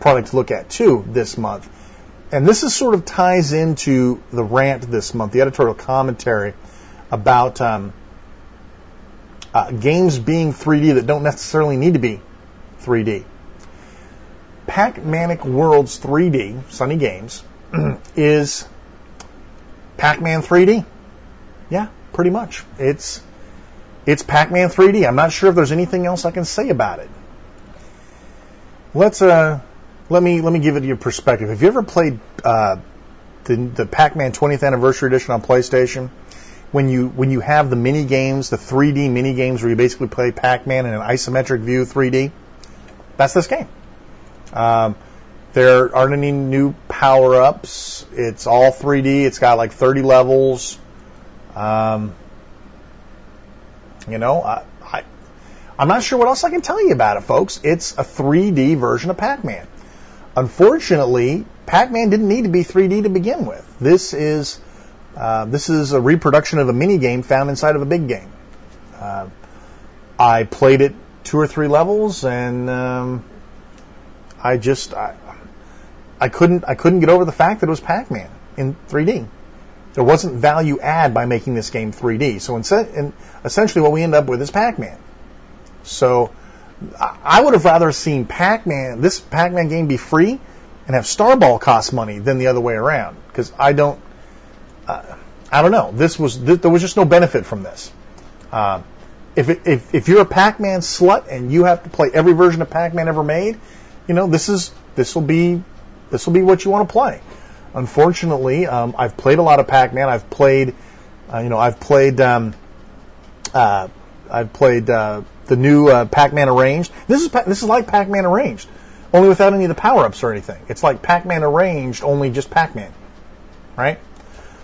product to look at, too, this month. And this is sort of ties into the rant this month, the editorial commentary about games being 3D that don't necessarily need to be 3D. Pac-Manic Worlds 3D, Sunny Games, is Pac Man 3D. Yeah, pretty much. It's Pac Man 3D. I'm not sure if there's anything else I can say about it. Let me give it your perspective. Have you ever played the Pac Man 20th Anniversary Edition on PlayStation? When you have the mini games, the 3D mini games where you basically play Pac Man in an isometric view 3D, that's this game. There aren't any new power-ups. It's all 3D. It's got like 30 levels. You know, I'm not sure what else I can tell you about it, folks. It's a 3D version of Pac-Man. Unfortunately, Pac-Man didn't need to be 3D to begin with. This is a reproduction of a mini game found inside of a big game. I played it 2 or 3 levels, and I couldn't get over the fact that it was Pac-Man in 3D. There wasn't value add by making this game 3D. So essentially what we end up with is Pac-Man. So I would have rather seen this Pac-Man game be free and have Starball cost money than the other way around. Because I don't know. There was just no benefit from this. If you're a Pac-Man slut and you have to play every version of Pac-Man ever made, you know, this will be what you want to play. Unfortunately, I've played a lot of Pac-Man. I've played the new Pac-Man Arranged. This is like Pac-Man Arranged, only without any of the power-ups or anything. It's like Pac-Man Arranged, only just Pac-Man, right?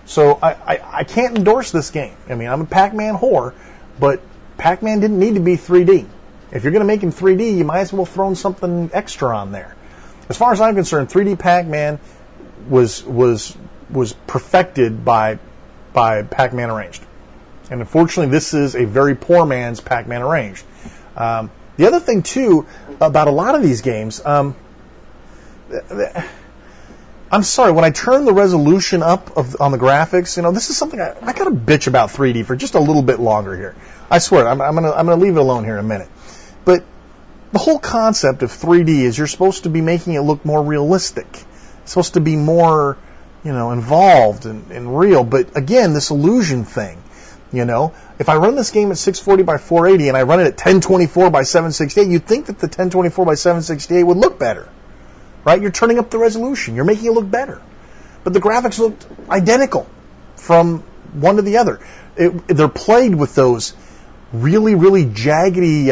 So I can't endorse this game. I mean, I'm a Pac-Man whore, but Pac-Man didn't need to be 3D. If you're going to make him 3D, you might as well throw something extra on there. As far as I'm concerned, 3D Pac-Man was perfected by Pac-Man Arranged. And unfortunately, this is a very poor man's Pac-Man Arranged. The other thing, too, about a lot of these games, I'm sorry, when I turn the resolution up on the graphics, you know, this is something I got to bitch about 3D for just a little bit longer here. I swear, I'm gonna leave it alone here in a minute. But the whole concept of 3D is you're supposed to be making it look more realistic. It's supposed to be more, you know, involved and real. But again, this illusion thing, You know, if I run this game at 640 by 480 and I run it at 1024 by 768, you'd think that the 1024 by 768 would look better, right? You're turning up the resolution. You're making it look better. But the graphics looked identical from one to the other. They're plagued with those really, really jaggedy,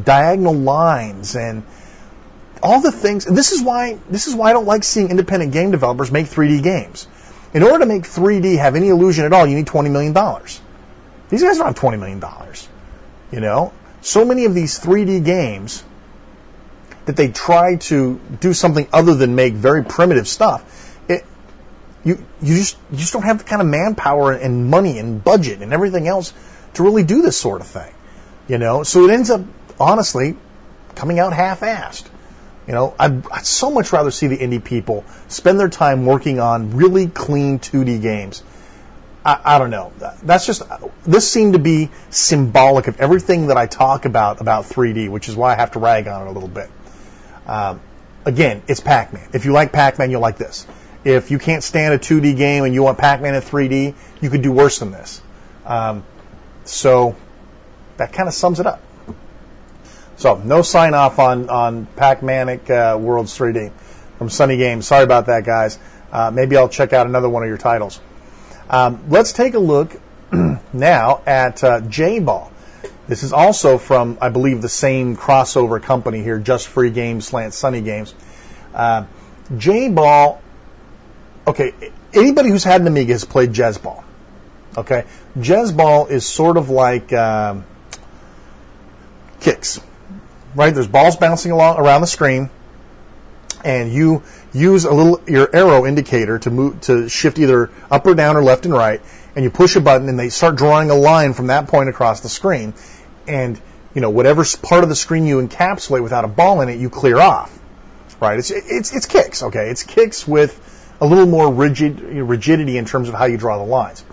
diagonal lines and all the things. And this is why I don't like seeing independent game developers make 3D games. In order to make 3D have any illusion at all, you need $20 million. These guys don't have $20 million. You know, so many of these 3D games that they try to do something other than make very primitive stuff. You just don't have the kind of manpower and money and budget and everything else to really do this sort of thing. You know, so it ends up honestly coming out half-assed. You know, I'd so much rather see the indie people spend their time working on really clean 2D games. I don't know. This seemed to be symbolic of everything that I talk about 3D, which is why I have to rag on it a little bit. Again, it's Pac Man. If you like Pac Man, you'll like this. If you can't stand a 2D game and you want Pac Man in 3D, you could do worse than this. So that kind of sums it up. So no sign off on Pac-Manic Worlds 3D from Sunny Games. Sorry about that, guys. Maybe I'll check out another one of your titles. Let's take a look now at J-Ball. This is also from, I believe, the same crossover company here, Just Free Games / Sunny Games. J-Ball, okay, anybody who's had an Amiga has played Jez-Ball. Okay, Jez-Ball is sort of like kicks, right? There's balls bouncing around the screen, and you use your arrow indicator to shift either up or down or left and right, and you push a button, and they start drawing a line from that point across the screen, and you know whatever part of the screen you encapsulate without a ball in it, you clear off, right? It's kicks, okay? It's kicks with a little more rigidity in terms of how you draw the lines.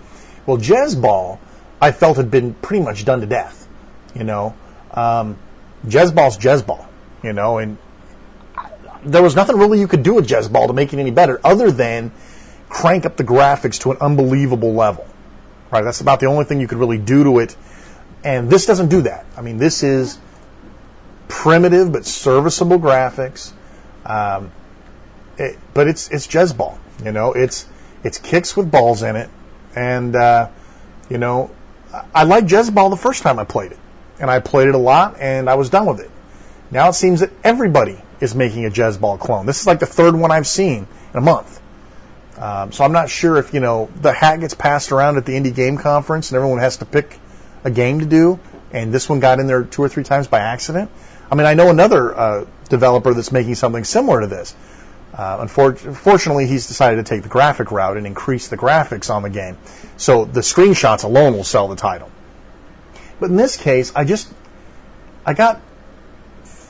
Well, Jez-Ball, I felt had been pretty much done to death, you know. Jez-Ball's Jez-Ball, you know, and there was nothing really you could do with Jez-Ball to make it any better other than crank up the graphics to an unbelievable level, right? That's about the only thing you could really do to it, and this doesn't do that. I mean, this is primitive but serviceable graphics, but it's Jez-Ball, you know. It's kicks with balls in it. And, you know, I liked Jez-Ball the first time I played it. And I played it a lot, and I was done with it. Now it seems that everybody is making a Jez-Ball clone. This is like the third one I've seen in a month. So I'm not sure if, you know, the hat gets passed around at the Indie Game Conference and everyone has to pick a game to do, and this one got in there 2 or 3 times by accident. I mean, I know another developer that's making something similar to this. Unfortunately, he's decided to take the graphic route and increase the graphics on the game. So the screenshots alone will sell the title. But in this case, I just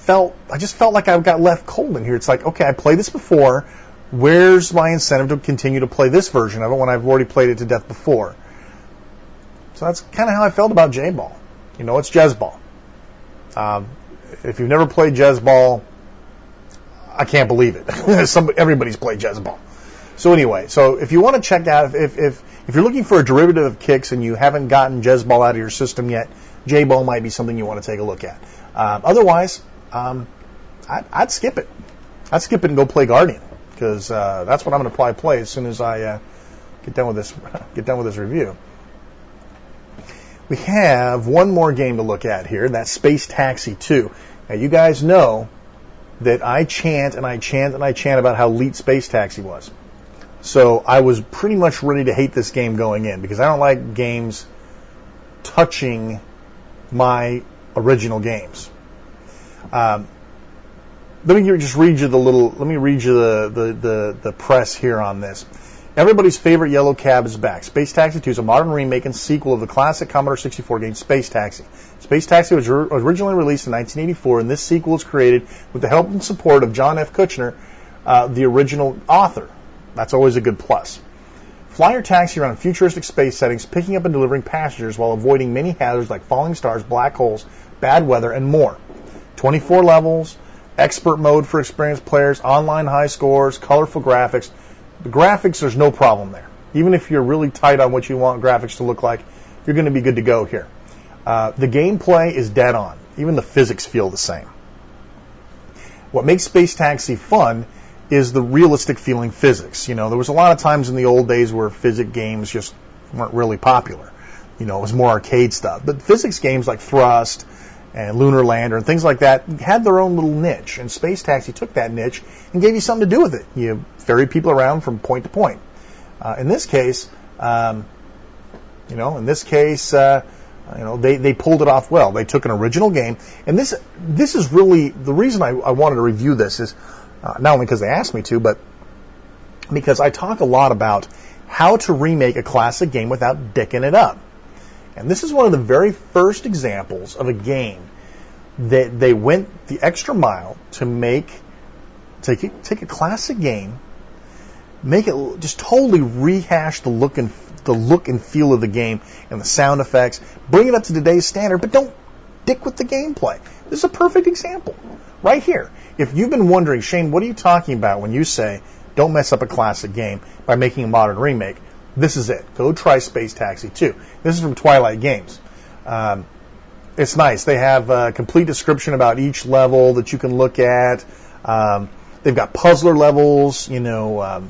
felt like I got left cold in here. It's like, okay, I played this before. Where's my incentive to continue to play this version of it when I've already played it to death before? So that's kind of how I felt about J-Ball. You know, it's Jez-Ball. If you've never played Jez-Ball, I can't believe it. Everybody's played Jez-Ball. So anyway, so if you want to check out, if you're looking for a derivative of kicks and you haven't gotten Jez-Ball out of your system yet, J-Ball might be something you want to take a look at. Otherwise, I'd skip it. I'd skip it and go play Guardian, because that's what I'm going to probably play as soon as I get done with this review. We have one more game to look at here, and that's Space Taxi 2. Now, you guys know that I chant and I chant and I chant about how elite Space Taxi was. So I was pretty much ready to hate this game going in, because I don't like games touching my original games. Let me just read you the press here on this. Everybody's favorite yellow cab is back. Space Taxi 2 is a modern remake and sequel of the classic Commodore 64 game Space Taxi. Space Taxi was originally released in 1984, and this sequel was created with the help and support of John F. Kuchner, the original author. That's always a good plus. Fly your taxi around futuristic space settings, picking up and delivering passengers while avoiding many hazards like falling stars, black holes, bad weather, and more. 24 levels, expert mode for experienced players, online high scores, colorful graphics. The graphics, there's no problem there. Even if you're really tight on what you want graphics to look like, you're going to be good to go here. The gameplay is dead on. Even the physics feel the same. What makes Space Taxi fun is the realistic feeling physics. You know, there was a lot of times in the old days where physics games just weren't really popular. You know, it was more arcade stuff. But physics games like Thrust and Lunar Lander and things like that had their own little niche. And Space Taxi took that niche and gave you something to do with it. You ferried people around from point to point. In this case, they pulled it off well. They took an original game, and this is really the reason I wanted to review this is not only because they asked me to, but because I talk a lot about how to remake a classic game without dicking it up. And this is one of the very first examples of a game that they went the extra mile to take a classic game, make it just totally rehash the look and feel of the game and the sound effects, bring it up to today's standard, but don't dick with the gameplay. This is a perfect example right here. If you've been wondering, Shane, what are you talking about when you say don't mess up a classic game by making a modern remake, this is it. Go try Space Taxi 2. This is from Twilight Games. It's nice. They have a complete description about each level that you can look at. They've got puzzler levels. You know,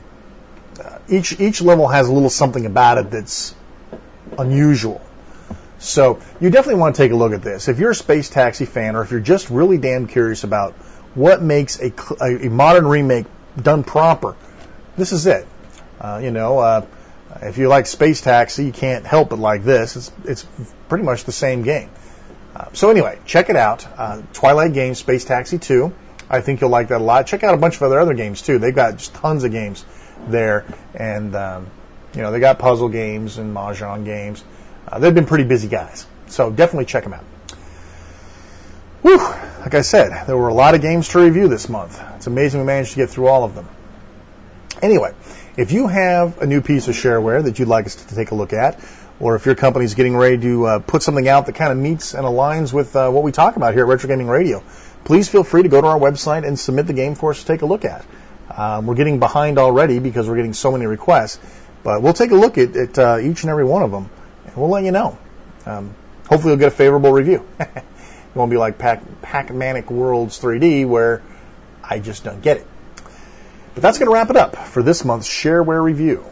each level has a little something about it that's unusual. So you definitely want to take a look at this. If you're a Space Taxi fan, or if you're just really damn curious about what makes a modern remake done proper, this is it. If you like Space Taxi, you can't help but like this. It's pretty much the same game. So anyway, check it out. Twilight Games, Space Taxi 2. I think you'll like that a lot. Check out a bunch of other games too. They've got just tons of games there, and they got puzzle games and mahjong games. They've been pretty busy guys, so definitely check them out. Whew! Like I said, there were a lot of games to review this month. It's amazing we managed to get through all of them. Anyway, if you have a new piece of shareware that you'd like us to take a look at, or if your company's getting ready to put something out that kind of meets and aligns with what we talk about here at Retro Gaming Radio, please feel free to go to our website and submit the game for us to take a look at. We're getting behind already because we're getting so many requests, but we'll take a look at each and every one of them, and we'll let you know. Hopefully you'll get a favorable review. It won't be like Pac Manic Worlds 3D where I just don't get it. But that's going to wrap it up for this month's shareware review.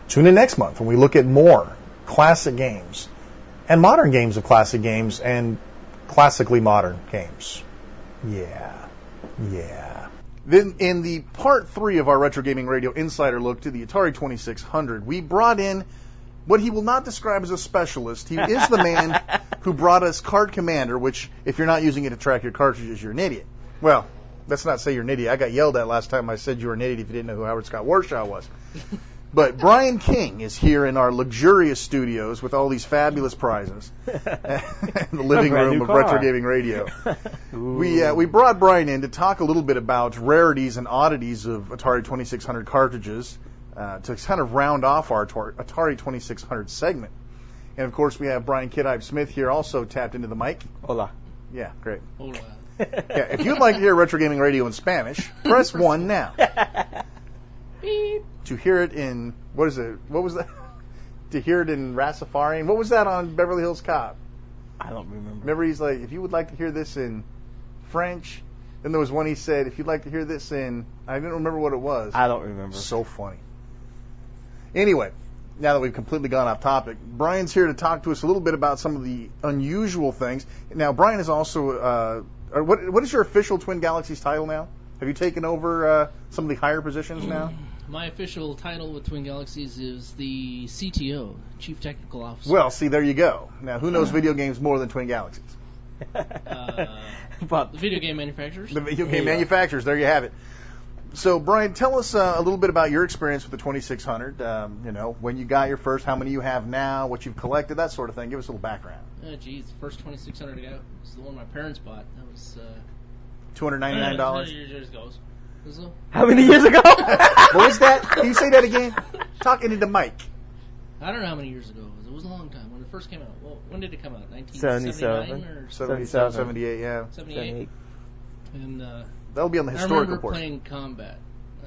Tune in next month when we look at more classic games and modern games of classic games and classically modern games. Yeah. Then in the part 3 of our Retro Gaming Radio Insider look to the Atari 2600, we brought in what he will not describe as a specialist. He is the man who brought us Card Commander, which, if you're not using it to track your cartridges, you're an idiot. Well, let's not say you're an idiot. I got yelled at last time I said you were an idiot if you didn't know who Howard Scott Warshaw was. But Brian King is here in our luxurious studios with all these fabulous prizes in the living room of Retro Gaming Radio. We brought Brian in to talk a little bit about rarities and oddities of Atari 2600 cartridges to kind of round off our Atari 2600 segment. And, of course, we have Brian Kidhype Smith here also tapped into the mic. Hola. Yeah, great. Hola. Yeah, if you'd like to hear Retro Gaming Radio in Spanish, press 1 now. Beep. To hear it in, what is it? What was that? To hear it in Rastafarian? What was that on Beverly Hills Cop? I don't remember. Remember, he's like, if you would like to hear this in French, then there was one he said, if you'd like to hear this in, I didn't remember what it was. I don't remember. So funny. Anyway, now that we've completely gone off topic, Brian's here to talk to us a little bit about some of the unusual things. Now, Brian is also, what is your official Twin Galaxies title now? Have you taken over some of the higher positions now? My official title with Twin Galaxies is the CTO, Chief Technical Officer. Well, see, there you go. Now, who knows video games more than Twin Galaxies? The video game manufacturers. The video game manufacturers, there you have it. So, Brian, tell us a little bit about your experience with the 2600. When you got your first, how many you have now, what you've collected, that sort of thing. Give us a little background. Oh, geez, the first 2600 I got was the one my parents bought. That was $299. Years ago. How many years ago? What was that? Can you say that again? Talking into the mic. I don't know how many years ago it was. It was a long time. When it first came out. Well, when did it come out? 1979 or 77, 78, yeah. 78. And that'll be on the historical portion. I remember portion. playing Combat.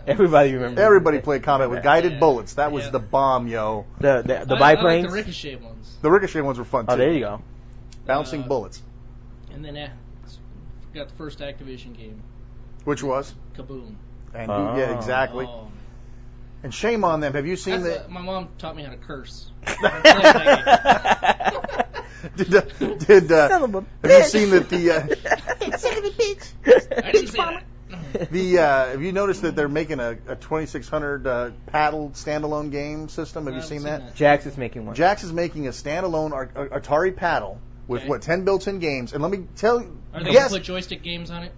Everybody remembers. Everybody played combat with guided Yeah. bullets. That was Yeah. the bomb, yo. The I like biplanes. the Ricochet ones. The Ricochet ones were fun too. Oh, there you go. Bouncing bullets. And then got the first Activision game, Which was? Kaboom. And yeah, exactly. Oh, And shame on them. Have you seen That's the? my mom taught me how to curse. Did Son of a have you seen that the I didn't say that. have you noticed that they're making a 2600 paddle standalone game system? Have you seen that? Jax is making one. Jax is making a standalone Atari paddle with Okay. 10 built-in games. And let me tell you, Are they yes, gonna put joystick games on it?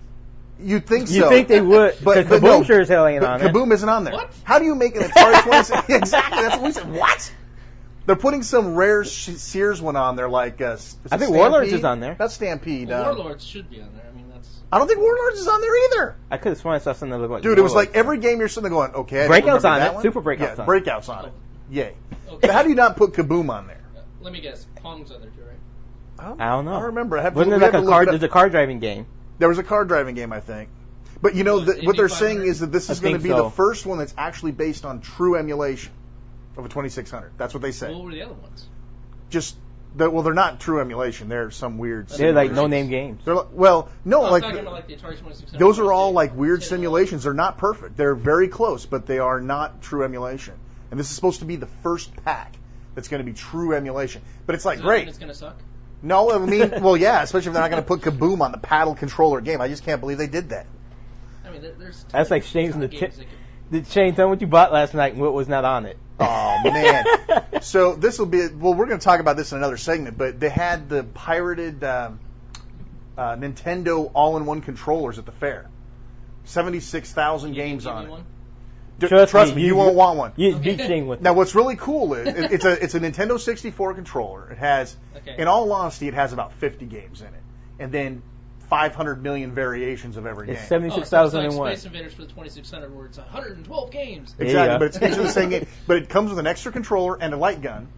you'd think so. You think they would? But but Kaboom no, sure as hell ain't but on it. Kaboom isn't on there. What? How do you make an Atari 26? Exactly, that's what we said. What? They're putting some rare Sears one on there, like I think Warlords is on there. That's Stampede. Well, Warlords should be on there. I mean, that's. I don't think Warlords is on there either. I could have sworn I saw something that looked like Dude, it was Warlords. like every game you're sitting there going, okay, I don't Breakout's remember on that it. one. Super Breakout's yeah, on it. Breakout's on it. Yay. Okay. But how do you not put Kaboom on there? Let me guess. Pong's on there too, right? I don't know. I don't remember. I have to, Wasn't we there like have to a look car? it up. There's a car driving game. There was a car driving game, I think. But you know, Was what Indy they're 500? saying is that this is I going to think be so. the first one that's actually based on true emulation of a 2600. That's what they say. What were the other ones? Just, they're not true emulation. They're some weird. They're like simulations. no-name games. They're like, well, no, I'm like talking about like the Atari 2600. those are all like weird Yeah. simulations. They're not perfect. They're very close, but they are not true emulation. And this is supposed to be the first pack that's going to be true emulation. But it's like, Does that mean great. It's gonna suck. No, I mean, well, yeah, especially if they're not going to put Kaboom on the paddle controller game. I just can't believe they did that. I mean, there's. That's like Shane's in the games tip. that could- Shane, tell me what you bought last night and what was not on it. Oh, man. So this will be, well, we're going to talk about this in another segment, but they had the pirated Nintendo all-in-one controllers at the fair. 76,000 You games give on me it. one? Trust me, you won't want one. You beat Shane with Now, what's really cool is it's a Nintendo 64 controller. It has, Okay. in all honesty, it has about 50 games in it, and then 500 million variations of every It's game. Oh, so it's 76,001. like Space Invaders for the 2600, where it's 112 games. There you Exactly, go. but it's each of the same game. But it comes with an extra controller and a light gun,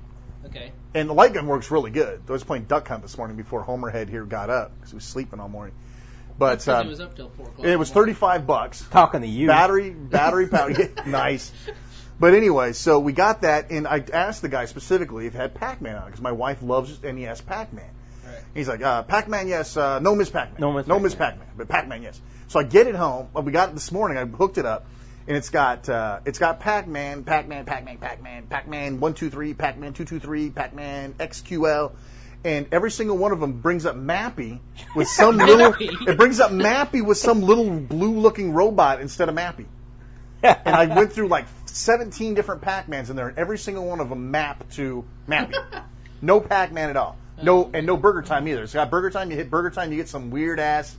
Okay. and the light gun works really good. I was playing Duck Hunt this morning before Homerhead here got up because he was sleeping all morning. But Because it was up till 4 o'clock. it was $35. Talking to you. Battery power. Yeah, nice. But anyway, so we got that, and I asked the guy specifically if it had Pac Man on it because my wife loves NES Pac Man. Right. He's like, Pac Man, yes. No Miss Pac Man. No Miss Pac Man, but Pac Man, yes. So I get it home. Well, we got it this morning. I hooked it up, and it's got Pac Man, 123, Pac Man 223, Pac Man XQL. And every single one of them brings up Mappy with some little. It brings up Mappy with some little blue-looking robot instead of Mappy. And I went through like 17 different Pac-Mans in there, and every single one of them map to Mappy. No Pac-Man at all. No Burger Time either. It's got Burger Time. You hit Burger Time, you get some weird-ass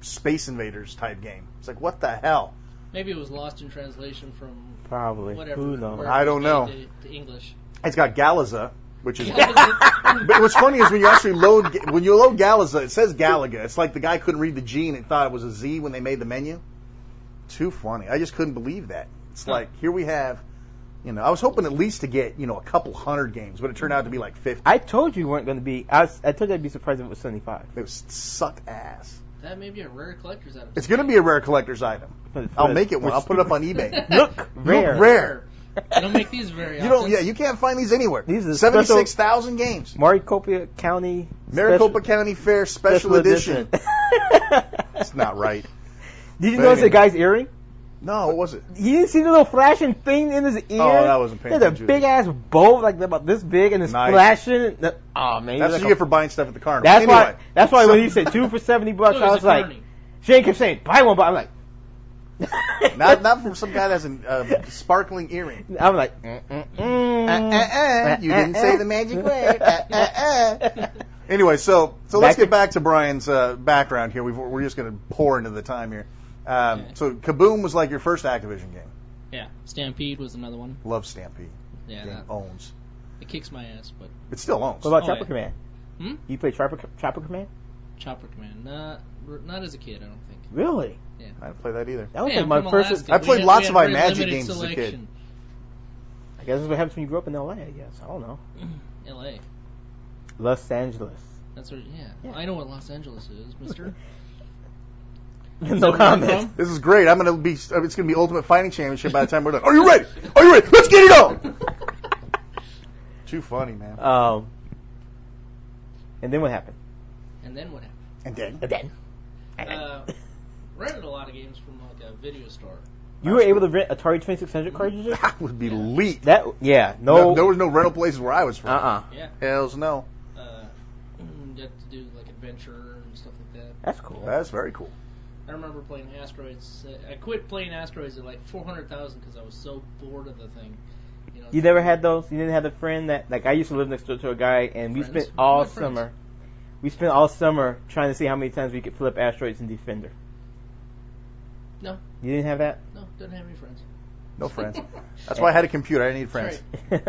Space Invaders type game. It's like, what the hell? Maybe it was lost in translation from Probably. whatever. Who knows? wherever I it don't was know. made to English. It's got Galaga, which is. But what's funny is when you actually load Galaga, it says Galaga. It's like the guy couldn't read the G and he thought it was a Z when they made the menu. Too funny. I just couldn't believe that. It's like, here we have, I was hoping at least to get, a couple hundred games, but it turned out to be like 50. I told you weren't going to be. I told you I'd be surprised if it was 75. It was suck ass. That may be a rare collector's item. It's going to be a rare collector's item. I'll make it one. I'll put it up on eBay. Look, rare. Look rare. They don't make these very often. You don't. Yeah, you can't find these anywhere. These are 76,000 games. Maricopa County. Maricopa County Fair Special Edition. That's not right. Did you But notice the anyway. guy's earring? No, what was it? You didn't see the little flashing thing in his ear? Oh, that wasn't paying There's a attention. big ass bulb like about this big and it's Nice. flashing. Oh man, That's what you get for buying stuff at the carnival. That's Anyway, why when you said 2 for $70, So I was like, Shane kept saying buy one, but I'm like, not from some guy that has a sparkling earring. I'm like, You didn't say the magic word. Anyway, so let's get back to Brian's background here. We're just going to pour into the time here. So Kaboom was like your first Activision game. Yeah, Stampede was another one. Love Stampede. Yeah, Game owns. it kicks my ass, but It still owns. what about Oh, Chopper yeah. Command? Hmm? You played Chopper Command? Chopper Command, not as a kid, I don't think. Really? Yeah. I didn't play that either. That was Hey, like I'm my from first. Alaska. I played We lots had of very Imagic limited games as a kid. selection. I guess that's what happens when you grew up in LA. I guess I don't know. L.A. Los Angeles. That's what. Yeah. Yeah. I know what Los Angeles is, Mister. No comment. This is great. It's gonna be Ultimate Fighting Championship by the time we're done. Are you ready? Are you ready? Let's get it on. Too funny, man. And then what happened? And then what happened? And then. Rented a lot of games from like a video store. You were able to rent Atari 2600 cartridges? That would be elite. No. There was no rental places where I was from. Yeah. Hells no. You had to do like adventure and stuff like that. That's cool. That's very cool. I remember playing Asteroids. I quit playing Asteroids at like 400,000 because I was so bored of the thing. You never had those? You didn't have a friend that, like, I used to live next door to a guy, and we spent all summer. We spent all summer trying to see how many times we could flip Asteroids in Defender. No. You didn't have that? No, didn't have any friends. No friends. That's why I had a computer. I didn't need friends. Right.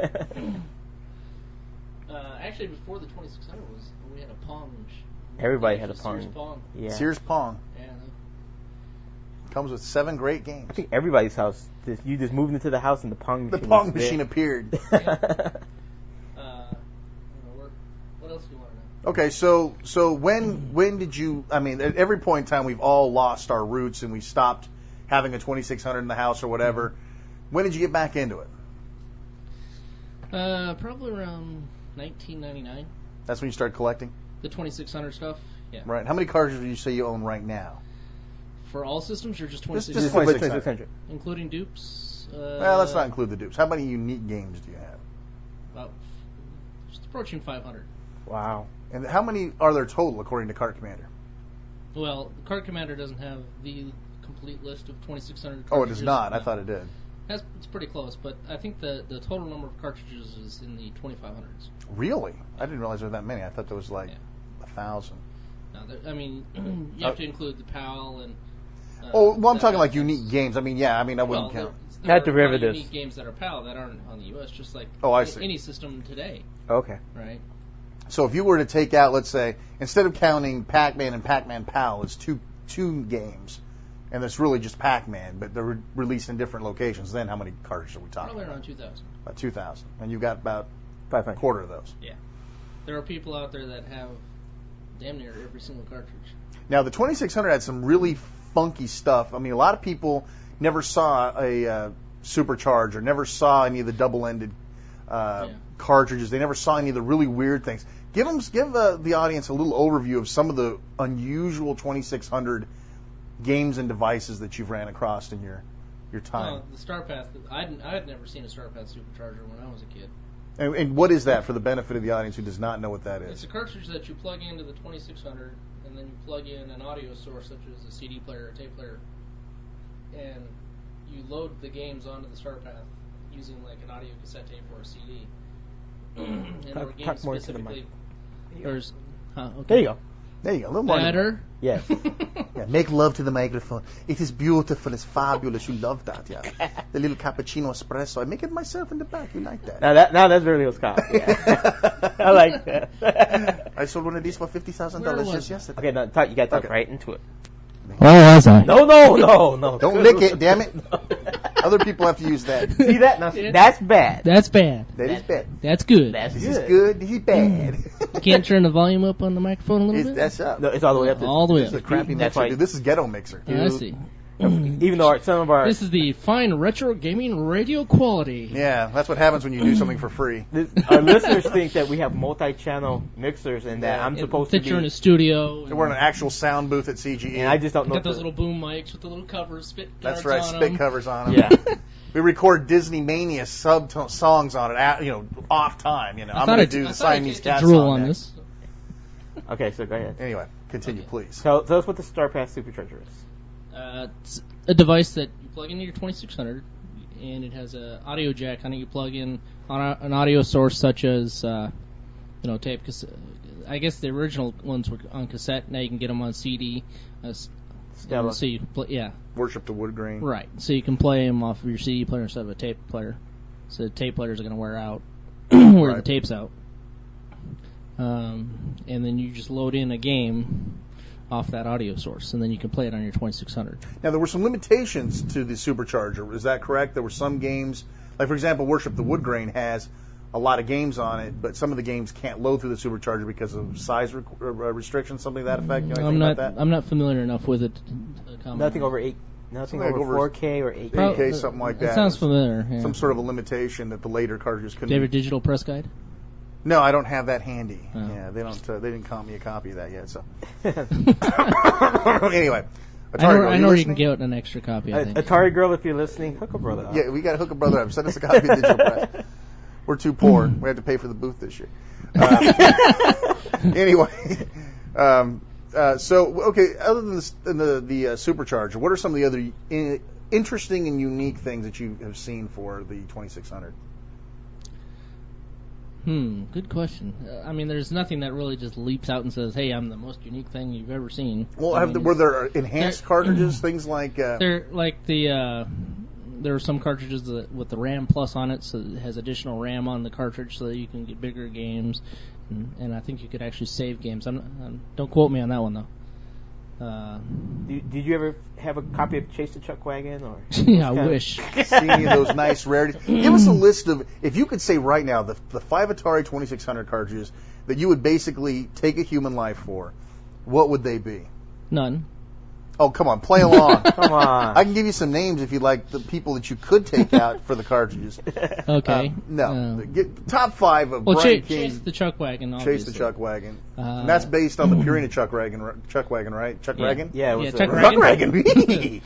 Actually, before the 2600 we had a Pong. Everybody had a Pong. Sears Pong. Yeah. Sears Pong. Yeah. Comes with 7 great games. I think everybody's house. You just moved into the house and the Pong machine. The Pong machine appeared. What else do you want to know? Okay, so when did you? I mean, at every point in time, we've all lost our roots and we stopped having a 2600 in the house or whatever. When did you get back into it? Probably around 1999. That's when you started collecting? The 2600 stuff. Yeah. Right. How many cartridges do you say you own right now? For all systems, or just 2600? Just 2600. Including dupes. Well, let's not include the dupes. How many unique games do you have? About just approaching 500. Wow. And how many are there total, according to Cart Commander? Well, the Cart Commander doesn't have the complete list of 2600 cartridges. Oh, it does not. I thought it did. It's pretty close, but I think the total number of cartridges is in the 2500s. Really? I didn't realize there were that many. I thought there was like 1,000. No, I mean, you have to include the PAL and... I'm talking like unique games. I wouldn't count. Not derivatives. Unique games that are PAL that aren't on the U.S., just like I see. any system today. Okay. Right? So if you were to take out, let's say, instead of counting Pac Man and Pac Man PAL as two games, and it's really just Pac Man, but they're released in different locations, then how many cartridges are we talking Probably about? around 2,000. About 2,000. And you've got about 500. a quarter of those. Yeah. There are people out there that have damn near every single cartridge. Now, the 2600 had some really funky stuff. I mean, a lot of people never saw a supercharger, never saw any of the double-ended cartridges. They never saw any of the really weird things. Give the audience a little overview of some of the unusual 2600 games and devices that you've ran across in your time. The StarPath, I had never seen a StarPath supercharger when I was a kid. And what is that for the benefit of the audience who does not know what that is? It's a cartridge that you plug into the 2600, and then you plug in an audio source such as a CD player or a tape player, and you load the games onto the StarPath using like an audio cassette tape or a CD. And there were games specifically. Okay. There you go. There you go. A little more. Better? Yes. Yeah, make love to the microphone. It is beautiful. It's fabulous. You love that, yeah. The little cappuccino espresso. I make it myself in the back. You like that? Now that's really Scott. Yeah. I like that. I sold one of these for $50,000 just yesterday. Okay, now you got to talk right into it. Where was I? No. Don't lick it, damn it. Other people have to use that. See that? Now, that's bad. That's bad. That is bad. That's good. That's This is good. This is bad. You can't turn the volume up on the microphone a little bit? That's up. No, it's all the way up. All the way This is up. a crappy mixer. Dude, this is ghetto mixer. I see. Even though some of our... This is the fine retro gaming radio quality. Yeah, that's what happens when you do something for free. Our listeners think that we have multi-channel mixers and that I'm supposed to be... You're in a studio. So we're in an actual sound booth at CGE. And I just don't know... Got those little boom mics with the little covers, spit That's guards right, on spit them. covers on them. Yeah. We record Disney Mania songs on it, off time. I'm going to do the Siamese Cat drool song on next. this. Okay, so go ahead. Anyway, continue, please. Tell us what the StarPath Supercharger is. It's a device that you plug into your 2600, and it has an audio jack on it. You plug in on an audio source such as, tape cassette. I guess the original ones were on cassette. Now you can get them on CD. Stella. So you Worship the wood grain. Right. So you can play them off of your CD player instead of a tape player. So the tape players are going to wear out, wear the tapes out. And then you just load in a game off that audio source, and then you can play it on your 2600. Now, there were some limitations to the Supercharger. Is that correct? There were some games, like, for example, Worship the Wood Grain has a lot of games on it, but some of the games can't load through the supercharger because of size restrictions, something to that effect. You know anything about that? I'm not familiar enough with it. To comment. Nothing over 8. Nothing Something over like 4K or 8K. 8K, something like that. It sounds familiar. Yeah. Some sort of a limitation that the later cartridges couldn't. Do you have a digital press guide? No, I don't have that handy. Oh. Yeah, they don't. They didn't comp me a copy of that yet. So anyway, Atari I know you can get an extra copy. I think. Atari girl, if you're listening, hook a brother up. Yeah, we got to hook a brother up. Send us a copy of digital press. We're too poor. We have to pay for the booth this year. Anyway, so okay. Other than the supercharger, what are some of the other interesting and unique things that you have seen for the 2600? Good question. I mean, there's nothing that really just leaps out and says, "Hey, I'm the most unique thing you've ever seen." Well, were there enhanced cartridges, things like? They're like there are some cartridges with the RAM Plus on it, so it has additional RAM on the cartridge, so that you can get bigger games, and I think you could actually save games. Don't quote me on that one though. Did you ever have a copy of Chase the Chuck Wagon? Or yeah, I wish. Seeing those nice rarities. Give us a list of, if you could say right now, the 5 Atari 2600 cartridges that you would basically take a human life for, what would they be? None. Oh, come on, play along. Come on. I can give you some names if you'd like the people that you could take out for the cartridges. Okay. No. Top 5 of well, Brian Chase the Chuck Wagon, obviously. Chase the Chuck Wagon. And that's based on the Purina Chuck Wagon, right? Chuck Wagon? Yeah, it was Chuck Wagon.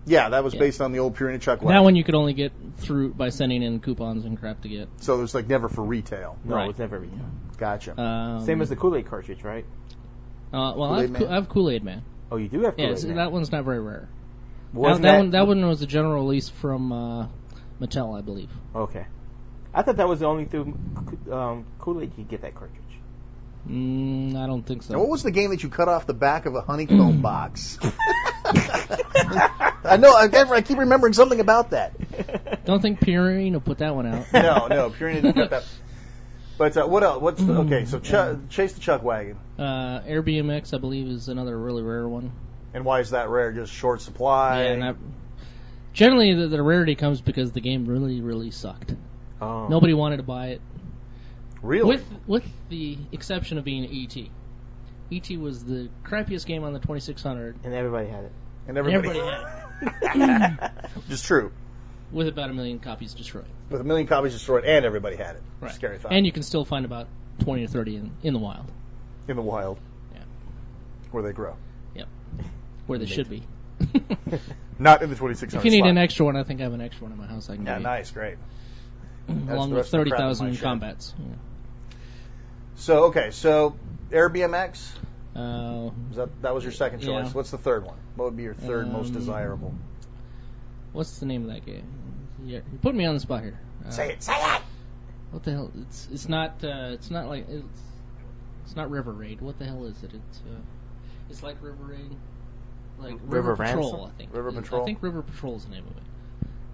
Yeah, that was based on the old Purina Chuck Wagon. That one you could only get through by sending in coupons and crap to get. So it was like never for retail. No, it was never retail. Gotcha. Same as the Kool-Aid cartridge, right? Well, I have Kool-Aid Man. Oh, you do have Kool-Aid Man. That one's not very rare. That one was a general release from Mattel, I believe. Okay. I thought that was the only through Kool-Aid you could get that cartridge. I don't think so. Now, what was the game that you cut off the back of a honeycomb box? I know. I keep remembering something about that. Don't think Purina put that one out. No, Purina didn't cut that. But what else? Okay? So Chase the Chuck Wagon. Air BMX, I believe, is another really rare one. And why is that rare? Just short supply? Yeah, generally the rarity comes because the game really, really sucked. Oh. Nobody wanted to buy it. Really? With the exception of being E.T. E.T. was the crappiest game on the 2600. And everybody had it. And everybody had it. Which is true. With about 1 million copies destroyed. With 1 million copies destroyed, and everybody had it. Right. Scary thought. And you can still find about 20 or 30 in the wild. In the wild. Yeah. Where they grow. Yep. Where they should be. Not in the 2600. If you need an extra one, I think I have an extra one in my house. I can give you. Nice, great. Along with 30,000 combats. Yeah. So Air BMX. That was your second choice. Yeah. What's the third one? What would be your third most desirable? What's the name of that game? You're putting me on the spot here. Say it. What the hell? It's not River Raid. What the hell is it? It's like River Raid, like River Patrol. Ransom? I think. River Patrol. I think River Patrol is the name of it.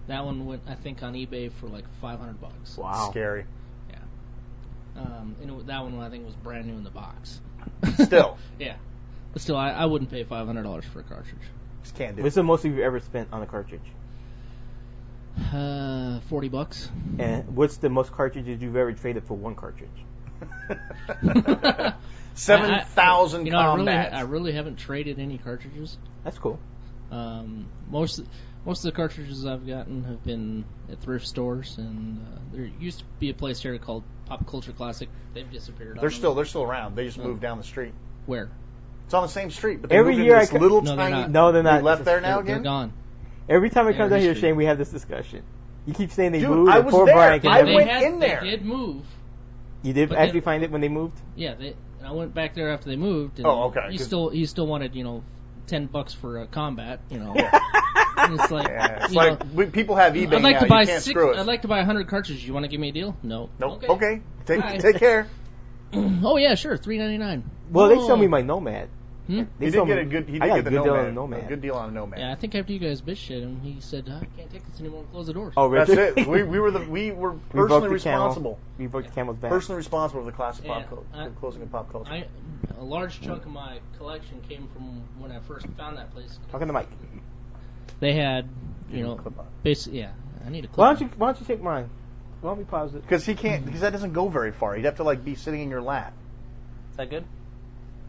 That one went, I think, on eBay for like $500. Wow. Scary. Yeah. That one I think was brand new in the box. Still. Yeah. But still, I wouldn't pay $500 for a cartridge. Just can't do What's the most you've ever spent on a cartridge? $40. And what's the most cartridges you've ever traded for one cartridge? 7,000 combats. I really haven't traded any cartridges. That's cool. Most of the cartridges I've gotten have been at thrift stores, and there used to be a place here called Pop Culture Classic. They've disappeared. They're still around. They just moved down the street. Where? It's on the same street, but they Every moved year into this little tiny. No, they're not. They left there now They're again. gone. Every time it comes Every out here, street. Shane, we have this discussion. You keep saying they Dude, moved. I and was poor there. Brian can I never- went in there. They did move. You did But actually they- find it when they moved? Yeah, I went back there after they moved. And Oh, okay. He still wanted $10 for a combat. And it's like It's like people have eBay I'd like now. to buy You can't screw us. I'd like to buy 100 cartridges. You want to give me a deal? No. Nope. Okay. Bye. Take care. Oh yeah, sure. $3.99. Well, they sold me my Nomad. Hmm? He did get a good. He I did got get a the good deal on Nomad. the Nomad. A good deal on a Nomad. Yeah, I think after you guys bitch shit him, he said, I can't take this anymore. Close the doors. Oh, That's really? it. We were personally responsible. We broke the camel's back. Personally responsible for the classic Yeah, closing of pop culture. A large chunk of my collection came from when I first found that place. Talking to Mike. They had, Clip on. basically, yeah. I need a clip. Why don't you take mine? Why don't we pause it? Because he can't. Because that doesn't go very far. He'd have to like be sitting in your lap. Is that good?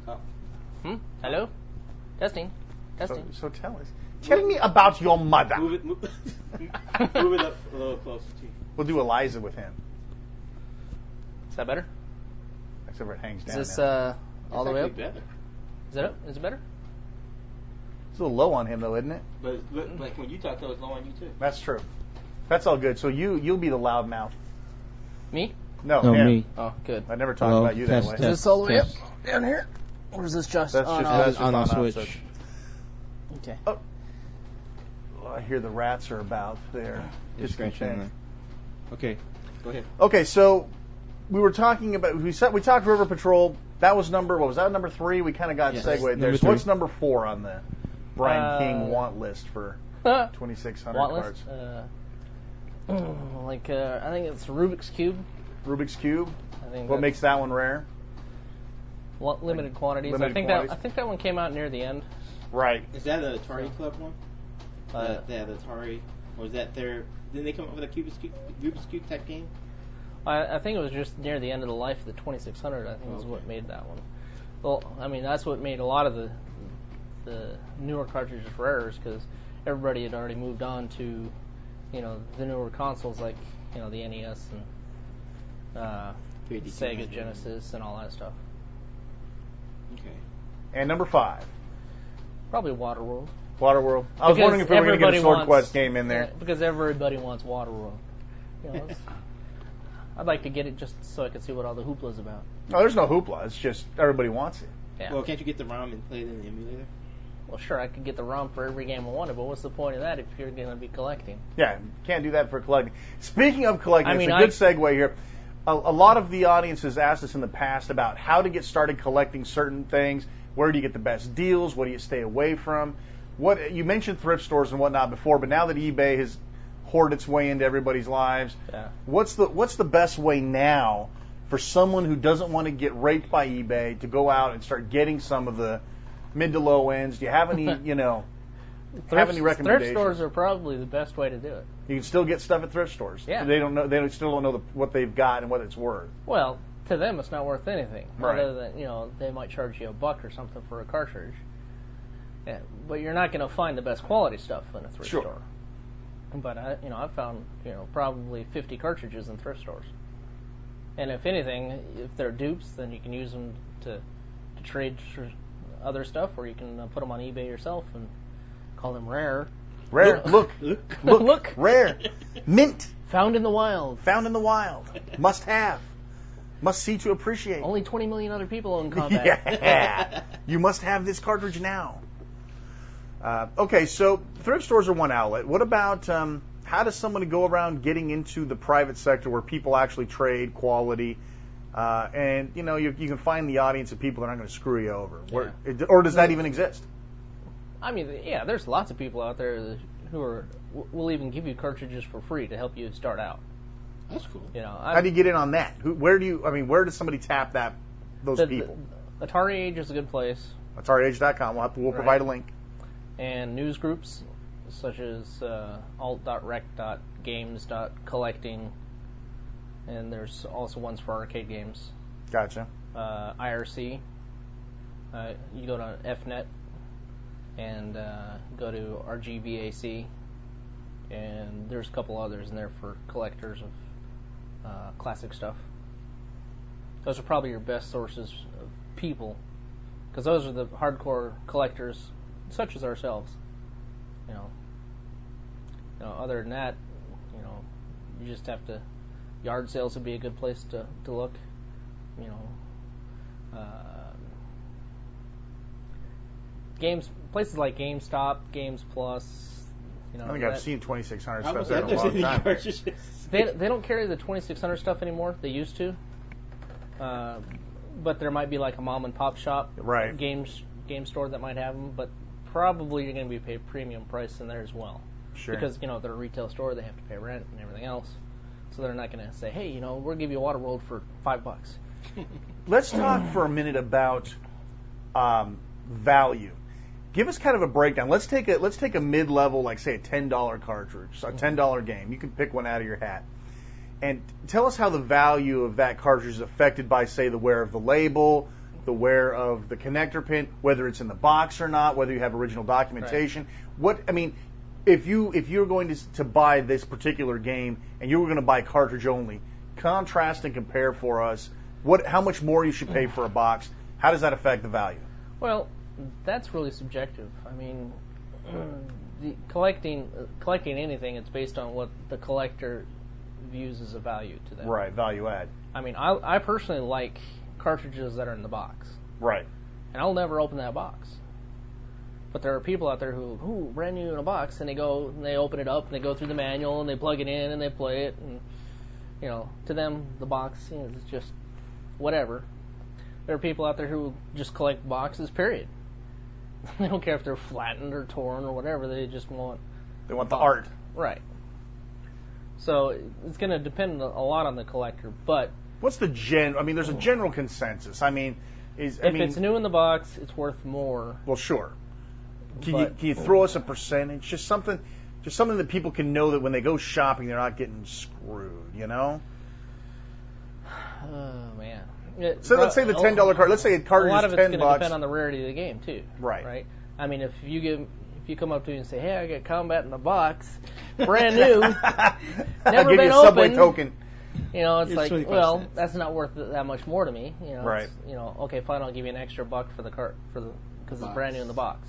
Oh. Hello? Testing. So tell us. Tell me about your mother. Move it up a little closer to you. We'll do Eliza with him. Is that better? Except for it hangs Is down. this now. all the way up? Better. Is that up? Is it better? It's a little low on him though, isn't it? But like when you talk, that was low on you too. That's true. That's all good. So you'll be the loud mouth. Me? No, No, him. me. Oh, good. I never talked about you that way. Is this all the way up? Down here? Or is this just That's on just off? that's just on on off off, switch. Okay. Oh. Well, I hear the rats are about there. Just scratching in there. Okay, go ahead. Okay, so we were talking about we talked River Patrol. That was number what was that number 3? We kind of got Yes. segued there. Number So what's 3. number 4 on the Brian King want list for 2,600 Want cards? list? I think it's Rubik's Cube. Rubik's Cube. I think What that's makes that one rare? limited quantities. limited I think quantities? I think that one came out near the end. Right. Is that an Atari Club one? Uh, that Atari, or is that their? Didn't they come up with a Rubik's Cube type game? I think it was just near the end of the life of the 2600. I think is what made that one. Well, I mean that's what made a lot of the newer cartridges rarer, because everybody had already moved on to, the newer consoles like the NES and Sega Genesis and all that stuff. Okay. And number 5, Probably Waterworld. Waterworld. I was wondering if we were going to get a Sword Quest game in there. Yeah, because everybody wants Waterworld. I'd like to get it just so I can see what all the hoopla's about. No, there's no hoopla. It's just everybody wants it. Yeah. Well, can't you get the ROM and play it in the emulator? Well, sure, I could get the ROM for every game I wanted, but what's the point of that if you're going to be collecting? Yeah, can't do that for collecting. Speaking of collecting, I mean, it's a good segue here. A lot of the audience has asked us in the past about how to get started collecting certain things. Where do you get the best deals? What do you stay away from? What you mentioned thrift stores and whatnot before, but now that eBay has hoarded its way into everybody's lives, what's the best way now for someone who doesn't want to get raped by eBay to go out and start getting some of the mid to low ends? Do you have any have any recommendations? Thrift stores are probably the best way to do it. You can still get stuff at thrift stores. Yeah. They don't know. They still don't know what they've got and what it's worth. Well, to them, it's not worth anything. Right. Other than, they might charge you $1 or something for a cartridge. Yeah, but you're not going to find the best quality stuff in a thrift store. But I've found probably 50 cartridges in thrift stores. And if anything, if they're dupes, then you can use them to trade for other stuff, or you can put them on eBay yourself and call them rare. Rare. Look. Rare. Mint. Found in the wild. Found in the wild. Must have. Must see to appreciate. Only 20 million other people own Combat. Yeah. You must have this cartridge now. Okay, so thrift stores are one outlet. What about how does someone go around getting into the private sector where people actually trade quality? And you can find the audience of people that aren't going to screw you over. Or does that even exist? I mean, yeah, there's lots of people out there who will even give you cartridges for free to help you start out. That's cool. How do you get in on that? Where does somebody tap those people? Atari Age is a good place. AtariAge.com. We'll provide a link. And news groups such as alt.rec.games.collecting, and there's also ones for arcade games. Gotcha. IRC. You go to FNet and go to RGVAC, and there's a couple others in there for collectors of classic stuff. Those are probably your best sources of people, because those are the hardcore collectors, such as ourselves. Other than that, you just have to. Yard sales would be a good place to look. Places like GameStop, Games Plus. I think I've seen 2,600 stuff there in a long time. They don't carry the 2,600 stuff anymore. They used to. But there might be like a mom and pop shop, right? Game store that might have them, but probably you're going to be paid premium price in there as well. Sure. Because they're a retail store, they have to pay rent and everything else, so they're not going to say, hey, we'll give you a Waterworld for $5. Let's talk for a minute about value. Give us kind of a breakdown. Let's take a mid-level, like say a $10 cartridge, a $10 game. You can pick one out of your hat. And tell us how the value of that cartridge is affected by, say, the wear of the label, the wear of the connector pin, whether it's in the box or not, whether you have original documentation. Right. If you're going to buy this particular game and you were going to buy cartridge only, contrast and compare for us how much more you should pay for a box. How does that affect the value? Well, that's really subjective. I mean, collecting anything, it's based on what the collector views as a value to them. Right, value add. I mean, I personally like cartridges that are in the box. Right. And I'll never open that box. But there are people out there who brand new in a box, and they go and they open it up and they go through the manual and they plug it in and they play it, and to them the box is just whatever. There are people out there who just collect boxes, period. They don't care if they're flattened or torn or whatever. They just want the art. Right. So it's going to depend a lot on the collector, but what's the there's a general consensus. If it's new in the box, it's worth more. Well, sure. Can you throw us a percentage? Just something that people can know that when they go shopping, they're not getting screwed. Oh man. So let's say the $10 card. Let's say a cartridge is $10. A lot of it's going to depend on the rarity of the game too. Right. Right. I mean, if you come up to me and say, "Hey, I got Combat in the box, brand new, never been opened," Subway token. It's like, well, cents. That's not worth that much more to me. Right. Okay, fine, I'll give you an extra $1 for the cart because it's brand new in the box.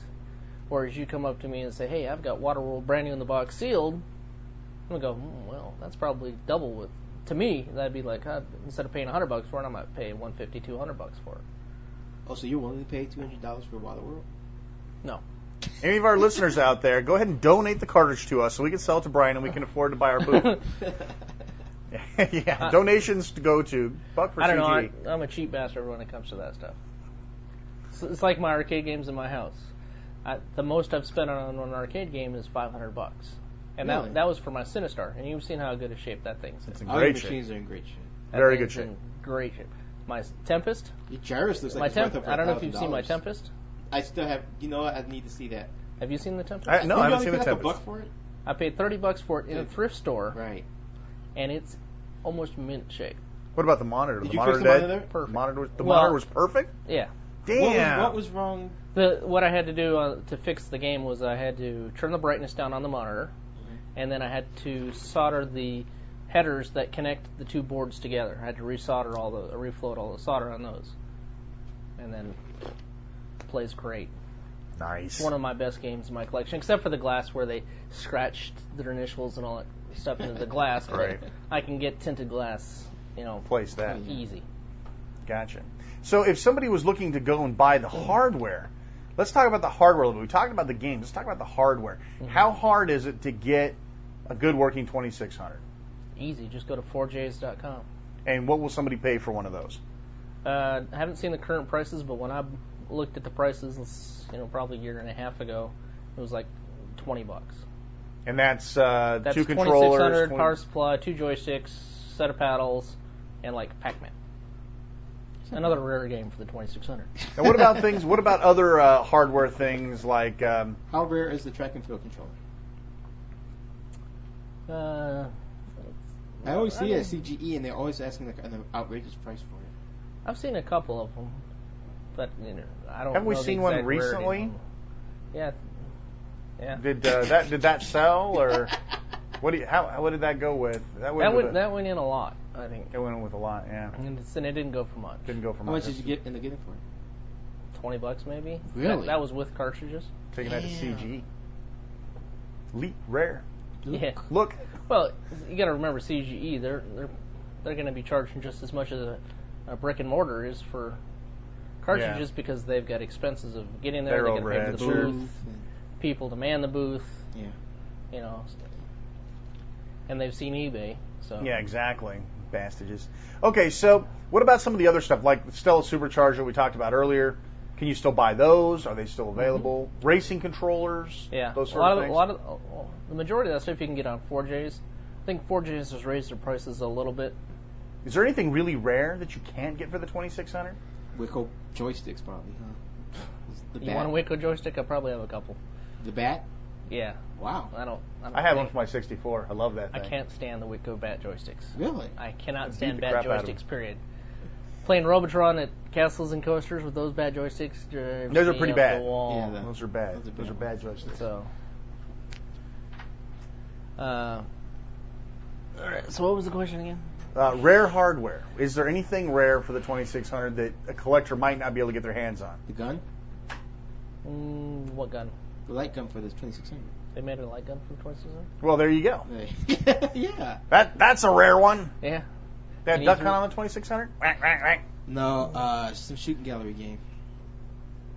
Whereas you come up to me and say, "Hey, I've got Waterworld brand new in the box, sealed," I'm gonna go, well, that's probably double with. To me, that'd be like, instead of paying $100 for it, I might pay $150, $200 for it. Oh, so you're willing to pay $200 for Waterworld? No. Any of our listeners out there, go ahead and donate the cartridge to us so we can sell it to Brian and we can afford to buy our booth. Yeah, donations to go to $1 for CG. I don't know. I'm a cheap bastard when it comes to that stuff. It's like my arcade games in my house. The most I've spent on an arcade game is $500. And really? that was for my Sinistar, and you've seen how good a shape that thing's in. It's in All great your machines are in great shape. Very good shape. Great shape. My Tempest. Your Gyrus looks like it's worth over I don't know if you've seen my Tempest. I still have. You know what? I need to see that. Have you seen the Tempest? No, I haven't seen the Tempest. $1 for it? I paid $30 for it in a thrift store. Right. And it's almost mint shape. What about the monitor? Did you fix the monitor? Perfect. The monitor was perfect? Yeah. Damn. What was wrong? What I had to do to fix the game was I had to turn the brightness down on the monitor, and then I had to solder the headers that connect the two boards together. I had to refloat all the solder on those, and then it plays great. Nice. It's one of my best games in my collection, except for the glass where they scratched their initials and all that stuff into the glass. Right. I can get tinted glass, place that easy. Gotcha. So if somebody was looking to go and buy the hardware, let's talk about the hardware. We talked about the games. Let's talk about the hardware. Mm-hmm. How hard is it to get a good working 2600? Easy. Just go to 4js.com. And what will somebody pay for one of those? I haven't seen the current prices, but when I looked at the prices, probably a year and a half ago, it was like $20. And that's 2 controllers, 2600 power supply, 2 joysticks, set of paddles, and like Pac Man. Another rare game for the 2600. And what about things? What about other hardware things like? How rare is the track and field controller? I always see it at CGE, and they're always asking an outrageous price for it. I've seen a couple of them, but I don't. Have we seen one recently? Yeah. Did that sell or what did that go with? That went in a lot. I think it went in with a lot. Yeah. And it didn't go for much. How much did you end up getting for it? $20 maybe. Really? That was with cartridges. Taking that to CG. Elite rare. Yeah. Look. Well, you got to remember CGE. They're going to be charging just as much as a brick and mortar is for cartridges because they've got expenses of getting there. They got to pay for the booth, people to man the booth. Yeah. And they've seen eBay. So. Yeah, exactly. Bastages. Okay, so what about some of the other stuff like the Stella Supercharger we talked about earlier? Can you still buy those? Are they still available? Mm-hmm. Racing controllers? Yeah. Those sort of things? The majority of that stuff you can get on 4Js. I think 4Js has raised their prices a little bit. Is there anything really rare that you can't get for the 2600? Wico joysticks, probably, huh? You want a Wico joystick? I probably have a couple. The bat? Yeah. Wow. I had one for my 64. I love that I thing. can't stand the Witco bat joysticks. Really? I cannot Beat stand the bat crap out of joysticks, period. Playing Robotron at Castles and Coasters with those bat joysticks drives Those are me pretty up bad. the wall. Yeah, Those are bad. Those are bad joysticks. So, all right. So what was the question again? Rare hardware. Is there anything rare for the 2600 that a collector might not be able to get their hands on? The gun? What gun? The light gun for this 2600. They made a light gun for 2600? Well, there you go. Yeah. That's a rare one. Yeah. They had And Duck he's Hunt on the 2600? Whack, whack, whack. No, some shooting gallery game.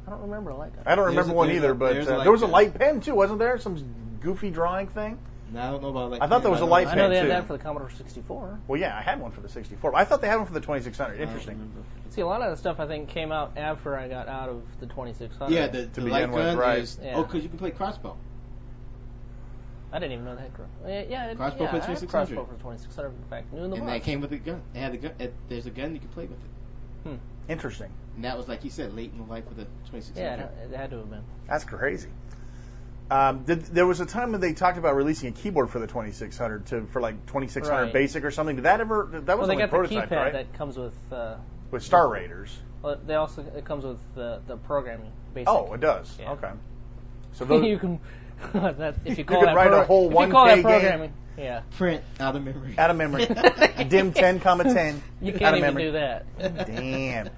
I don't remember a light gun. I don't remember one either, but there was a light pen too, wasn't there? Some goofy drawing thing. No, I don't know about light. I thought there was a light I pen know they had too. that for the Commodore 64. Well, yeah, I had one for the 64. I thought they had one for the 2600. Interesting. See, a lot of the stuff I think came out after I got out of the 2600. Yeah, the light gun right. is. Yeah. Oh, because you can play crossbow. I didn't even know that. Yeah, Crossbow yeah, for I had 2600. Crossbow for 2600. In fact, new in the And box. that came with a gun. They had the gun. There's a gun you can play with it. Interesting. And that was, like you said, late in the life of the 2600. Yeah, it had to have been. That's crazy. There was a time when they talked about releasing a keyboard for the 2600 for like 2600 Right. Basic or something. Did that ever? That was Well, they only got the prototype, keypad right? that comes with. With Star Raiders. Well, it comes with the programming. Basic. Oh, it does. Yeah. Okay. So those, you can. If you You call could that write a whole if you call 1K that game. programming, yeah. Print out of memory. out of memory. DIM 10,10. You out can't of even memory. do that. Damn.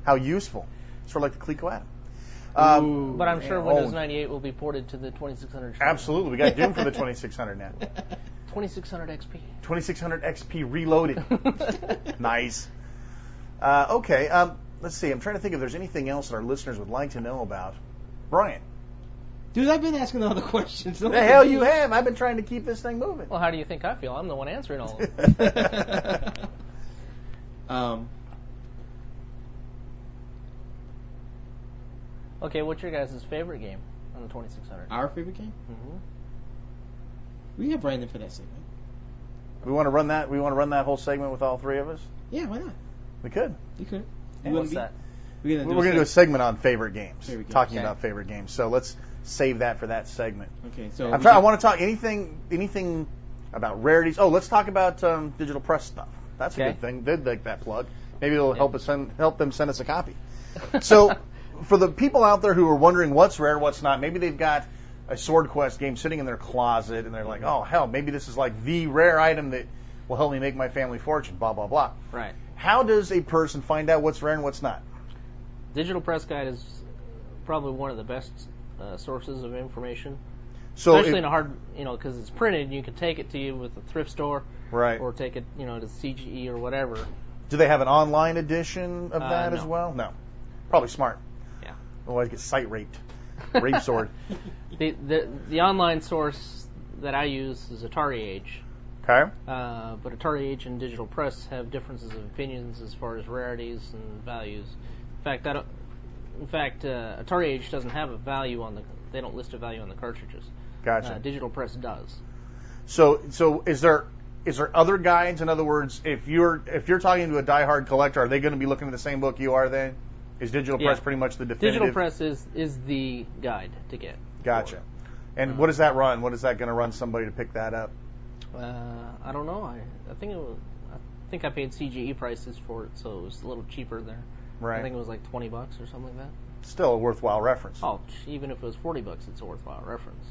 How useful. Sort of like the Coleco Atom. But I'm sure yeah, Windows old. 98 will be ported to the 2600. Absolutely. We got Doom for the 2600 now. 2600 XP. 2600 XP reloaded. Nice. Okay. Let's see. I'm trying to think if there's anything else that our listeners would like to know about. Brian. Dude, I've been asking all the questions. The hell you have. I've been trying to keep this thing moving. Well, how do you think I feel? I'm the one answering all of them. Okay, what's your guys' favorite game on the 2600? Our favorite game? Mm-hmm. We have Brandon for that segment. We want to run that. We want to run that whole segment with all three of us. Yeah, why not? We could. You could. And what's that? We're We're going to do a segment on favorite games, Favorite games. talking Okay. about favorite games. So let's save that for that segment. Okay, so I want to talk anything about rarities. Oh, let's talk about digital press stuff. That's a Okay. good thing. They'd like that plug. Maybe it'll help them send us a copy. So, for the people out there who are wondering what's rare, what's not, maybe they've got a Sword Quest game sitting in their closet, and they're like, oh hell, maybe this is like the rare item that will help me make my family fortune. Blah blah blah. Right. How does a person find out what's rare and what's not? Digital Press Guide is probably one of the best sources of information. So Especially in a hard, because it's printed, and you can take it to you with a thrift store, right? or take it, to CGE or whatever. Do they have an online edition of that no. as well? No. Probably smart. Yeah. Otherwise, get site raped. Rape sword. The online source that I use is Atari Age. Okay. But Atari Age and Digital Press have differences of opinions as far as rarities and values. In fact, Atari Age doesn't have a value they don't list a value on the cartridges. Gotcha. Digital Press does. So is there other guides? In other words, if you're talking to a diehard collector, are they going to be looking at the same book you are then? Is Digital Press pretty much the definitive? Digital Press is the guide to get. Gotcha. And what does that run? What is that going to run somebody to pick that up? I don't know. I think I paid CGE prices for it, so it was a little cheaper there. Right. I think it was like $20 or something like that. Still a worthwhile reference. Oh, even if it was $40, it's a worthwhile reference.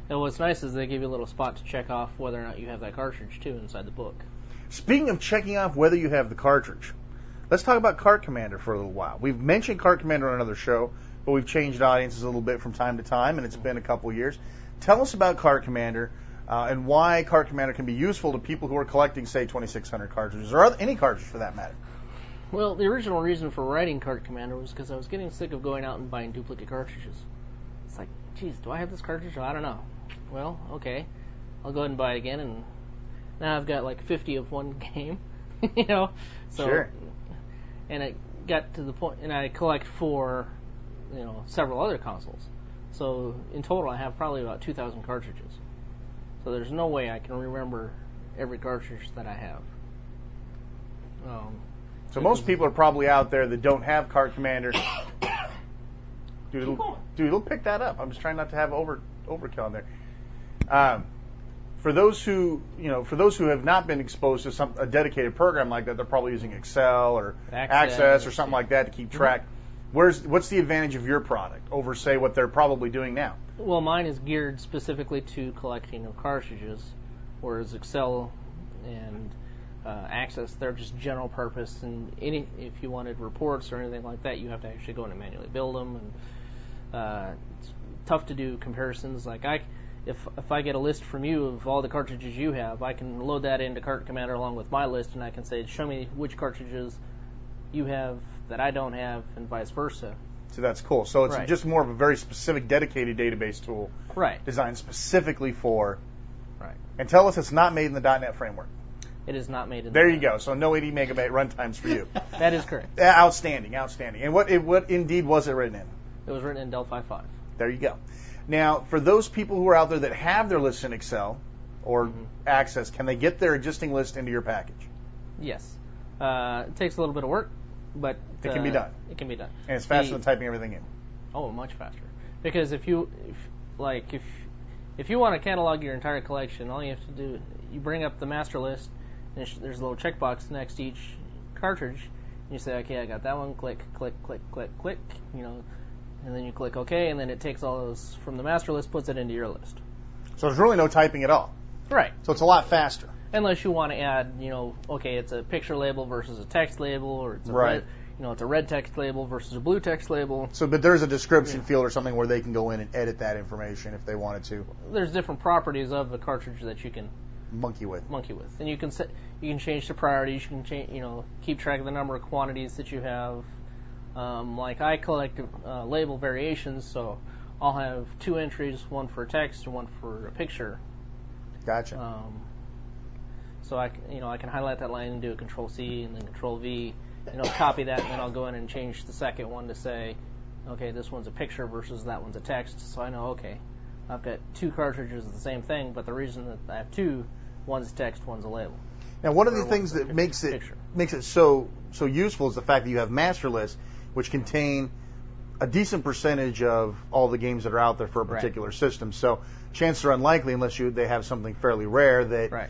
And what's nice is they give you a little spot to check off whether or not you have that cartridge too inside the book. Speaking of checking off whether you have the cartridge, let's talk about Cart Commander for a little while. We've mentioned Cart Commander on another show, but we've changed audiences a little bit from time to time, and it's been a couple years. Tell us about Cart Commander and why Cart Commander can be useful to people who are collecting, say, 2600 cartridges, or any cartridge for that matter. Well, the original reason for writing Cart Commander was because I was getting sick of going out and buying duplicate cartridges. It's like, geez, do I have this cartridge? I don't know. Well, okay, I'll go ahead and buy it again, and now I've got like 50 of one game, So, sure. And it got to the point, and I collect for, several other consoles. So in total, I have probably about 2,000 cartridges. So there's no way I can remember every cartridge that I have. So most people are probably out there that don't have Cart Commander. Dude, it'll pick that up. I'm just trying not to have overkill in there. For those who have not been exposed to a dedicated program like that, they're probably using Excel or Access or something like that to keep track. What's the advantage of your product over, say, what they're probably doing now? Well, mine is geared specifically to collecting of cartridges, whereas Excel and Access, they're just general purpose. And if you wanted reports or anything like that, you have to actually go in and manually build them. And it's tough to do comparisons. Like if I get a list from you of all the cartridges you have, I can load that into Cart Commander along with my list, and I can say, show me which cartridges you have that I don't have, and vice versa. So that's cool. So it's just more of a very specific, dedicated database tool, designed specifically for. Right. And tell us it's not made in the .NET framework. It is not made in. There you go. So no 80 megabyte runtimes for you. That is correct. Outstanding. And what indeed was it written in? It was written in Delphi 5. There you go. Now, for those people who are out there that have their lists in Excel or Access, can they get their existing list into your package? Yes. It takes a little bit of work, but it can be done. It can be done. And it's faster than typing everything in. Oh, much faster. Because if you want to catalog your entire collection, all you have to do, you bring up the master list, and there's a little checkbox next to each cartridge, and you say, okay, I got that one, click, click, click, click, click, and then you click OK, and then it takes all those from the master list, puts it into your list. So there's really no typing at all. Right. So it's a lot faster. Unless you want to add, okay, it's a picture label versus a text label, or it's a red, it's a red text label versus a blue text label. So, but there's a description field or something where they can go in and edit that information if they wanted to. There's different properties of the cartridge that you can monkey with, and you can change the priorities. You can change, keep track of the number of quantities that you have. Like I collect label variations, so I'll have 2 entries, one for text and one for a picture. Gotcha. So I can highlight that line and do a Control C and then Control V, copy that, and then I'll go in and change the second one to say, okay, this one's a picture versus that one's a text. So I know, okay, I've got 2 cartridges of the same thing, but the reason that I have 2, one's text, one's a label. Now, one of the things that makes it so useful is the fact that you have master lists, which contain a decent percentage of all the games that are out there for a particular system. So chances are unlikely, unless they have something fairly rare, that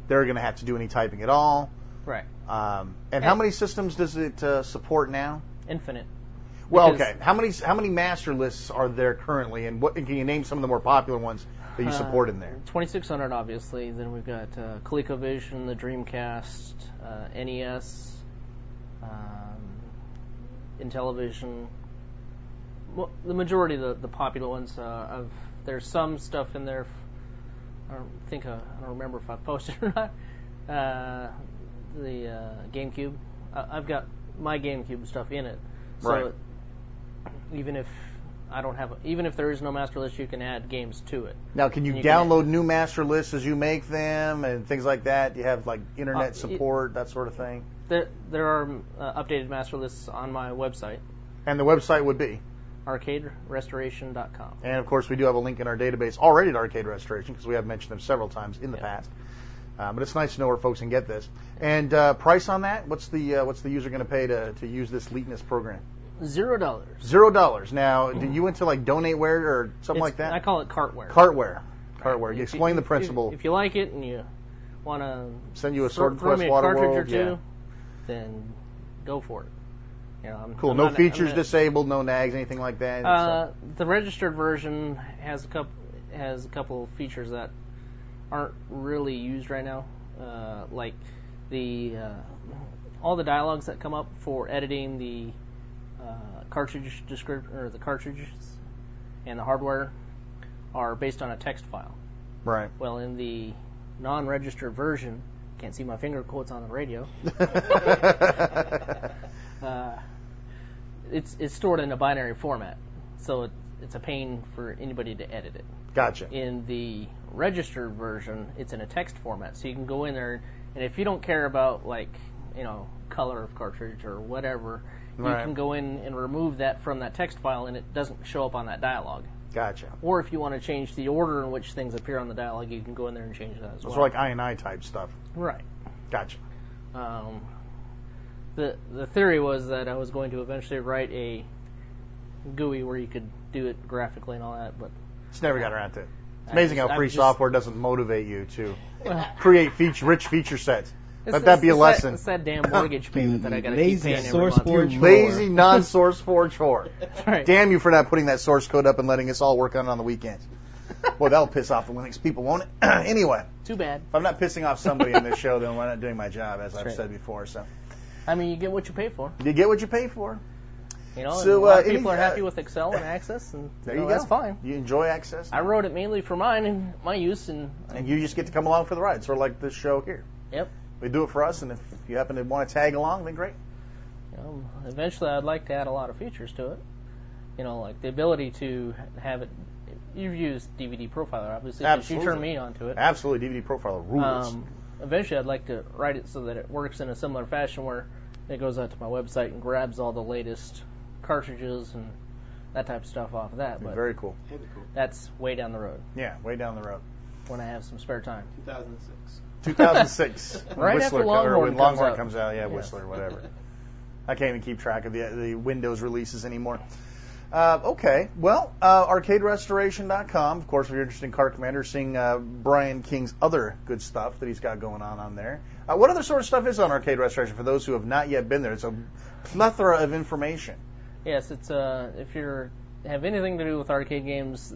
they're going to have to do any typing at all. Right. And how many systems does it support now? Infinite. Well, okay. How many master lists are there currently, and can you name some of the more popular ones that you support in there? 2600, obviously. Then we've got ColecoVision, the Dreamcast, NES, Intellivision. Well, the majority of the popular ones. There's some stuff in there. I don't remember if I posted or not. The GameCube. I've got my GameCube stuff in it. So even if there is no master list, you can add games to it. Now, can you download new master lists as you make them and things like that? Do you have like internet support, that sort of thing? There are updated master lists on my website. And the website would be? ArcadeRestoration.com. And of course, we do have a link in our database already to Arcade Restoration because we have mentioned them several times in the past. But it's nice to know where folks can get this. And price on that? What's the user going to pay to use this Leetness program? $0. $0. Now, do you into like Donateware or something like that? I call it Cartware. Cartware. You explain the principle. If you like it and you want to send you a Sword Quest Water cartridge World, or two, then go for it. Cool. No features disabled, no nags, anything like that. The registered version has a couple features that aren't really used right now, like all the dialogues that come up for editing the cartridge description or the cartridges and the hardware are based on a text file. Right. Well, in the non-registered version, can't see my finger quotes on the radio. It's stored in a binary format, so it's a pain for anybody to edit it. Gotcha. In the registered version, it's in a text format, so you can go in there, and if you don't care about color of cartridge or whatever, you can go in and remove that from that text file, and it doesn't show up on that dialogue. Gotcha. Or if you want to change the order in which things appear on the dialogue, you can go in there and change that as well. So like INI type stuff. Right. Gotcha. The theory was that I was going to eventually write a GUI where you could do it graphically and all that, but Just never got around to it. It's amazing how free just- software doesn't motivate you to create rich feature sets. Let It's- that be a it's lesson. It's that damn mortgage payment that I got to keep Lazy paying every source month. forge. Lazy, non-source forge whore. Right. Damn you for not putting that source code up and letting us all work on the weekends. Well, that'll piss off the Linux people, won't it? Anyway, Too bad. if I'm not pissing off somebody in this show, then I'm not doing my job, as I've right. said before. So I mean, you get what you pay for. you get what you pay for. You know, So, and a lot of any- people are happy with Excel and Access, and There you you know, go. that's fine. You enjoy Access, I wrote it mainly for mine and my use, and you just get to come along for the ride. Sort of like this show here. yep. We do it for us, and if you happen to want to tag along, then great. You know, eventually, I'd like to add a lot of features to it. You know, like the ability to have it. You've used DVD Profiler, obviously, because you Absolutely. turned me onto it. Absolutely, DVD Profiler rules. Eventually, I'd like to write it so that it works in a similar fashion where it goes out to my website and grabs all the latest cartridges and that type of stuff off of that. But Very cool. that's way down the road Yeah, way down the road. when I have some spare time. 2006. 2006. Right Whistler after Longhorn when comes Longhorn out. comes out, yeah, Whistler, whatever. I can't even keep track of the Windows releases anymore. Okay, well, arcaderestoration.com. Of course, if you're interested in Card Commander, seeing Brian King's other good stuff that he's got going on there. What other sort of stuff is on Arcade Restoration for those who have not yet been there? It's a plethora of information. Yes, it's if you have anything to do with arcade games,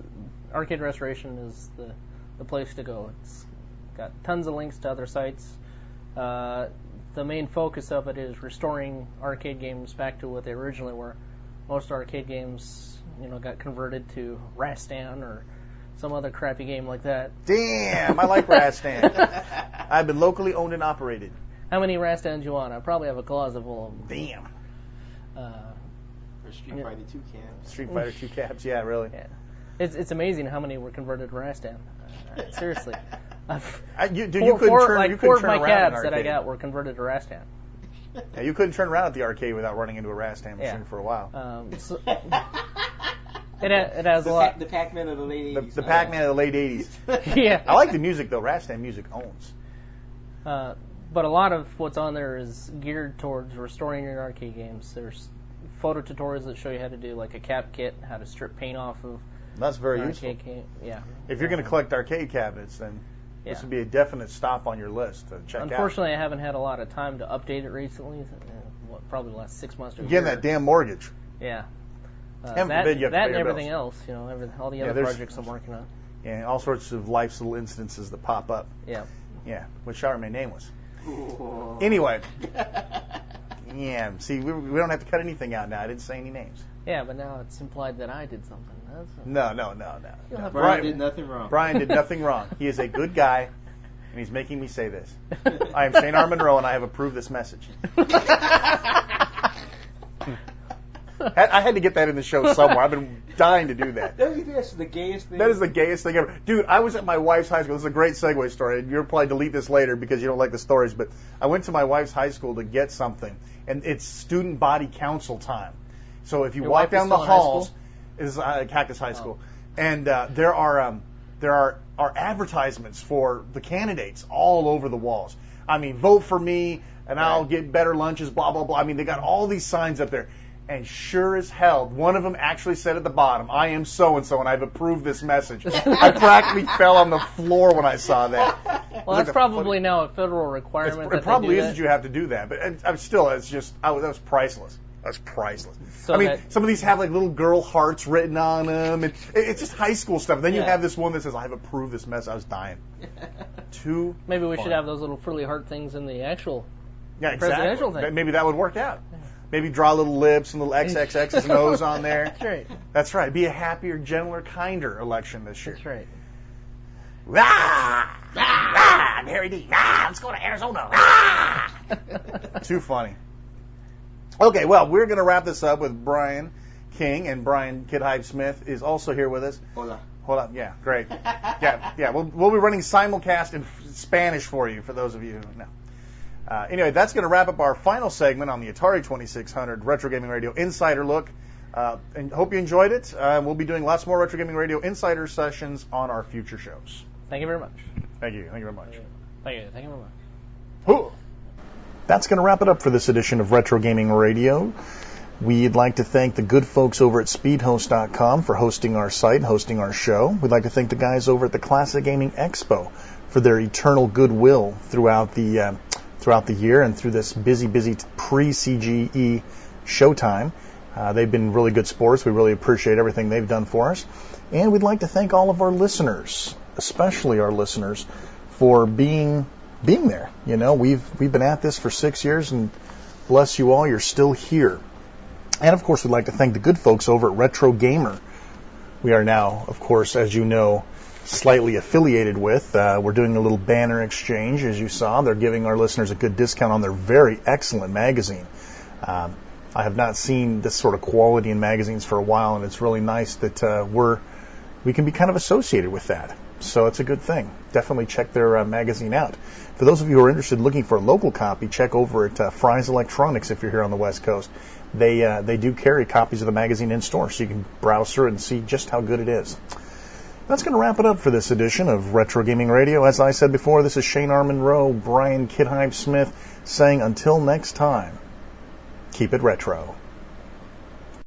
Arcade Restoration is the place to go. It's got tons of links to other sites. The main focus of it is restoring arcade games back to what they originally were. Most arcade games, you know, got converted to Rastan or some other crappy game like that. Damn, I like Rastan. I've been locally owned and operated. How many Rastans do you want? I probably have a closet full of them. Damn. Or Street Fighter 2 cams. Street Fighter 2 caps, yeah, really. Yeah. It's amazing how many were converted to Rastan. Seriously. You couldn't turn four of my around cabs an that I arcade. got were converted to Rastan. Yeah, you couldn't turn around at the arcade without running into a Rastan machine for a while. It has a lot. The Pac Man of the late 80s. The Pac Man of the late 80s. Yeah. I like the music, though. Rastan music owns. But a lot of what's on there is geared towards restoring your arcade games. There's photo tutorials that show you how to do like a cap kit, how to strip paint off of That's very an useful. arcade game. Yeah. If you're going to collect arcade cabinets, then this would be a definite stop on your list to check out. Unfortunately, I haven't had a lot of time to update it recently. Probably the last 6 months to a Again, year. that damn mortgage. Yeah. Heaven forbid you have to that pay and your everything bills. else, you know, all the other projects I'm working on. Yeah, all sorts of life's little instances that pop up. Yeah. Yeah, which shall remain nameless. Anyway. Yeah, see, we don't have to cut anything out now. I didn't say any names. Yeah, but now it's implied that I did something. No. Brian did nothing wrong. Brian did nothing wrong. He is a good guy, and he's making me say this. I am Shane R. Monroe, and I have approved this message. I had to get that in the show somewhere. I've been dying to do that. Don't you think that's the gayest thing? That is the gayest thing ever. Dude, I was at my wife's high school. This is a great segue story. You'll probably delete this later because you don't like the stories, but I went to my wife's high school to get something, and it's student body council time. So if you walk down the halls, is Cactus High School, and there are advertisements for the candidates all over the walls. I mean, vote for me, and I'll get better lunches, blah, blah, blah. I mean, they got all these signs up there. And sure as hell, one of them actually said at the bottom, I am so-and-so, and I've approved this message. I practically fell on the floor when I saw that. Well, that's probably now a federal requirement. It probably is that you have to do that. But I'm still, it's just, that was priceless. That's priceless. So I mean, some of these have like little girl hearts written on them. And it's just high school stuff. And then you have this one that says, I've approved this message. I was dying. Maybe we should have those little frilly heart things in the actual exactly. presidential thing. Maybe that would work out. Maybe draw little lips and little XXX's and O's on there. That's right. That's right. Be a happier, gentler, kinder election this year. That's right. Rah! Rah! I'm Harry D. Rah! Let's go to Arizona. Rah! Too funny. Okay, well, we're going to wrap this up with Brian King, and Brian Kid Hype Smith is also here with us. Hola. Hold up. Yeah, great. Yeah. We'll be running simulcast in Spanish for you, for those of you who know. Anyway, that's going to wrap up our final segment on the Atari 2600 Retro Gaming Radio Insider Look. And hope you enjoyed it. We'll be doing lots more Retro Gaming Radio Insider sessions on our future shows. Thank you very much. Thank you very much. Thank you very much. That's going to wrap it up for this edition of Retro Gaming Radio. We'd like to thank the good folks over at speedhost.com for hosting our site, hosting our show. We'd like to thank the guys over at the Classic Gaming Expo for their eternal goodwill throughout the year and through this busy pre-CGE showtime. They've been really good sports. We really appreciate everything they've done for us. And we'd like to thank all of our listeners, especially our listeners, for being there. You know, we've been at this for 6 years, and bless you all, you're still here. And, of course, we'd like to thank the good folks over at RetroGamer. We are now, of course, as you know, slightly affiliated with. We're doing a little banner exchange, as you saw. They're giving our listeners a good discount on their very excellent magazine. I have not seen this sort of quality in magazines for a while, and it's really nice that we can be kind of associated with that. So it's a good thing. Definitely check their magazine out. For those of you who are interested in looking for a local copy, check over at Fry's Electronics if you're here on the West Coast. They do carry copies of the magazine in store, so you can browse through it and see just how good it is. That's going to wrap it up for this edition of Retro Gaming Radio. As I said before, this is Shane Armonroe, Brian Kidhype Smith, saying until next time, keep it retro.